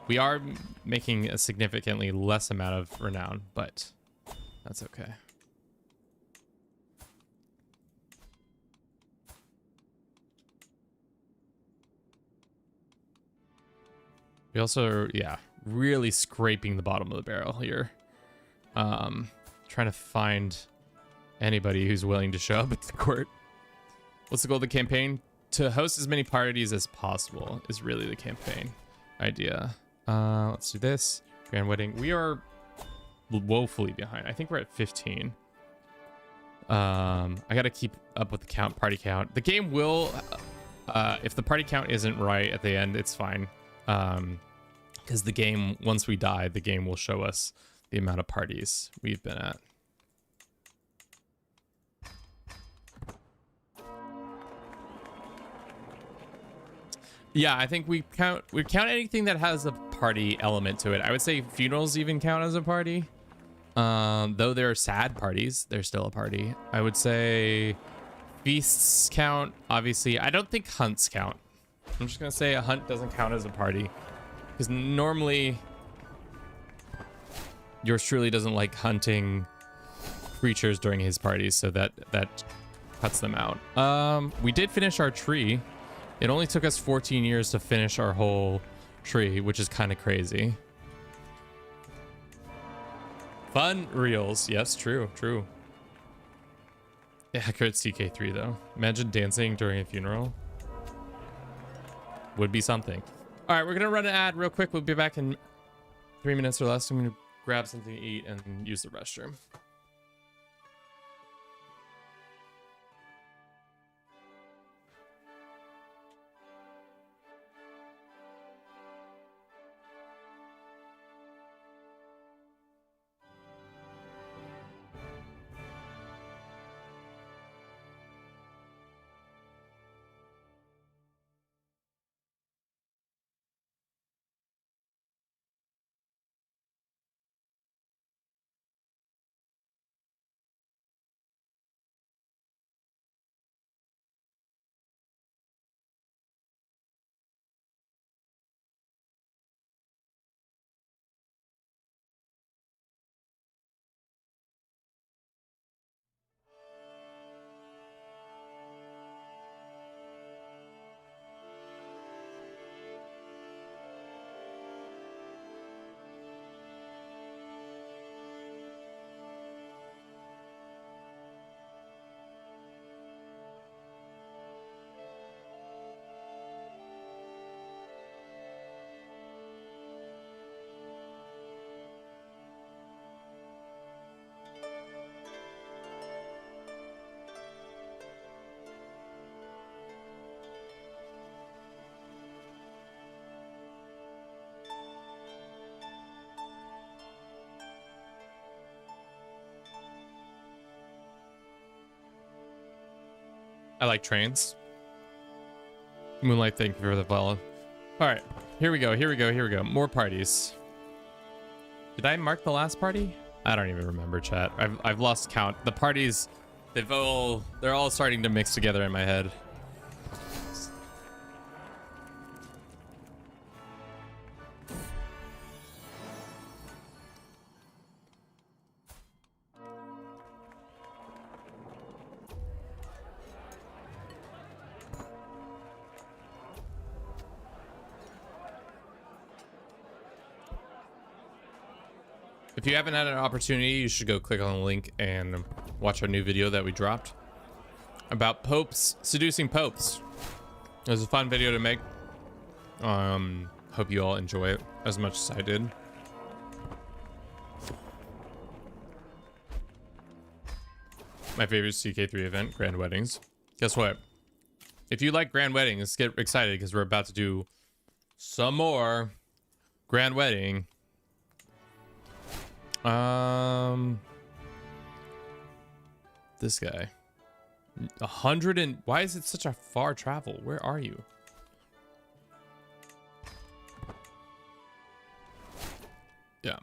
S1: We are making a significantly less amount of renown, but that's okay. We also, yeah, really scraping the bottom of the barrel here. Trying to find anybody who's willing to show up at the court. What's the goal of the campaign? To host as many parties as possible is really the campaign idea. Let's do this. Grand wedding. We are woefully behind. I think we're at 15. I gotta keep up with the count, party count. The game will, if the party count isn't right at the end, it's fine. Because the game, once we die, the game will show us the amount of parties we've been at. Yeah, I think we count anything that has a party element to it. I would say funerals even count as a party. Though they're sad parties, they're still a party. I would say feasts count, obviously. I don't think hunts count. I'm just gonna say a hunt doesn't count as a party. Because normally yours truly doesn't like hunting creatures during his parties, so that cuts them out. We did finish our tree. It only took us 14 years to finish our whole tree, which is kind of crazy. Fun reels. Yes, true. Accurate CK3 though. Imagine dancing during a funeral. Would be something. All right, we're gonna run an ad real quick. We'll be back in 3 minutes or less. I'm gonna grab something to eat and use the restroom. I like trains. Moonlight, thank you for the follow. All right, here we go. More parties. Did I mark the last party? I don't even remember, chat. I've lost count. The parties, they're all starting to mix together in my head. If you haven't had an opportunity, you should go click on the link and watch our new video that we dropped about popes seducing popes. It was a fun video to make. Hope you all enjoy it as much as I did. My favorite CK3 event, grand weddings. Guess what? If you like grand weddings, get excited because we're about to do some more grand wedding. This guy. 100 and... Why is it such a far travel? Where are you? Yeah.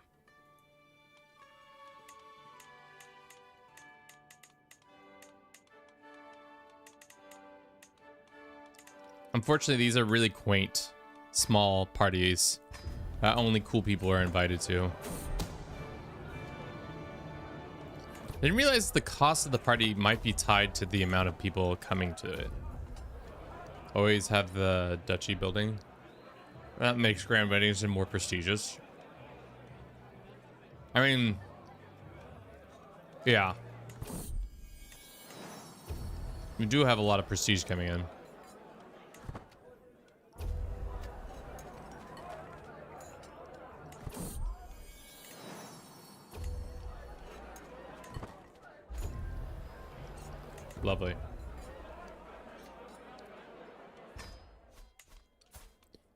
S1: Unfortunately, these are really quaint, small parties. that only cool people are invited to. I didn't realize the cost of the party might be tied to the amount of people coming to it. Always have the duchy building. That makes grand weddings more prestigious. I mean, yeah. We do have a lot of prestige coming in. Lovely.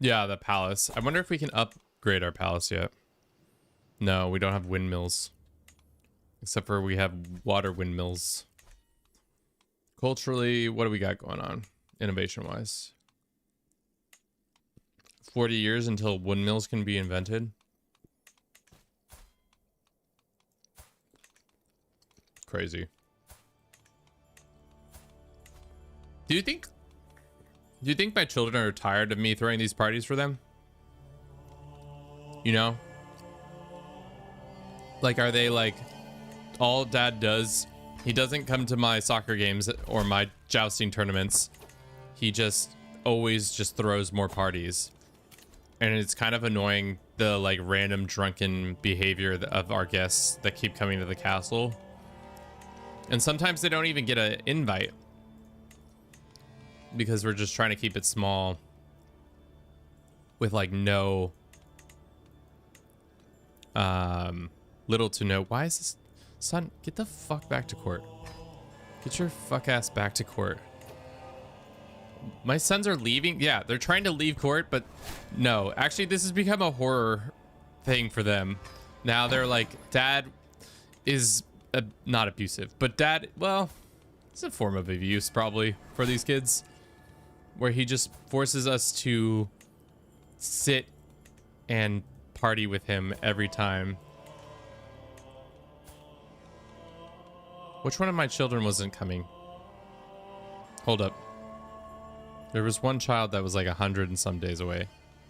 S1: Yeah, the palace. I wonder if we can upgrade our palace yet. No, we don't have windmills. Except for we have water windmills. Culturally, what do we got going on? Innovation-wise. 40 years until windmills can be invented. Crazy. Do you think my children are tired of me throwing these parties for them? You know? Like, are they like, all dad does, he doesn't come to my soccer games or my jousting tournaments. He just always just throws more parties. And it's kind of annoying, the like random drunken behavior of our guests that keep coming to the castle. And sometimes they don't even get an invite. Because we're just trying to keep it small. With like no... little to no... Why is this... Son, get the fuck back to court. Get your fuck ass back to court. My sons are leaving. Yeah, they're trying to leave court, but no. Actually, this has become a horror thing for them. Now they're like, dad is not abusive, but dad, well, it's a form of abuse probably for these kids, where he just forces us to sit and party with him every time. Which one of my children wasn't coming? Hold up. There was one child that was like 100 and some days away.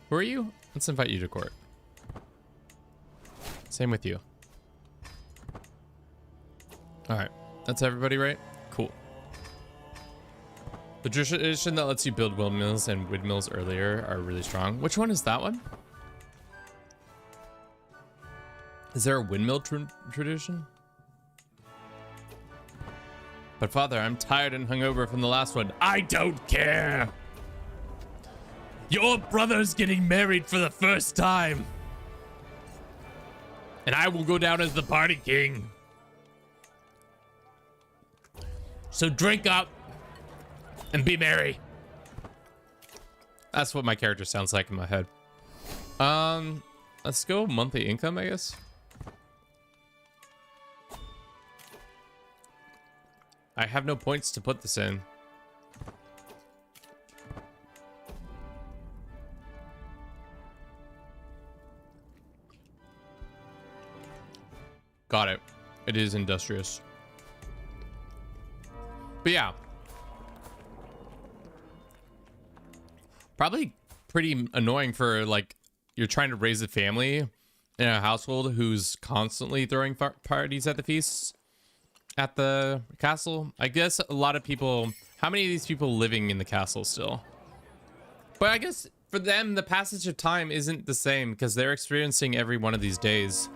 S1: Who are you? Let's invite you to court. Same with you. All right, that's everybody, right? Cool. The tradition that lets you build windmills and windmills earlier are really strong. Which one is that one? Is there a windmill tradition? But father, I'm tired and hungover from the last one. I don't care. Your brother's getting married for the first time. And I will go down as the party king. So drink up and be merry. That's what my character sounds like in my head. Let's go monthly income, I guess. I have no points to put this in. Got it. It is industrious. But yeah. Probably pretty annoying for like, you're trying to raise a family in a household who's constantly throwing parties at the feasts. At the castle. I guess a lot of people, how many of these people living in the castle still? But I guess for them, the passage of time isn't the same because they're experiencing every one of these days.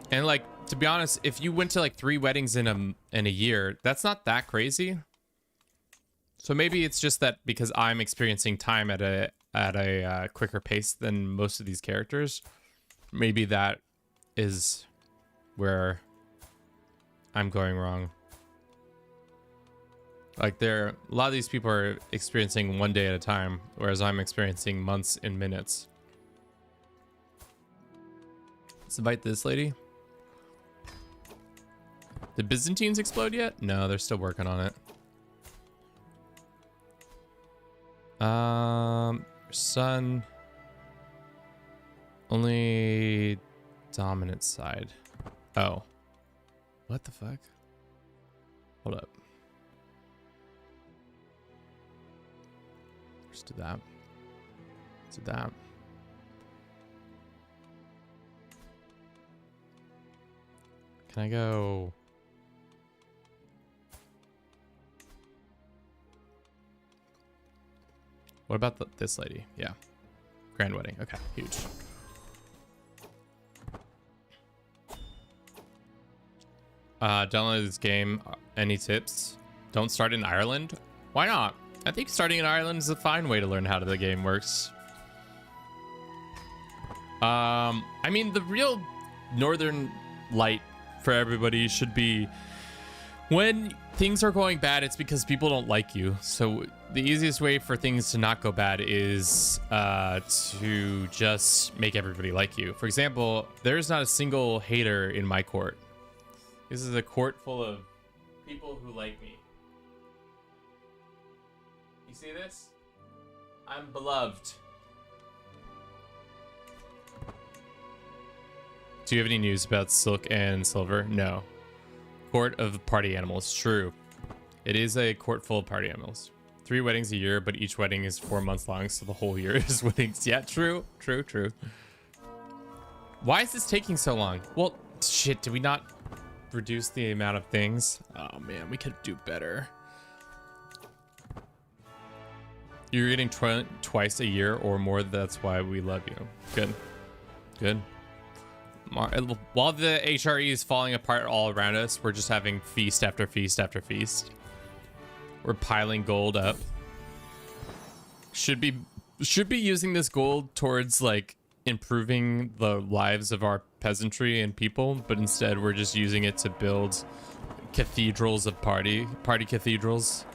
S1: And like, to be honest, if you went to like 3 weddings in a year, that's not that crazy. So maybe it's just that because I'm experiencing time at a quicker pace than most of these characters, maybe that is where I'm going wrong. Like a lot of these people are experiencing 1 day at a time, whereas I'm experiencing months and minutes. Let's invite this lady. Did Byzantines explode yet? No, they're still working on it. Son. Only dominant side. Oh. What the fuck? Hold up. Let's do that. Let's do that. Can I go? What about this lady? Yeah. Grand wedding. Okay, huge. Download this game. Any tips? Don't start in Ireland? Why not? I think starting in Ireland is a fine way to learn how the game works. I mean, the real northern light for everybody should be when things are going bad, it's because people don't like you. So the easiest way for things to not go bad is to just make everybody like you. For example, there's not a single hater in my court. This is a court full of people who like me. You see this? I'm beloved. Do you have any news about Silk and Silver? No. Court of party animals. True. It is a court full of party animals. 3 weddings a year, but each wedding is 4 months long, so the whole year is weddings. Yeah, true. True, true. Why is this taking so long? Well, shit, did we not reduce the amount of things? Oh, man, we could do better. You're getting twice a year or more. That's why we love you. Good. Good. While the HRE is falling apart all around us, we're just having feast after feast after feast. We're piling gold up. Should be using this gold towards like improving the lives of our peasantry and people, but instead we're just using it to build cathedrals of party cathedrals.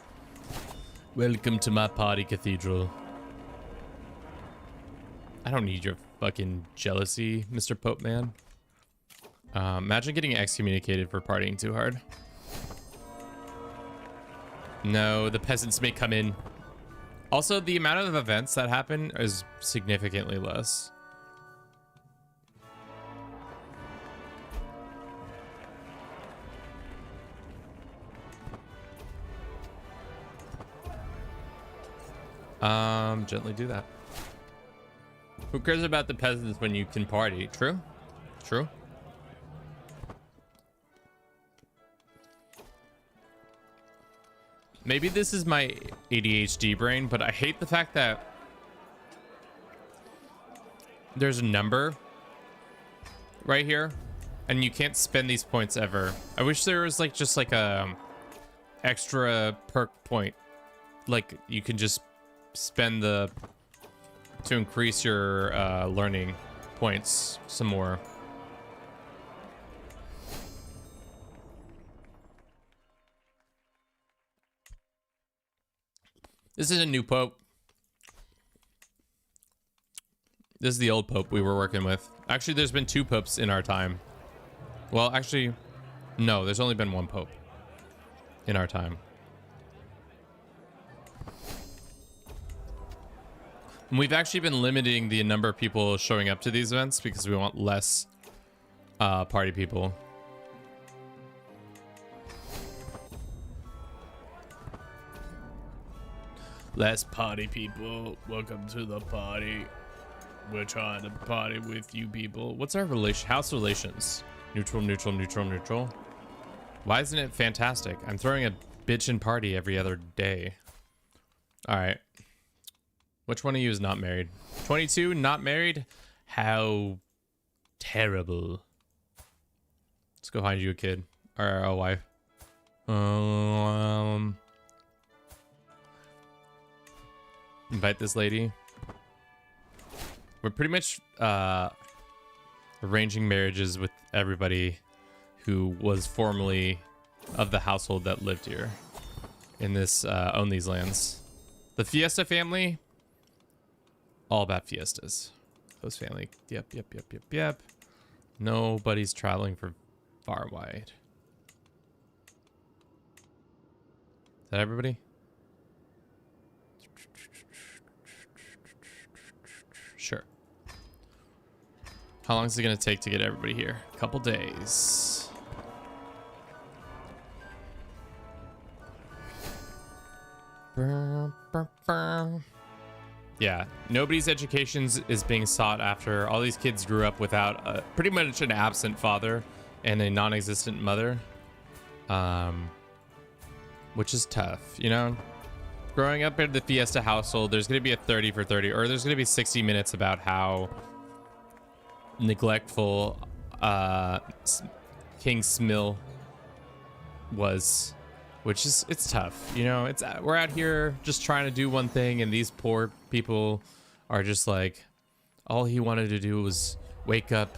S1: Welcome to my party cathedral. I don't need your fucking jealousy, Mr. Pope Man. Imagine getting excommunicated for partying too hard. No, the peasants may come in. Also, the amount of events that happen is significantly less. Gently do that. Who cares about the peasants when you can party? True? True? Maybe this is my ADHD brain, but I hate the fact that there's a number right here and you can't spend these points ever. I wish there was like just like a extra perk point. Like you can just spend to increase your learning points some more. This is a new pope. This is the old pope we were working with. Actually, there's been 2 popes in our time. Well, actually, no, there's only been 1 pope in our time. And we've actually been limiting the number of people showing up to these events because we want less party people. Less party people. Welcome to the party. We're trying to party with you people. What's our house relations? Neutral, neutral, neutral, neutral. Why isn't it fantastic? I'm throwing a bitchin' party every other day. All right. Which one of you is not married? 22, not married? How terrible. Let's go find you a kid or a wife. Invite this lady. We're pretty much arranging marriages with everybody who was formerly of the household that lived here in this own these lands. The Fiesta family, all about fiestas. Host family, yep. Nobody's traveling for far wide. Is that everybody? Sure. How long is it gonna take to get everybody here? A couple days. Yeah, nobody's education is being sought after. All these kids grew up without pretty much an absent father and a non-existent mother, which is tough, you know. Growing up in the Fiesta household, there's going to be a 30 for 30, or there's going to be 60 minutes about how neglectful King Smill was, which is, it's tough, you know. It's we're out here just trying to do one thing, and these poor people are just like, all he wanted to do was wake up,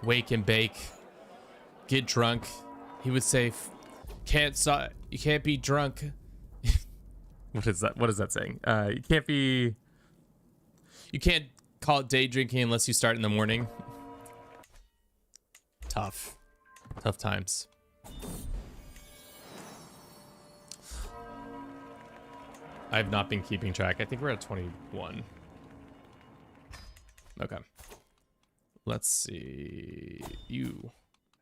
S1: wake and bake, get drunk. He would say, you can't be drunk. What is that saying? You can't call it day drinking unless you start in the morning. Tough times. I've not been keeping track. I think we're at 21. Okay. Let's see. You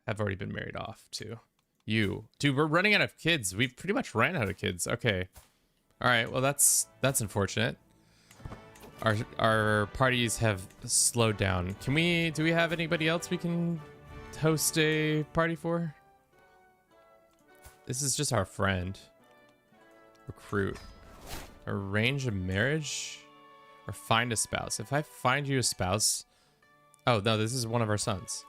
S1: have already been married off too. Dude, we're running out of kids. We've pretty much ran out of kids. Okay. All right. Well, that's unfortunate. Our parties have slowed down. Do we have anybody else we can host a party for? This is just our friend. Recruit. Arrange a marriage or find a spouse. If I find you a spouse, oh no, this is one of our sons.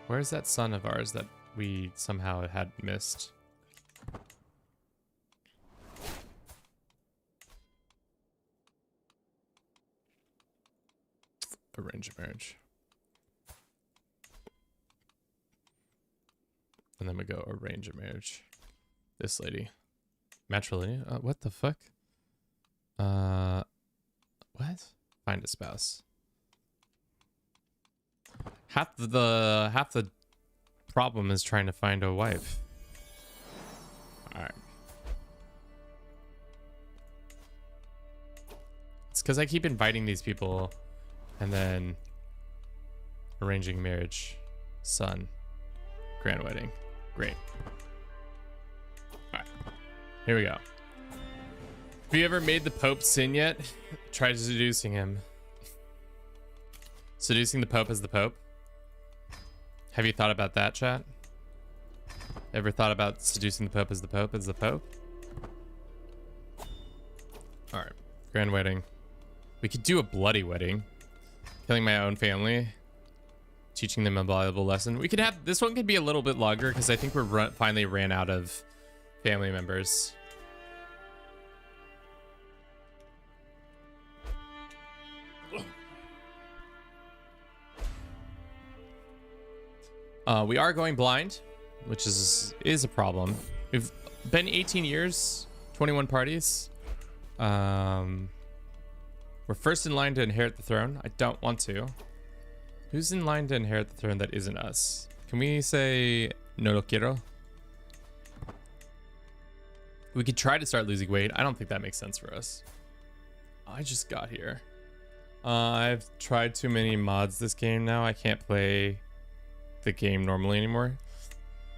S1: Where's that son of ours that we somehow had missed? Arrange a marriage. And then we go arrange a marriage. This lady. Matrilineal? What the fuck? What? Find a spouse. Half the problem is trying to find a wife. All right. It's because I keep inviting these people and then arranging marriage, son, grand wedding. Great. All right. Here we go. Have you ever made the Pope sin yet? Try seducing him. Seducing the Pope as the Pope? Have you thought about that, chat? Ever thought about seducing the Pope as the Pope as the Pope? All right, grand wedding. We could do a bloody wedding. Killing my own family. Teaching them a valuable lesson. We could have, this one could be a little bit longer because I think we're finally ran out of family members. We are going blind, which is a problem. We've been 18 years, 21 parties. We're first in line to inherit the throne. I don't want to. Who's in line to inherit the throne that isn't us? Can we say no lo quiero? We could try to start losing weight. I don't think that makes sense for us. I just got here. I've tried too many mods this game now. I can't play the game normally anymore.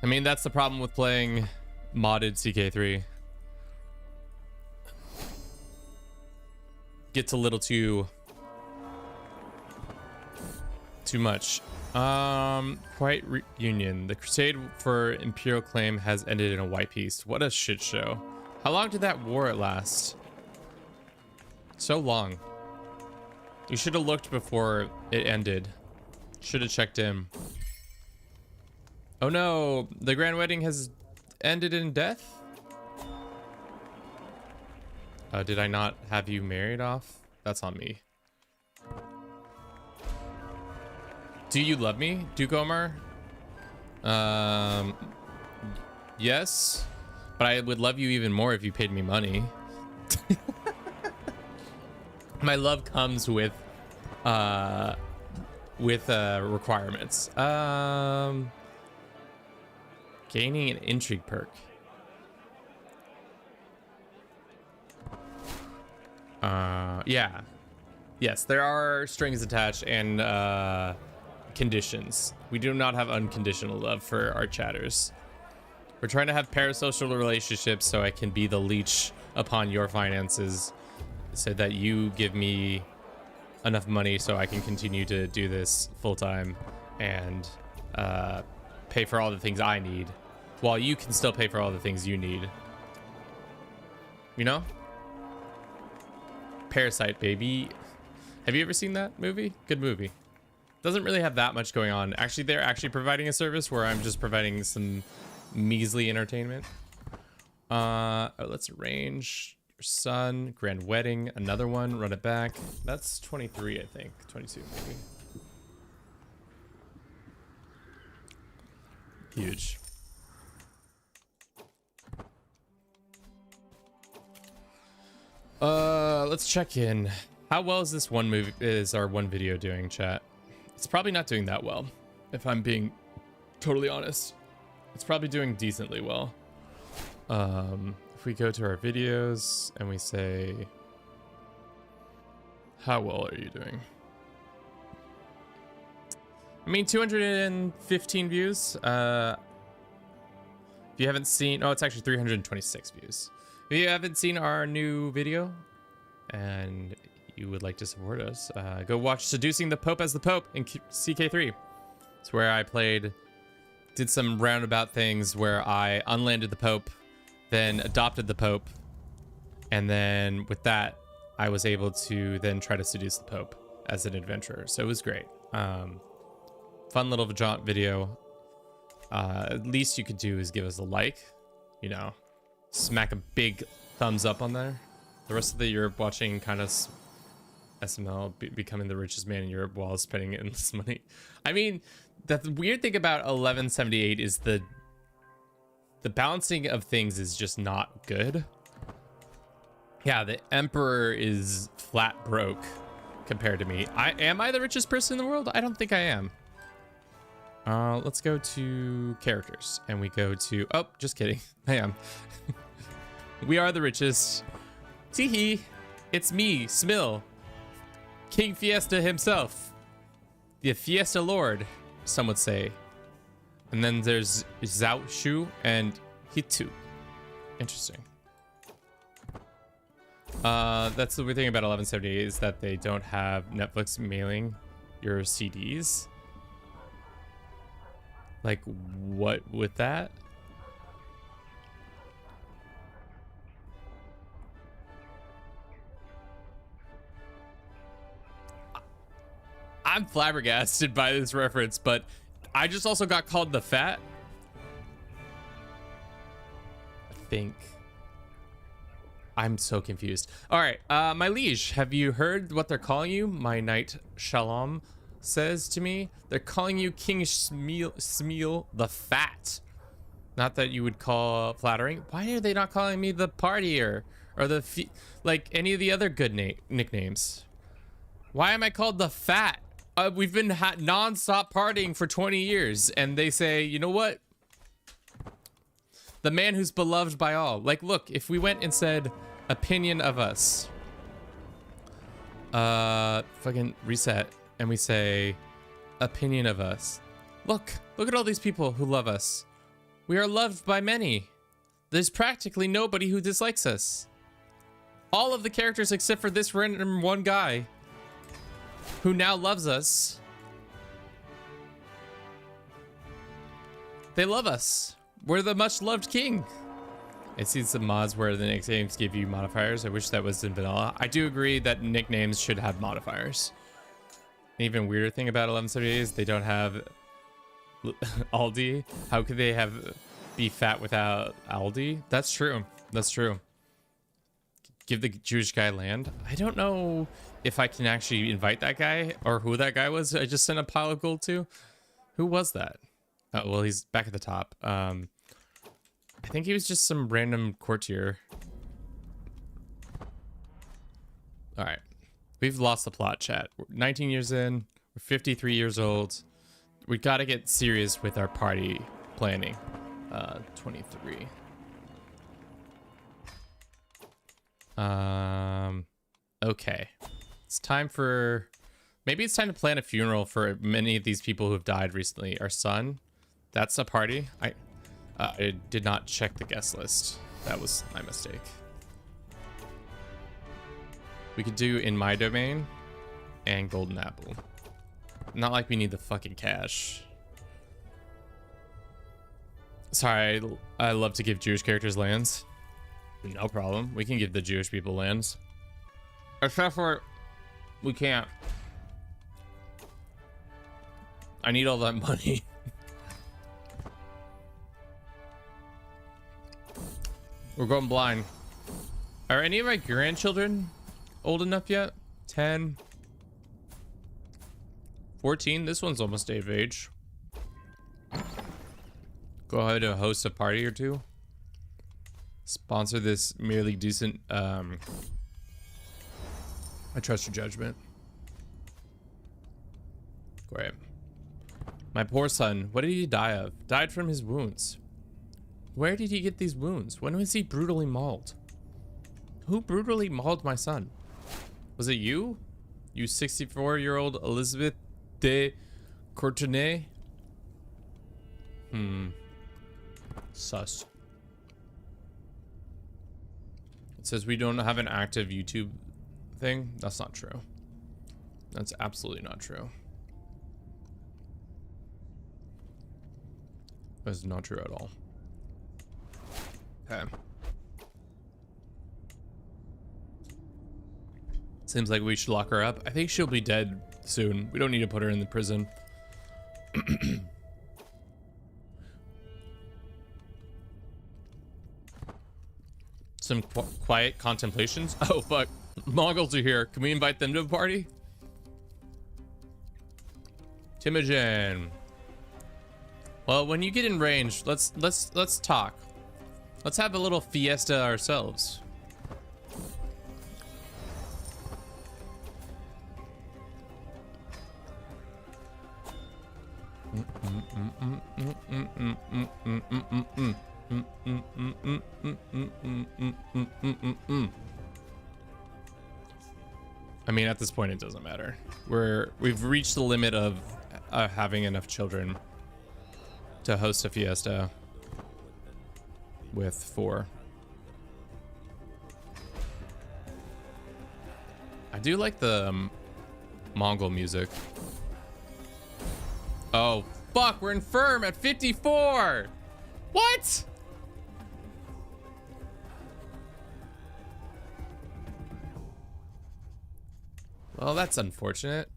S1: I mean, that's the problem with playing modded CK3. Gets a little too much. Quiet reunion. The crusade for imperial claim has ended in a white peace. What a shit show. How long did that war last? So long. You should have looked before it ended. Should have checked in. Oh no, the grand wedding has ended in death? Did I not have you married off? That's on me. Do you love me, Duke Omar? Yes, but I would love you even more if you paid me money. My love comes with requirements. Gaining an intrigue perk. Yeah. Yes, there are strings attached, and conditions. We do not have unconditional love for our chatters. We're trying to have parasocial relationships so I can be the leech upon your finances so that you give me enough money so I can continue to do this full time and pay for all the things I need while you can still pay for all the things you need. You know? Parasite, baby. Have you ever seen that movie? Good movie. Doesn't really have that much going on. Actually, they're actually providing a service where I'm just providing some measly entertainment. Let's arrange your son, grand wedding, another one, run it back. That's 23, I think. 22, maybe. Huge. Let's check in. How well is this our one video doing, chat? It's probably not doing that well, if I'm being totally honest. It's probably doing decently well. If we go to our videos and we say, how well are you doing? I mean, 215 views. If you haven't seen, oh, it's actually 326 views. If you haven't seen our new video and you would like to support us, go watch Seducing the Pope as the Pope in CK3. It's where I did some roundabout things where I unlanded the Pope, then adopted the Pope, and then with that, I was able to then try to seduce the Pope as an adventurer. So it was great. Fun little jaunt video. At least you could do is give us a like, you know, smack a big thumbs up on there. The rest of the Europe watching kind of SML becoming the richest man in Europe while spending endless money. I mean, the weird thing about 1178 is the balancing of things is just not good. Yeah, the Emperor is flat broke compared to me. Am I the richest person in the world? I don't think I am. Let's go to characters and we go to, oh, just kidding. I am. We are the richest. Teehee, it's me, Smill, King Fiesta himself, the Fiesta Lord, some would say. And then there's Zhao Shu and Hitu. Interesting. That's the weird thing about 1178 is that they don't have Netflix mailing your CDs. Like, what with that? I'm flabbergasted by this reference, but I just also got called the fat. I think. I'm so confused. All right, my liege, have you heard what they're calling you? My knight Shalom says to me, they're calling you King Smeal the Fat. Not that you would call flattering. Why are they not calling me the partier or the like any of the other good nicknames? Why am I called the Fat? We've been non-stop partying for 20 years, and they say, you know what? The man who's beloved by all. Like, look, if we went and said, opinion of us. Fucking reset. And we say, opinion of us. Look at all these people who love us. We are loved by many. There's practically nobody who dislikes us. All of the characters except for this random one guy who now loves us. They love us. We're the much loved king. I see some mods where the nicknames give you modifiers. I wish that was in vanilla. I do agree that nicknames should have modifiers. An even weirder thing about 1178 is they don't have Aldi. How could they be fat without Aldi? That's true. That's true. Give the Jewish guy land. I don't know if I can actually invite that guy or who that guy was. I just sent a pile of gold to. Who was that? Oh, well, he's back at the top. I think he was just some random courtier. All right. We've lost the plot, chat. We're 19 years in. We're 53 years old. We got to get serious with our party planning. 23. Okay. It's time for Maybe it's time to plan a funeral for many of these people who have died recently. Our son, that's a party. I did not check the guest list. That was my mistake. We could do in my domain and golden apple. Not like we need the fucking cash. Sorry, I love to give Jewish characters lands. No problem. We can give the Jewish people lands. Except for we can't. I need all that money. We're going blind. Are any of my grandchildren old enough yet? 10, 14. This one's almost of age. Go ahead and host a party or two. Sponsor this merely decent. I trust your judgment. Great. My poor son, what did he die of? Died from his wounds. Where did he get these wounds? When was he brutally mauled? Who brutally mauled my son? Was it you? You 64-year-old Elizabeth de Courtenay? Sus. It says we don't have an active YouTube thing. That's not true. That's absolutely not true. That's not true at all. Okay. Seems like we should lock her up. I think she'll be dead soon. We don't need to put her in the prison. Some quiet contemplations. Oh, fuck. Mongols are here. Can we invite them to a party? Timogen. Well, when you get in range, let's talk. Let's have a little fiesta ourselves. I mean, at this point, it doesn't matter. We've reached the limit of having enough children to host a fiesta with 4. I do like the Mongol music. Oh, fuck, we're infirm at 54. What? Well, that's unfortunate.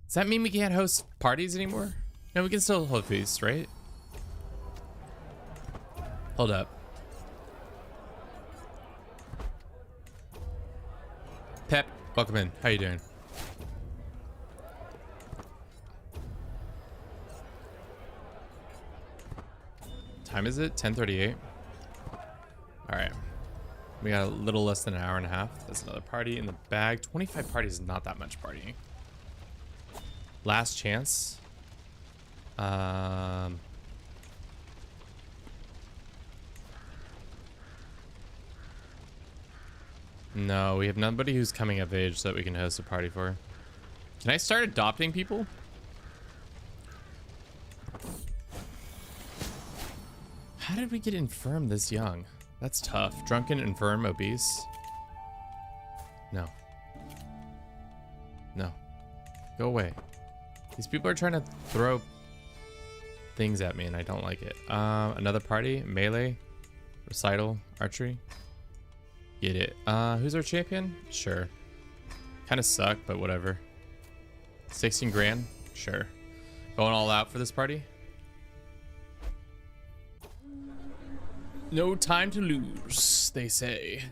S1: Does that mean we can't host parties anymore? No, we can still hold feasts, right? Hold up. Pep, welcome in. How you doing? Time is it? 10:38. All right. We got a little less than an hour and a half. That's another party in the bag. 25 parties is not that much partying. Last chance. No, we have nobody who's coming of age that we can host a party for. Can I start adopting people? How did we get infirm this young? That's tough. Drunken, infirm, obese. No. No. Go away. These people are trying to throw things at me and I don't like it. Another party? Melee? Recital? Archery? Get it. Who's our champion? Sure. Kind of suck, but whatever. 16 grand? Sure. Going all out for this party? No time to lose, they say.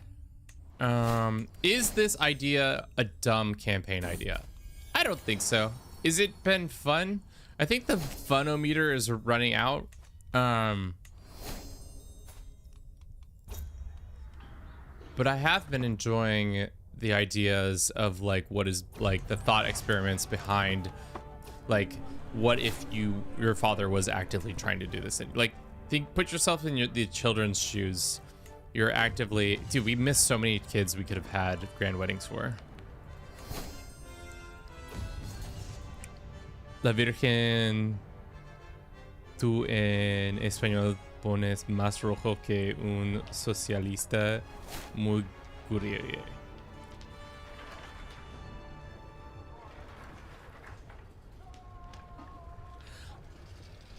S1: Is this idea a dumb campaign idea? I don't think so. Is it been fun? I think the funometer is running out. But I have been enjoying the ideas of like what is like the thought experiments behind like what if your father was actively trying to do this and like put yourself in the children's shoes. You're actively, dude, we missed so many kids we could have had grand weddings for. La Virgen, tú en español pones más rojo que un socialista muy gurriere.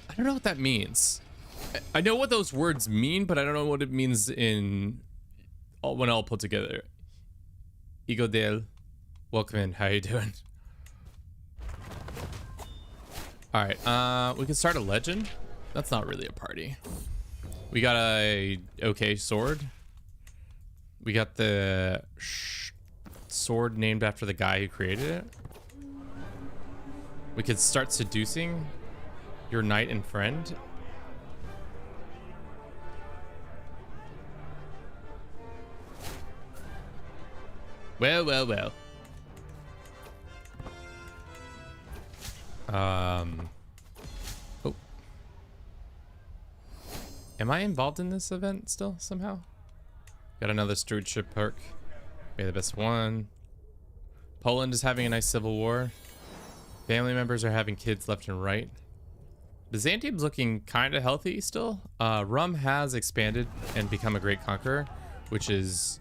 S1: I don't know what that means. I know what those words mean, but I don't know what it means in when all put together. Igodel, welcome in. How you doing? All right, we can start a legend. That's not really a party. We got a okay sword. We got the sword named after the guy who created it. We could start seducing your knight and friend. Well, well, well. Oh. Am I involved in this event still somehow? Got another stewardship perk. May the best one. Poland is having a nice civil war. Family members are having kids left and right. Byzantium's looking kind of healthy still. Rum has expanded and become a great conqueror, which is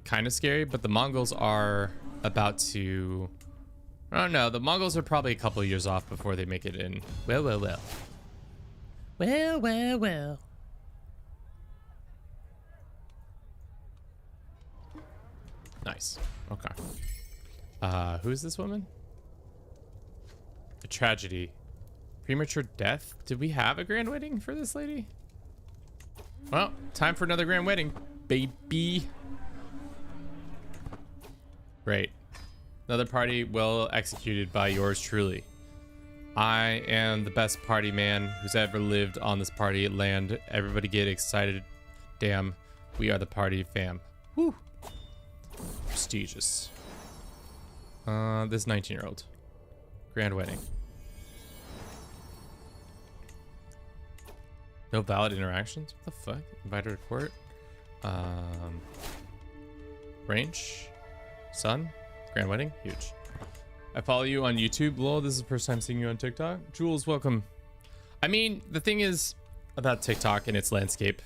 S1: kind of scary, but the Mongols are about to... I don't know. The Mongols are probably a couple years off before they make it in. Well, well, well. Well, well, well. Nice. Okay. Who's this woman? A tragedy. Premature death? Did we have a grand wedding for this lady? Well, time for another grand wedding, baby. Great. Another party well executed by yours truly. I am the best party man who's ever lived on this party land. Everybody get excited. Damn, we are the party fam. Woo. Prestigious. This 19-year-old. Grand wedding. No valid interactions? What the fuck? Invite her to court? Range? Son? Grand wedding? Huge. I follow you on YouTube. Lol, this is the first time seeing you on TikTok. Jules, welcome. I mean, the thing is about TikTok and its landscape.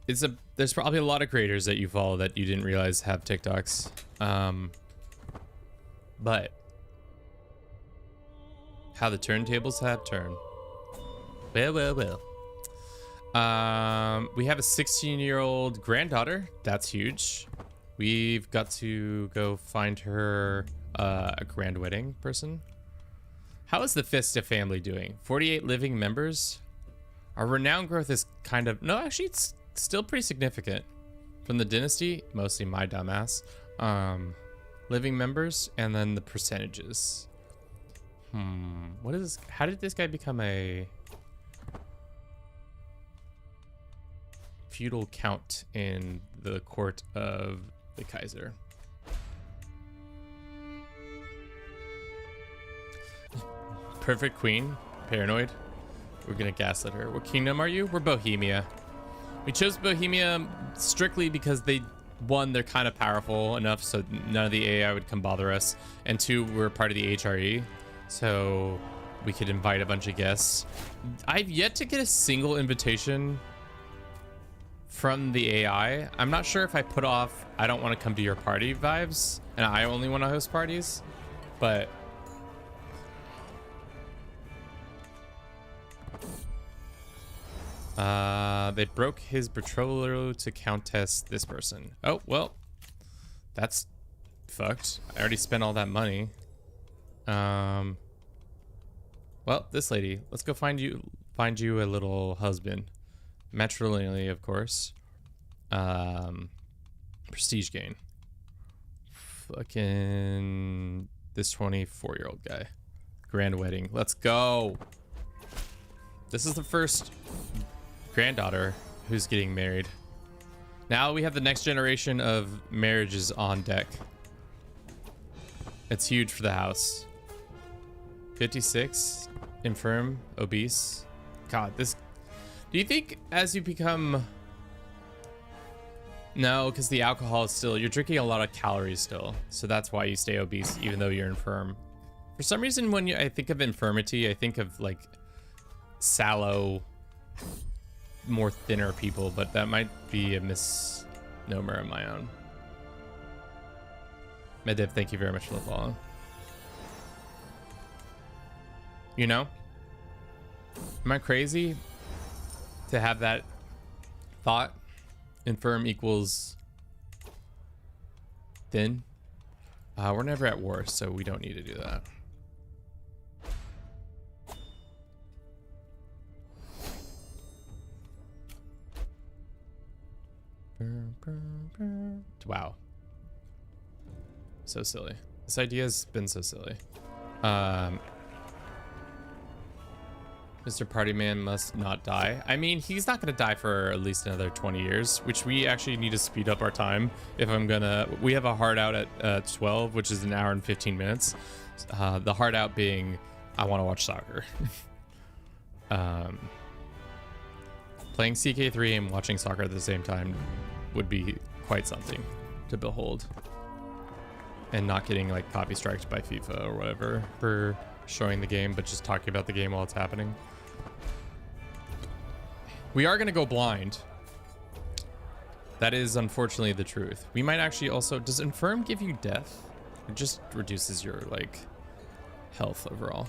S1: There's probably a lot of creators that you follow that you didn't realize have TikToks. But how the turntables have turned. Well, well, well. We have a 16-year-old granddaughter. That's huge. We've got to go find her a grand wedding person. How is the Fista family doing? 48 living members. Our renown growth is kind of... No, actually, it's still pretty significant. From the dynasty, mostly my dumbass. Living members, and then the percentages. What is this? How did this guy become a... feudal count in the court of the Kaiser? Perfect queen. Paranoid. We're gonna gaslight her. What kingdom are you? We're Bohemia. We chose Bohemia strictly because one, they're kind of powerful enough so none of the AI would come bother us, and two, we're part of the HRE, so we could invite a bunch of guests. I've yet to get a single invitation from the AI. I'm not sure if I put off I don't want to come to your party vibes and I only want to host parties, but they broke his betrothal to countess this person. Oh, well, that's fucked. I already spent all that money. Well, this lady, let's go find you a little husband. Matrilineally, of course. Prestige gain. Fucking this 24-year-old guy. Grand wedding. Let's go. This is the first granddaughter who's getting married. Now we have the next generation of marriages on deck. It's huge for the house. 56, infirm, obese. God, this... Do you think as you become... No, because the alcohol is still... You're drinking a lot of calories still. So that's why you stay obese, even though you're infirm. For some reason, when I think of infirmity, I think of like sallow, more thinner people, but that might be a misnomer of my own. Mediv, thank you very much for the follow. You know, am I crazy to have that thought? Infirm equals thin. We're never at war, so we don't need to do that. Wow. So silly. This idea has been so silly. Mr. Partyman must not die. I mean, he's not going to die for at least another 20 years, which we actually need to speed up our time. If I'm gonna, we have a hard out at 12, which is an hour and 15 minutes. The hard out being, I want to watch soccer. Playing CK3 and watching soccer at the same time would be quite something to behold. And not getting like copy striked by FIFA or whatever for showing the game, but just talking about the game while it's happening. We are gonna go blind. That is unfortunately the truth. We might actually also, does Infirm give you death? It just reduces your like health overall.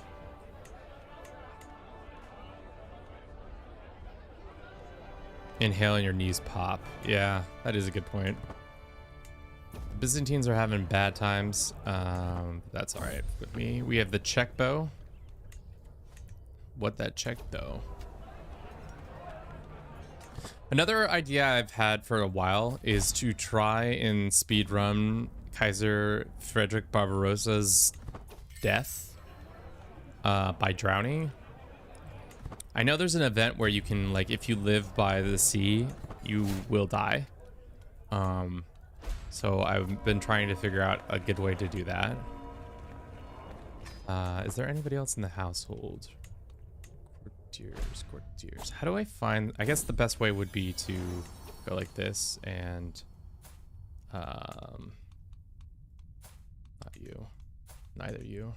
S1: Inhale and your knees pop. Yeah, that is a good point. Byzantines are having bad times. That's all right with me. We have the check bow. What that check though? Another idea I've had for a while is to try and speedrun Kaiser Frederick Barbarossa's death by drowning. I know there's an event where you can, like, if you live by the sea, you will die. So I've been trying to figure out a good way to do that. Is there anybody else in the household? Courtiers. How do I find, I guess the best way would be to go like this and, not you, neither you.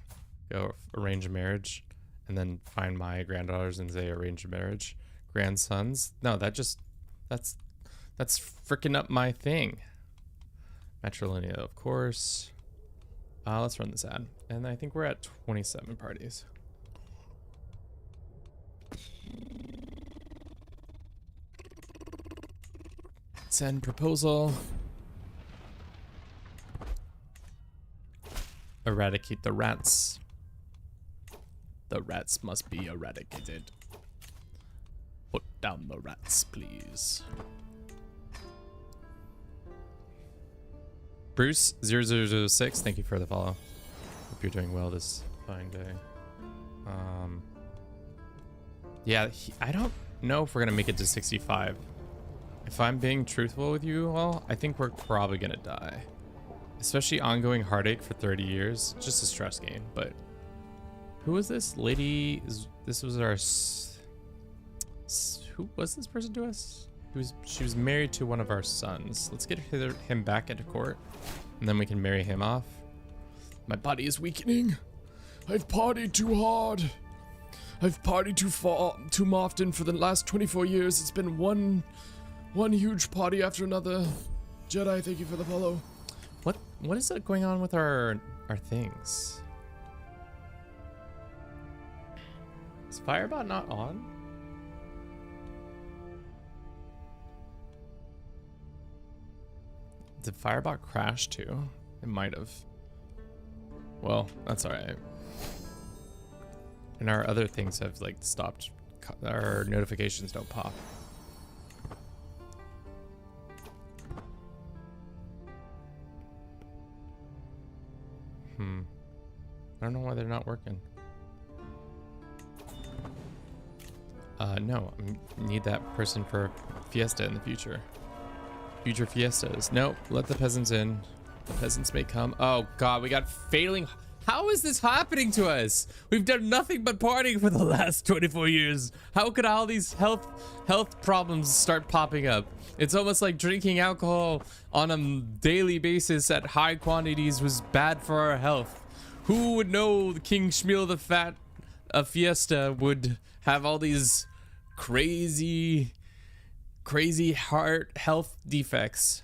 S1: Go arrange a marriage and then find my granddaughters and say arrange a marriage. Grandsons. No, that's freaking up my thing. Matrilineal, of course. Let's run this ad. And I think we're at 27 parties. Send proposal. Eradicate the rats. The rats must be eradicated. Put down the rats, please. Bruce 0006, thank you for the follow. Hope you're doing well this fine day. Yeah, I don't know if we're gonna make it to 65. If I'm being truthful with you all, I think we're probably gonna die. Especially ongoing heartache for 30 years. Just a stress game, but who was this lady? This was our, who was this person to us? She was married to one of our sons. Let's get him back into court, and then we can marry him off. My body is weakening. I've partied too hard. I've partied too often for the last 24 years. It's been one huge party after another. Jedi, thank you for the follow. What is that going on with our things? Is Firebot not on? Did Firebot crash too? It might have. Well, that's all right. And our other things have like stopped. Our notifications don't pop. I don't know why they're not working. No, I need that person for Fiesta in the future. Future Fiestas. Nope, let the peasants in. The peasants may come. Oh God, we got failing. How is this happening to us? We've done nothing but partying for the last 24 years. How could all these health problems start popping up? It's almost like drinking alcohol on a daily basis at high quantities was bad for our health. Who would know the King Shmuel the Fat Fiesta would have all these crazy heart health defects?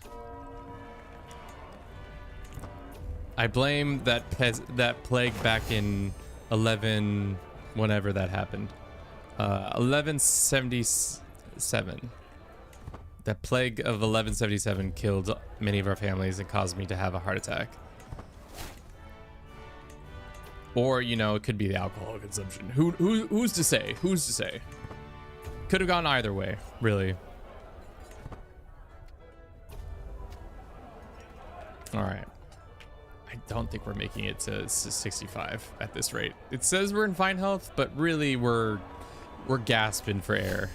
S1: I blame that plague back in 11, whenever that happened. 1177. That plague of 1177 killed many of our families and caused me to have a heart attack. Or, you know, it could be the alcohol consumption. Who's to say? Who's to say? Could have gone either way, really. All right. I don't think we're making it to 65 at this rate. It says we're in fine health, but really we're gasping for air.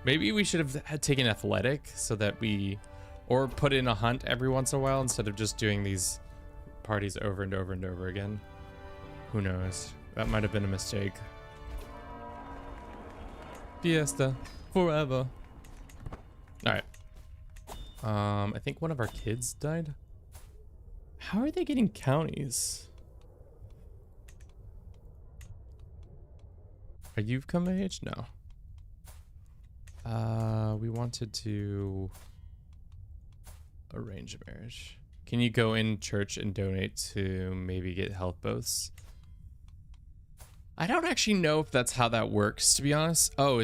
S1: Maybe we should have taken athletic so that or put in a hunt every once in a while instead of just doing these parties over and over and over again. Who knows? That might have been a mistake. Fiesta forever. All right. I think one of our kids died. How are they getting counties? Are you come of age? No. We wanted to arrange a marriage. Can you go in church and donate to maybe get health boths? I don't actually know if that's how that works, to be honest. Oh,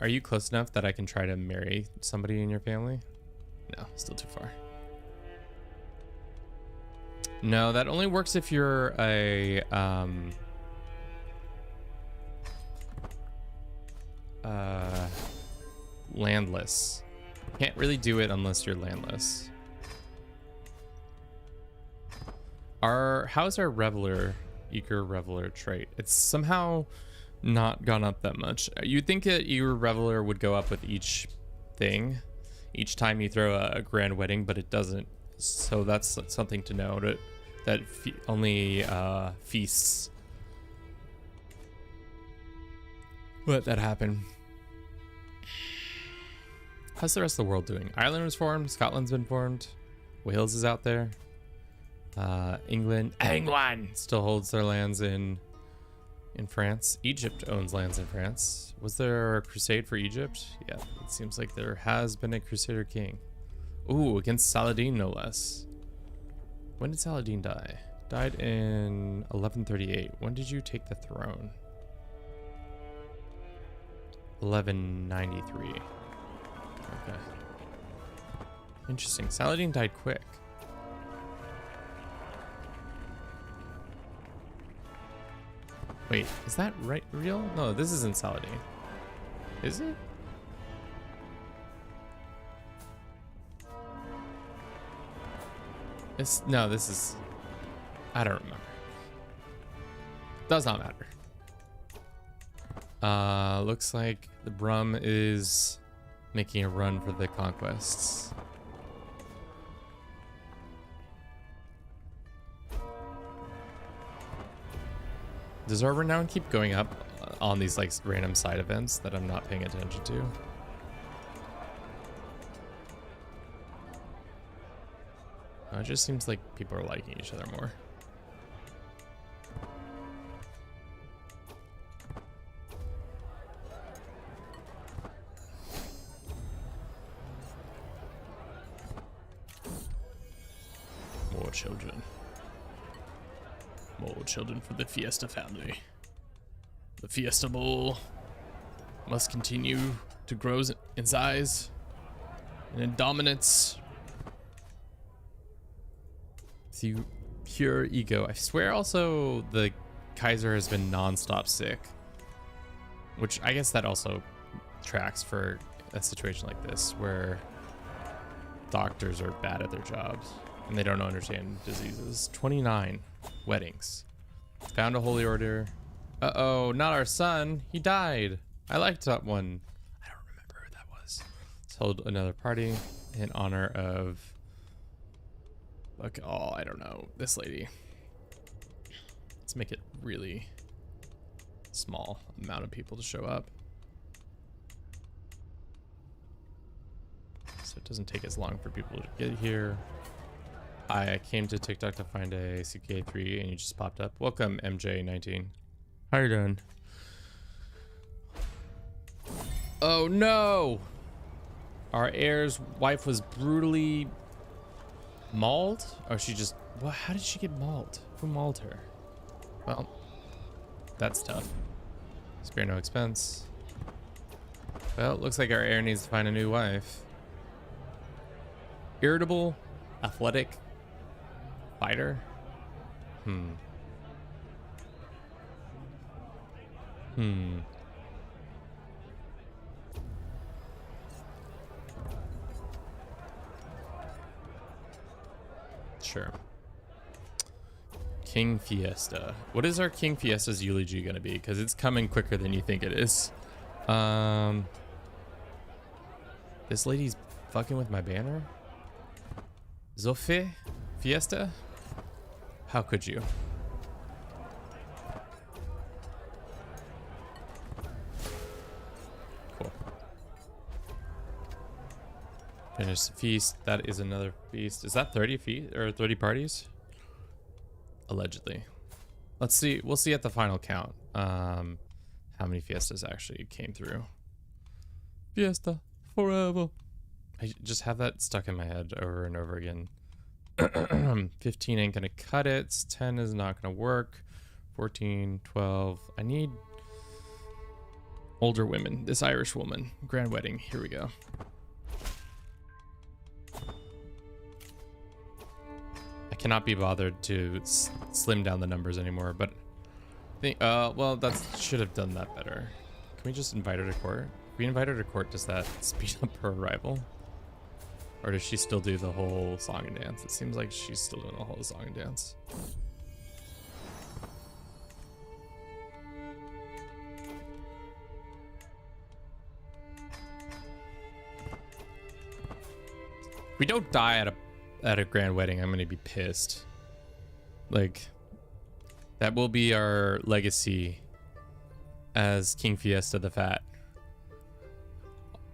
S1: are you close enough that I can try to marry somebody in your family? No, still too far. No, that only works if you're a landless. Can't really do it unless you're landless. How's our eager reveler trait? It's somehow not gone up that much. You'd think that eager reveler would go up with each thing, each time you throw a grand wedding, but it doesn't. So that's something to know, that only feasts let that happen. How's the rest of the world doing? Ireland was formed, Scotland's been formed, Wales is out there. England still holds their lands in France. Egypt owns lands in France. Was there a crusade for Egypt? Yeah, it seems like there has been a crusader king. Ooh, against Saladin, no less. When did Saladin die? Died in 1138. When did you take the throne? 1193. Okay. Interesting. Saladin died quick. Wait, is that real? No, this isn't Saladin. Is it? No, this is... I don't remember. Does not matter. Looks like the Brum is making a run for the conquests. Does our renown keep going up on these like random side events that I'm not paying attention to? It just seems like people are liking each other more. More children. More children for the Fiesta family. The Fiesta Bowl must continue to grow in size and in dominance. Through pure ego. I swear also the Kaiser has been non-stop sick. Which I guess that also tracks for a situation like this where doctors are bad at their jobs and they don't understand diseases. 29 weddings. Found a holy order. Uh-oh, not our son. He died. I liked that one. I don't remember who that was. Let's hold another party in honor of... Look, oh, I don't know. This lady. Let's make it really small amount of people to show up. So it doesn't take as long for people to get here. I came to TikTok to find a CK3 and you just popped up. Welcome, MJ19. How you doing? Oh no! Our heir's wife was brutally mauled? Oh, she just... Well, how did she get mauled? Who mauled her? Well, that's tough. Spare no expense. Well, it looks like our heir needs to find a new wife. Irritable, athletic, fighter. Sure. King Fiesta. What is our King Fiesta's eulogy gonna be? Because it's coming quicker than you think it is. This lady's fucking with my banner? Zofe? Fiesta? How could you? Cool. Finish the feast. That is another feast. Is that 30 feet or 30 parties? Allegedly. Let's see. We'll see at the final count. How many fiestas actually came through? Fiesta forever. I just have that stuck in my head over and over again. 15 ain't gonna cut it. 10 is not gonna work. 14, 12. I need older women. This Irish woman. Grand wedding. Here we go. I cannot be bothered to slim down the numbers anymore, but well, that should have done that better. Can we just invite her to court? If we invite her to court, does that speed up her arrival? Or does she still do the whole song and dance? It seems like she's still doing the whole song and dance. If we don't die at a grand wedding, I'm gonna be pissed. Like, that will be our legacy as King Fiesta the Fat.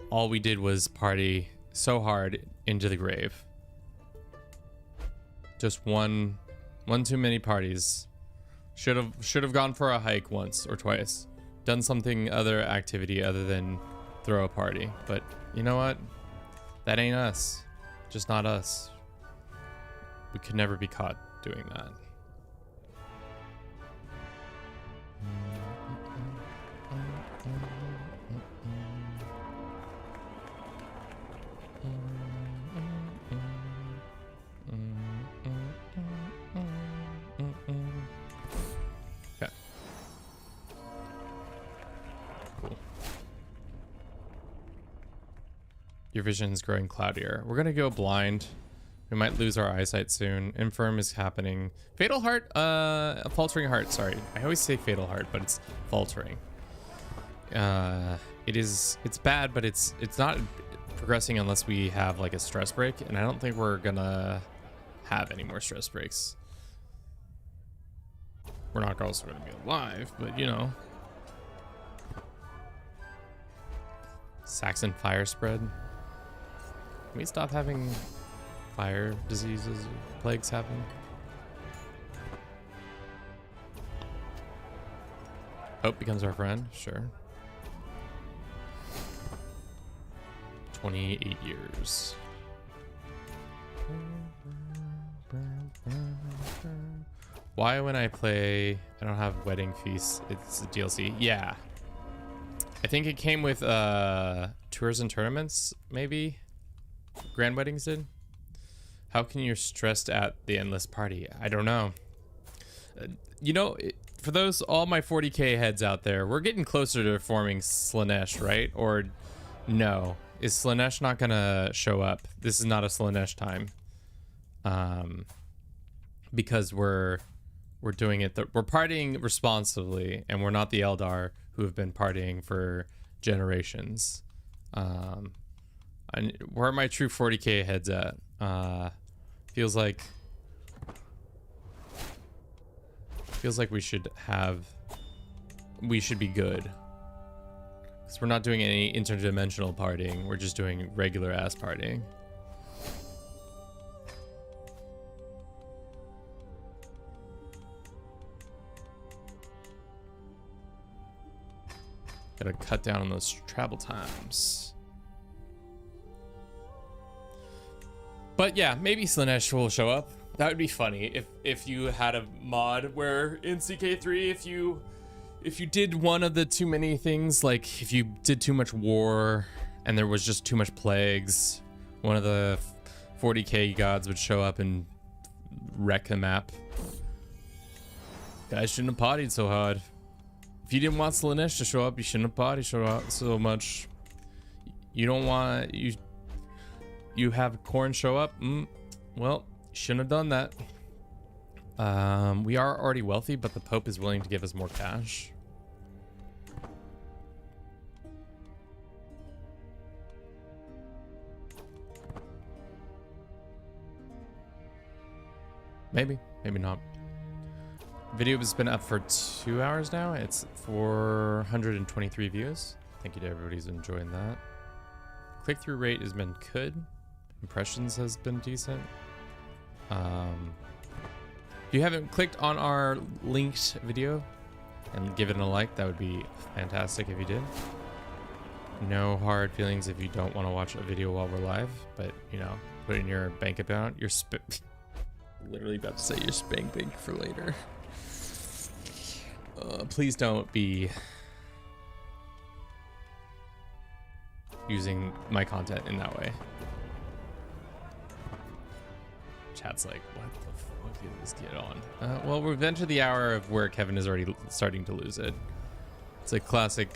S1: All we did was party so hard into the grave. Just one too many parties. Should have gone for a hike once or twice. Done something other activity other than throw a party. But you know what? That ain't us. Just not us. We could never be caught doing that. Okay. Cool. Your vision's growing cloudier. We're gonna go blind. We might lose our eyesight soon. Infirm is happening. Fatal heart, faltering heart, sorry. I always say fatal heart, but it's faltering. It's bad, but it's not progressing unless we have like a stress break, and I don't think we're gonna have any more stress breaks. We're not also gonna be alive, but you know. Saxon fire spread. Can we stop having fire diseases, plagues happen? Hope becomes our friend, sure. 28 years. Why when I play, I don't have wedding feasts, it's a DLC? Yeah. I think it came with tours and tournaments, maybe? Grand weddings did? How can you stressed at the endless party? I don't know. You know, for those, all my 40k heads out there, we're getting closer to forming Slaanesh, right? Or no? Is Slaanesh not gonna show up? This is not a Slaanesh time. Because we're doing it, we're partying responsibly, and we're not the Eldar who have been partying for generations. And where are my true 40k heads at? Feels like we should be good, because we're not doing any interdimensional partying. We're just doing regular ass partying. Gotta cut down on those travel times. But yeah, maybe Slanesh will show up. That would be funny if you had a mod where in CK3 if you did one of the too many things, like if you did too much war and there was just too much plagues, one of the 40k gods would show up and wreck the map. Guys shouldn't have pottied so hard. If you didn't want Slanesh to show up, you shouldn't have pottied so much. You don't want you have Corn show up. Well, shouldn't have done that. We are already wealthy, but the Pope is willing to give us more cash. Maybe, maybe not. Video has been up for 2 hours now. It's 423 views. Thank you to everybody who's enjoying that. Click-through rate has been good. Impressions has been decent. If you haven't clicked on our linked video and given it a like, that would be fantastic if you did. No hard feelings if you don't want to watch a video while we're live, but you know, put in your bank account, your literally about to say your spank bank for later. Please don't be using my content in that way. Chat's like, what the fuck is this kid on? Well, we've entered the hour of where Kevin is already starting to lose it. It's a classic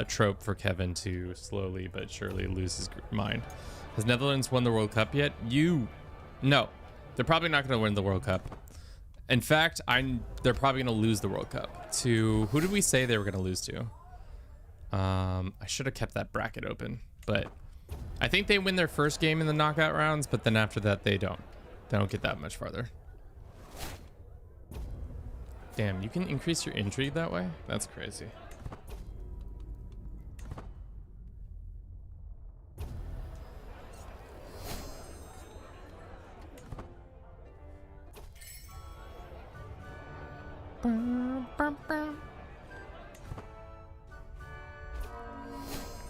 S1: trope for Kevin to slowly but surely lose his mind. Has Netherlands won the World Cup yet? No. They're probably not going to win the World Cup. In fact, they're probably going to lose the World Cup. To who did we say they were going to lose to? I should have kept that bracket open, but I think they win their first game in the knockout rounds, but then after that they don't. They don't get that much farther. Damn, you can increase your intrigue that way? That's crazy.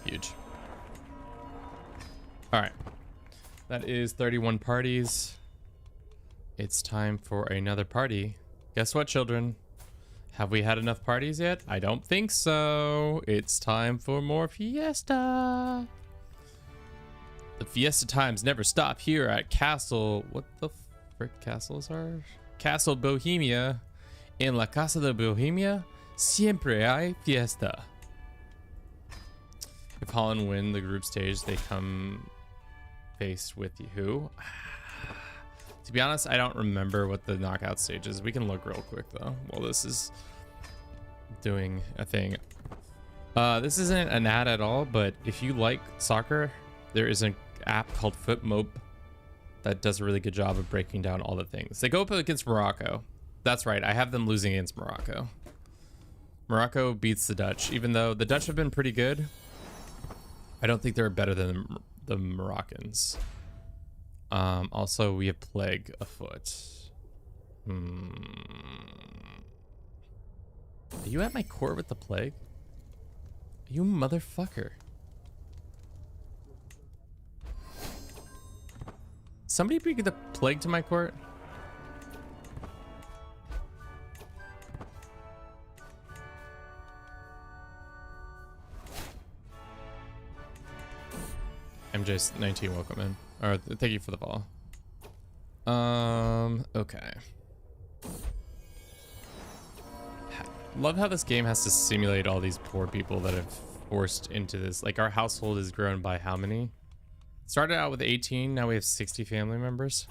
S1: Huge. All right. That is 31 parties. It's time for another party. Guess what, children? Have we had enough parties yet? I don't think so. It's time for more fiesta. The fiesta times never stop here at Castle. What the frick castles are? Castle Bohemia. En la Casa de Bohemia, siempre hay fiesta. If Holland win the group stage, they come faced with who? To be honest, I don't remember what the knockout stage is. We can look real quick though while this is doing a thing. This isn't an ad at all, but if you like soccer, there is an app called FootMob that does a really good job of breaking down all the things. They go up against Morocco. That's right, I have them losing against Morocco. Morocco beats the Dutch, even though the Dutch have been pretty good. I don't think they're better than the Moroccans. Also, we have plague afoot. Are you at my court with the plague? You motherfucker. Somebody bring the plague to my court? MJ19, welcome in. Or thank you for the follow. Okay. Love how this game has to simulate all these poor people that have forced into this. Like, our household has grown by how many? Started out with 18, now we have 60 family members.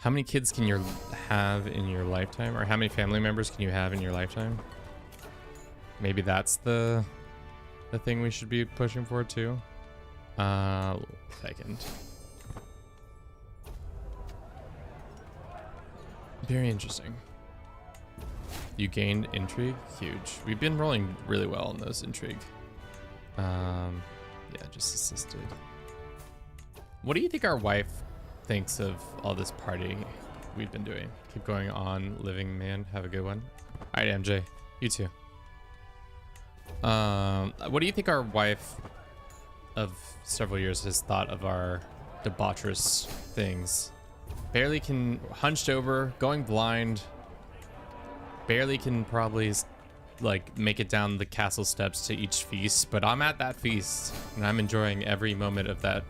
S1: How many kids can you have in your lifetime? Or how many family members can you have in your lifetime? Maybe that's the thing we should be pushing for too. Second. Very interesting. You gained intrigue, huge. We've been rolling really well on those intrigue. Yeah, just assisted. What do you think our wife thinks of all this partying? we've been doing. Keep going on, living man. Have a good one. All right, MJ. You too. What do you think our wife of several years has thought of our debaucherous things? Barely can, hunched over, going blind. Barely can probably like make it down the castle steps to each feast, but I'm at that feast and I'm enjoying every moment of that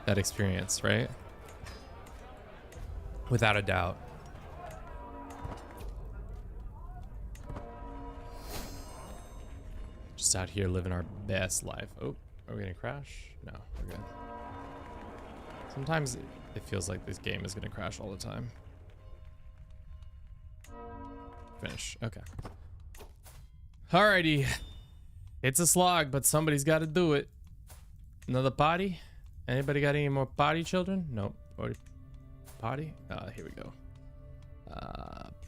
S1: experience, right? Without a doubt. Just out here living our best life. Oh, are we gonna crash? No, we're good. Sometimes it feels like this game is gonna crash all the time. Finish. Okay. Alrighty. It's a slog, but somebody's got to do it. Another potty? Anybody got any more potty children? Nope. Or potty? Here we go.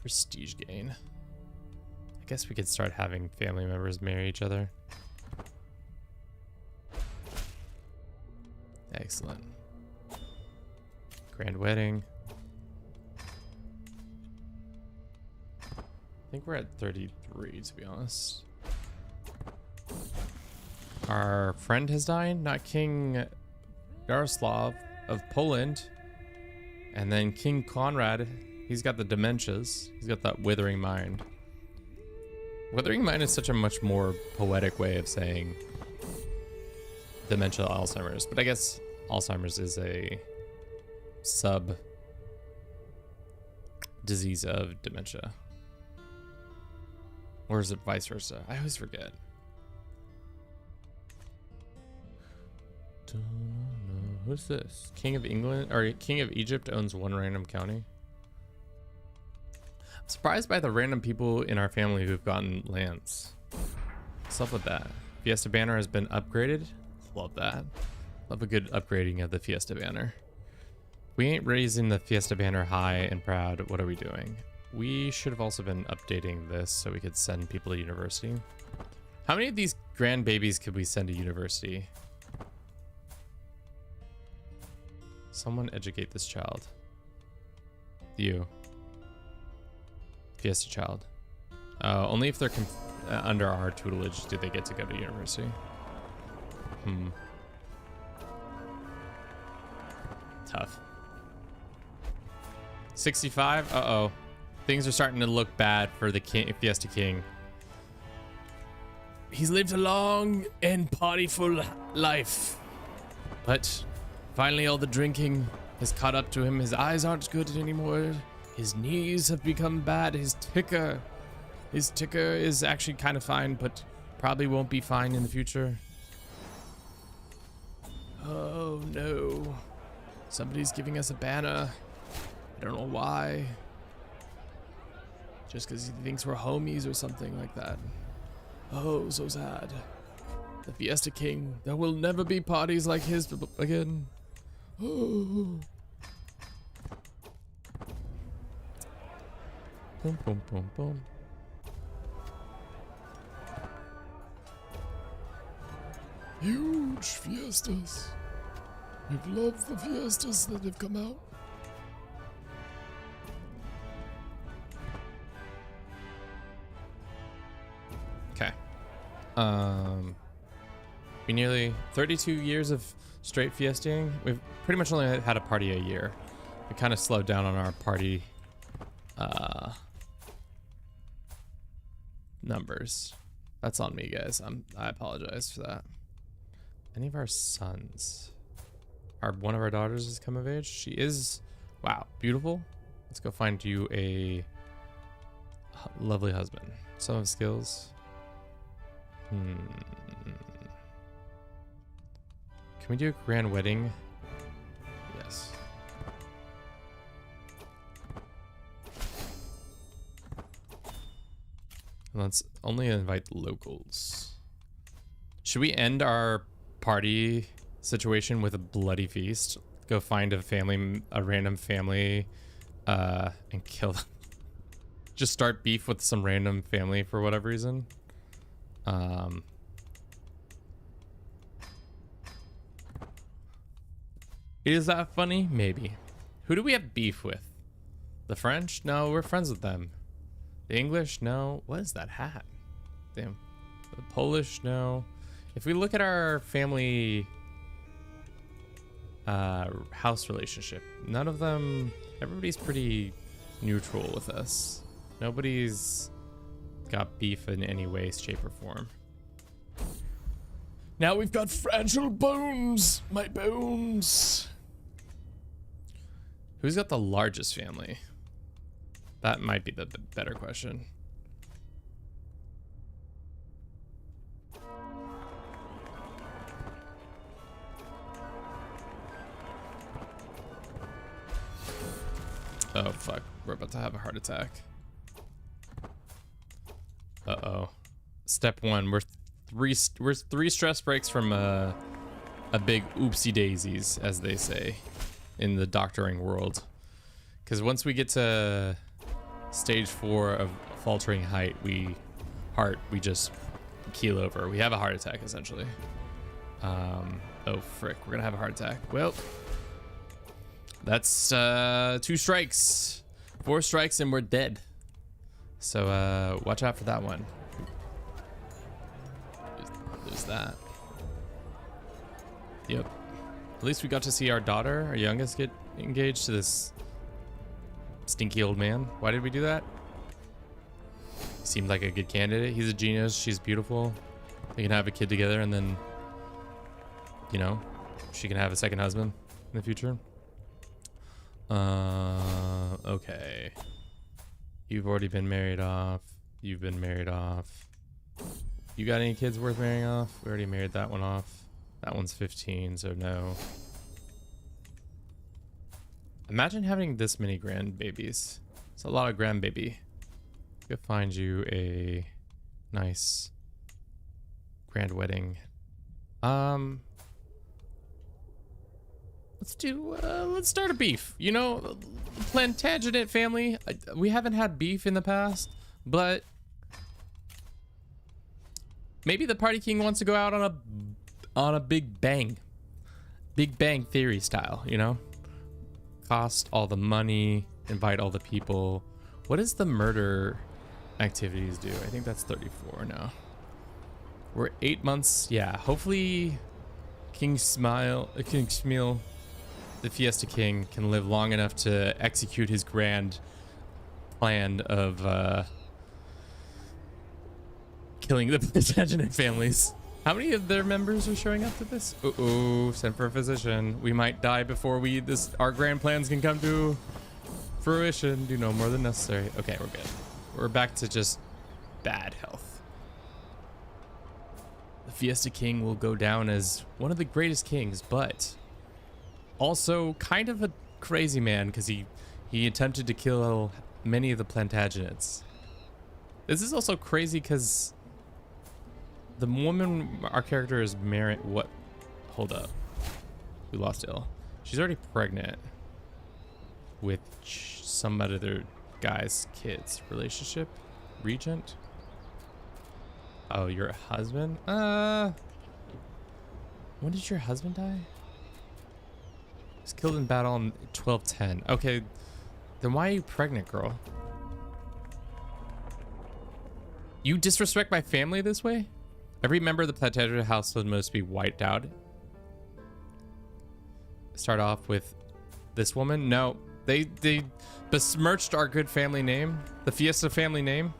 S1: Prestige gain. I guess we could start having family members marry each other. Excellent. Grand wedding. I think we're at 33, to be honest. Our friend has died, not King Yaroslav of Poland. And then King Conrad, he's got the dementias. He's got that withering mind. Withering mind is such a much more poetic way of saying dementia Alzheimer's. But I guess Alzheimer's is a sub disease of dementia. Or is it vice versa? I always forget. Who's this? King of England or King of Egypt owns one random county. I'm surprised by the random people in our family who've gotten lands. What's up with that? Fiesta banner has been upgraded. Love that. Love a good upgrading of the Fiesta banner. We ain't raising the Fiesta banner high and proud. What are we doing? We should have also been updating this so we could send people to university. How many of these grandbabies could we send to university? Someone educate this child. You. Fiesta child. Only if they're under our tutelage do they get to go to university. Tough. 65? Uh-oh. Things are starting to look bad for the Fiesta King. He's lived a long and partyful life. But finally all the drinking has caught up to him. His eyes aren't good anymore. His knees have become bad. His ticker is actually kind of fine, but probably won't be fine in the future. Oh no. Somebody's giving us a banner. I don't know why. Just because he thinks we're homies or something like that. Oh, so sad. The Fiesta King. There will never be parties like his again. Oh. Boom, boom, boom, boom. Huge fiestas. We've loved the fiestas that have come out. Okay. We nearly 32 years of straight fiestaing. We've pretty much only had a party a year. We kind of slowed down on our party numbers. That's on me, guys. I apologize for that. Any of our sons? One of our daughters has come of age. She is, wow, beautiful. Let's go find you a lovely husband. Some of skills. Can we do a grand wedding? Yes. Let's only invite locals. Should we end our party situation with a bloody feast? Go find a random family, and kill them. Just start beef with some random family for whatever reason. Is that funny? Maybe. Who do we have beef with? The French? No, we're friends with them. The English? No. What is that hat? Damn. The Polish? No. If we look at our family house relationship, none of them, everybody's pretty neutral with us. Nobody's got beef in any way, shape, or form. Now we've got fragile bones. My bones. Who's got the largest family? That might be the better question. Oh fuck, we're about to have a heart attack. Uh-oh. Step one, we're three stress breaks from a big oopsie daisies, as they say in the doctoring world. Because once we get to stage 4 of faltering height, we just keel over. We have a heart attack essentially. Oh frick, we're gonna have a heart attack. Well, that's 2 strikes. 4 strikes and we're dead. So watch out for that one. There's that. Yep. At least we got to see our daughter, our youngest, get engaged to this stinky old man. Why did we do that? He seemed like a good candidate. He's a genius. She's beautiful. They can have a kid together, and then, you know, she can have a second husband in the future. Okay. You've already been married off. You've been married off. You got any kids worth marrying off? We already married that one off. That one's 15, so no. Imagine having this many grandbabies. It's a lot of grandbaby. Could find you a nice grand wedding. Let's start a beef. You know, Plantagenet family. We haven't had beef in the past, but maybe the party king wants to go out on a big bang theory style, you know? Cost all the money, invite all the people. What does the murder activities do? I think that's 34 now. We're 8 months. Yeah, hopefully King Smile, the Fiesta King, can live long enough to execute his grand plan of killing the Plantagenet families. How many of their members are showing up to this? Uh-oh, send for a physician. We might die before our grand plans can come to fruition. Do no more than necessary. Okay, we're good. We're back to just bad health. The Fiesta King will go down as one of the greatest kings, but also kind of a crazy man, because he attempted to kill many of the Plantagenets. This is also crazy because the woman our character is married. What? Hold up. We lost ill. She's already pregnant with some other guy's kids. Relationship? Regent? Oh, your husband? When did your husband die? He was killed in battle in 1210. Okay, then why are you pregnant, girl? You disrespect my family this way? Every member of the Plantagenet household must be wiped out. Start off with this woman? No, they besmirched our good family name, the Fiesta family name.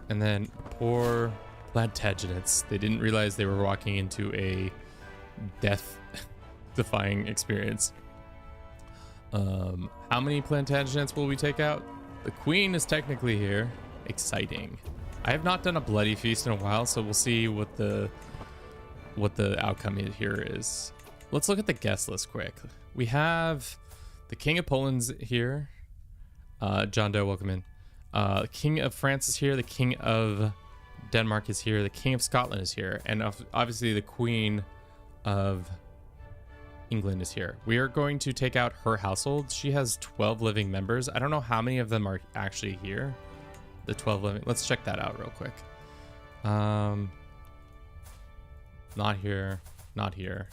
S1: And then poor Plantagenets. They didn't realize they were walking into a death-defying experience. How many Plantagenets will we take out? The queen is technically here. Exciting. I have not done a bloody feast in a while, so we'll see what the outcome here is. Let's look at the guest list quick. We have the King of Poland's here. John Doe, welcome in. The King of France is here. The King of Denmark is here. The King of Scotland is here. And obviously the Queen of England is here. We are going to take out her household. She has 12 living members. I don't know how many of them are actually here. The 12 living. Let's check that out real quick. Not here. Not here.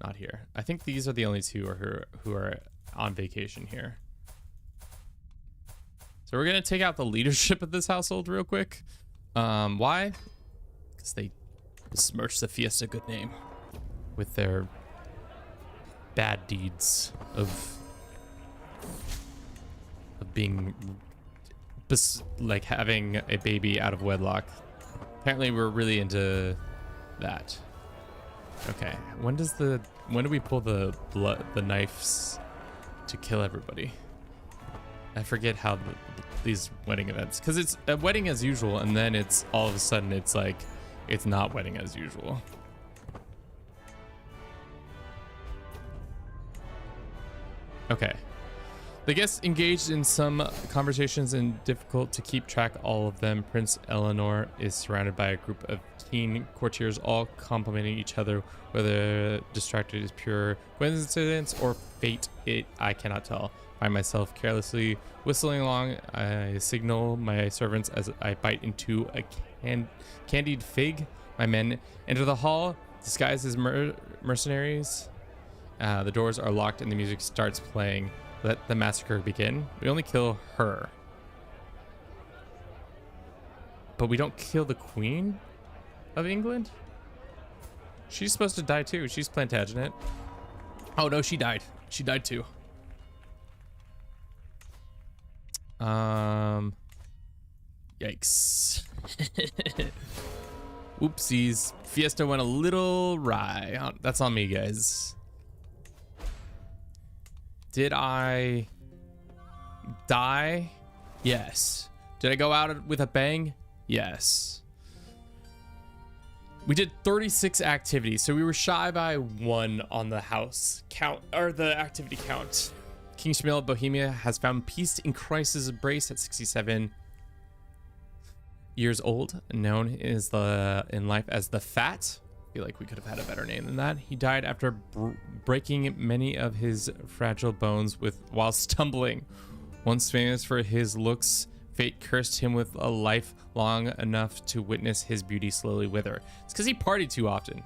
S1: not here. I think these are the only two who are on vacation here. So we're gonna take out the leadership of this household real quick. Why? Because they besmirch the Fiesta good name with their bad deeds of being like having a baby out of wedlock. Apparently we're really into that. Okay, when do we pull the knives to kill everybody? I forget how these wedding events, because it's a wedding as usual, and then it's all of a sudden it's like it's not wedding as usual. Okay. The guests engaged in some conversations and difficult to keep track all of them. Prince Eleanor is surrounded by a group of teen courtiers, all complimenting each other. Whether distracted is pure coincidence or fate, I cannot tell. Find myself carelessly whistling along. I signal my servants as I bite into a candied fig. My men enter the hall, disguised as mercenaries. The doors are locked and the music starts playing. Let the massacre begin. We only kill her. But we don't kill the Queen of England? She's supposed to die too. She's Plantagenet. Oh no, she died. She died too. Yikes. Oopsies. Fiesta went a little awry. That's on me, guys. Did I die? Yes. Did I go out with a bang? Yes. We did 36 activities, so we were shy by 1 on the house count, or the activity count. King Shmuel of Bohemia has found peace in Christ's embrace at 67 years old, known in life as the Fat. I feel like we could have had a better name than that. He died after breaking many of his fragile bones while stumbling. Once famous for his looks, fate cursed him with a life long enough to witness his beauty slowly wither. It's because he partied too often.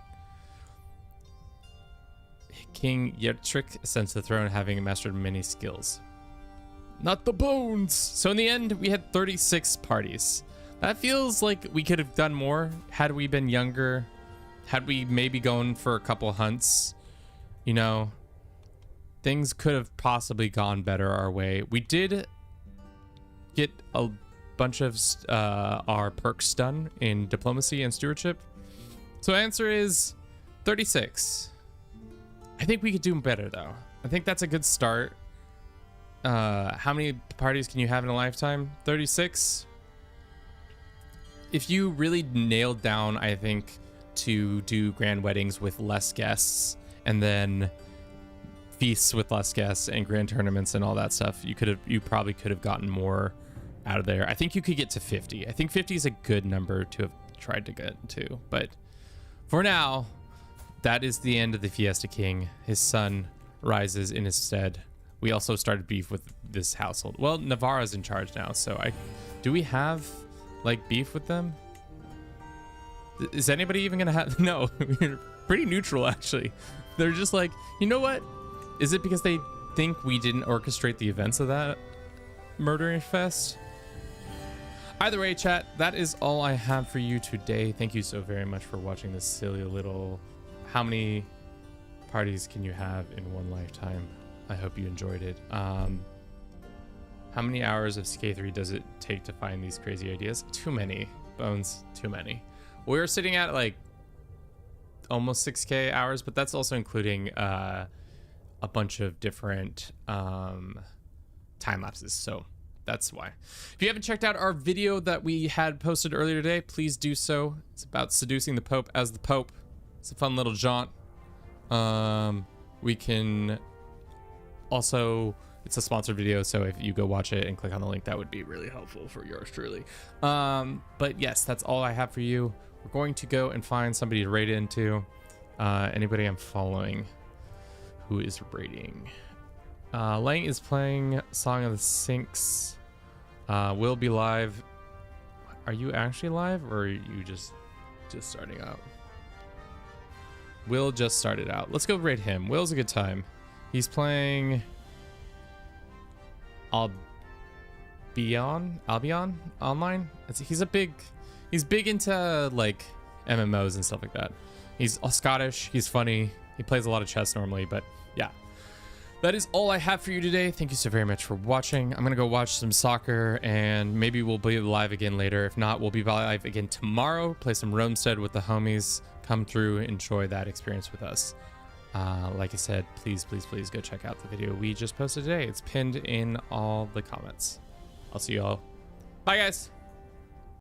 S1: King Yertrik ascends to the throne, having mastered many skills. Not the bones! So in the end, we had 36 parties. That feels like we could have done more had we been younger. Had we maybe gone for a couple hunts, you know, things could have possibly gone better our way. We did get a bunch of our perks done in diplomacy and stewardship. So answer is 36. I think we could do better though. I think that's a good start. How many parties can you have in a lifetime? 36. If you really nailed down, I think, to do grand weddings with less guests and then feasts with less guests and grand tournaments and all that stuff, you probably could have gotten more out of there. I think you could get to 50. I think 50 is a good number to have tried to get to, but for now, that is the end of the Fiesta King. His son rises in his stead. We also started beef with this household. Well, Navarra's in charge now, so do we have like beef with them? Is anybody even gonna have? No, we're pretty neutral actually. They're just like, you know what? Is it because they think we didn't orchestrate the events of that murdering fest? Either way, chat, that is all I have for you today. Thank you so very much for watching this silly little, how many parties can you have in one lifetime? I hope you enjoyed it. How many hours of CK3 does it take to find these crazy ideas? Too many, Bones, too many. We're sitting at like almost 6K hours, but that's also including a bunch of different time lapses. So that's why. If you haven't checked out our video that we had posted earlier today, please do so. It's about seducing the Pope as the Pope. It's a fun little jaunt. We can also, it's a sponsored video, so if you go watch it and click on the link, that would be really helpful for yours truly. But yes, that's all I have for you. We're going to go and find somebody to raid into. Anybody I'm following who is raiding. Lang is playing Song of the Sinks. Will be live. Are you actually live, or are you just starting out? Will just started out. Let's go raid him. Will's a good time. He's playing Albion online. He's big into like MMOs and stuff like that. He's Scottish. He's funny. He plays a lot of chess normally, but yeah. That is all I have for you today. Thank you so very much for watching. I'm going to go watch some soccer, and maybe we'll be live again later. If not, we'll be live again tomorrow. Play some Roamstead with the homies. Come through, enjoy that experience with us. Like I said, please go check out the video we just posted today. It's pinned in all the comments. I'll see you all. Bye, guys.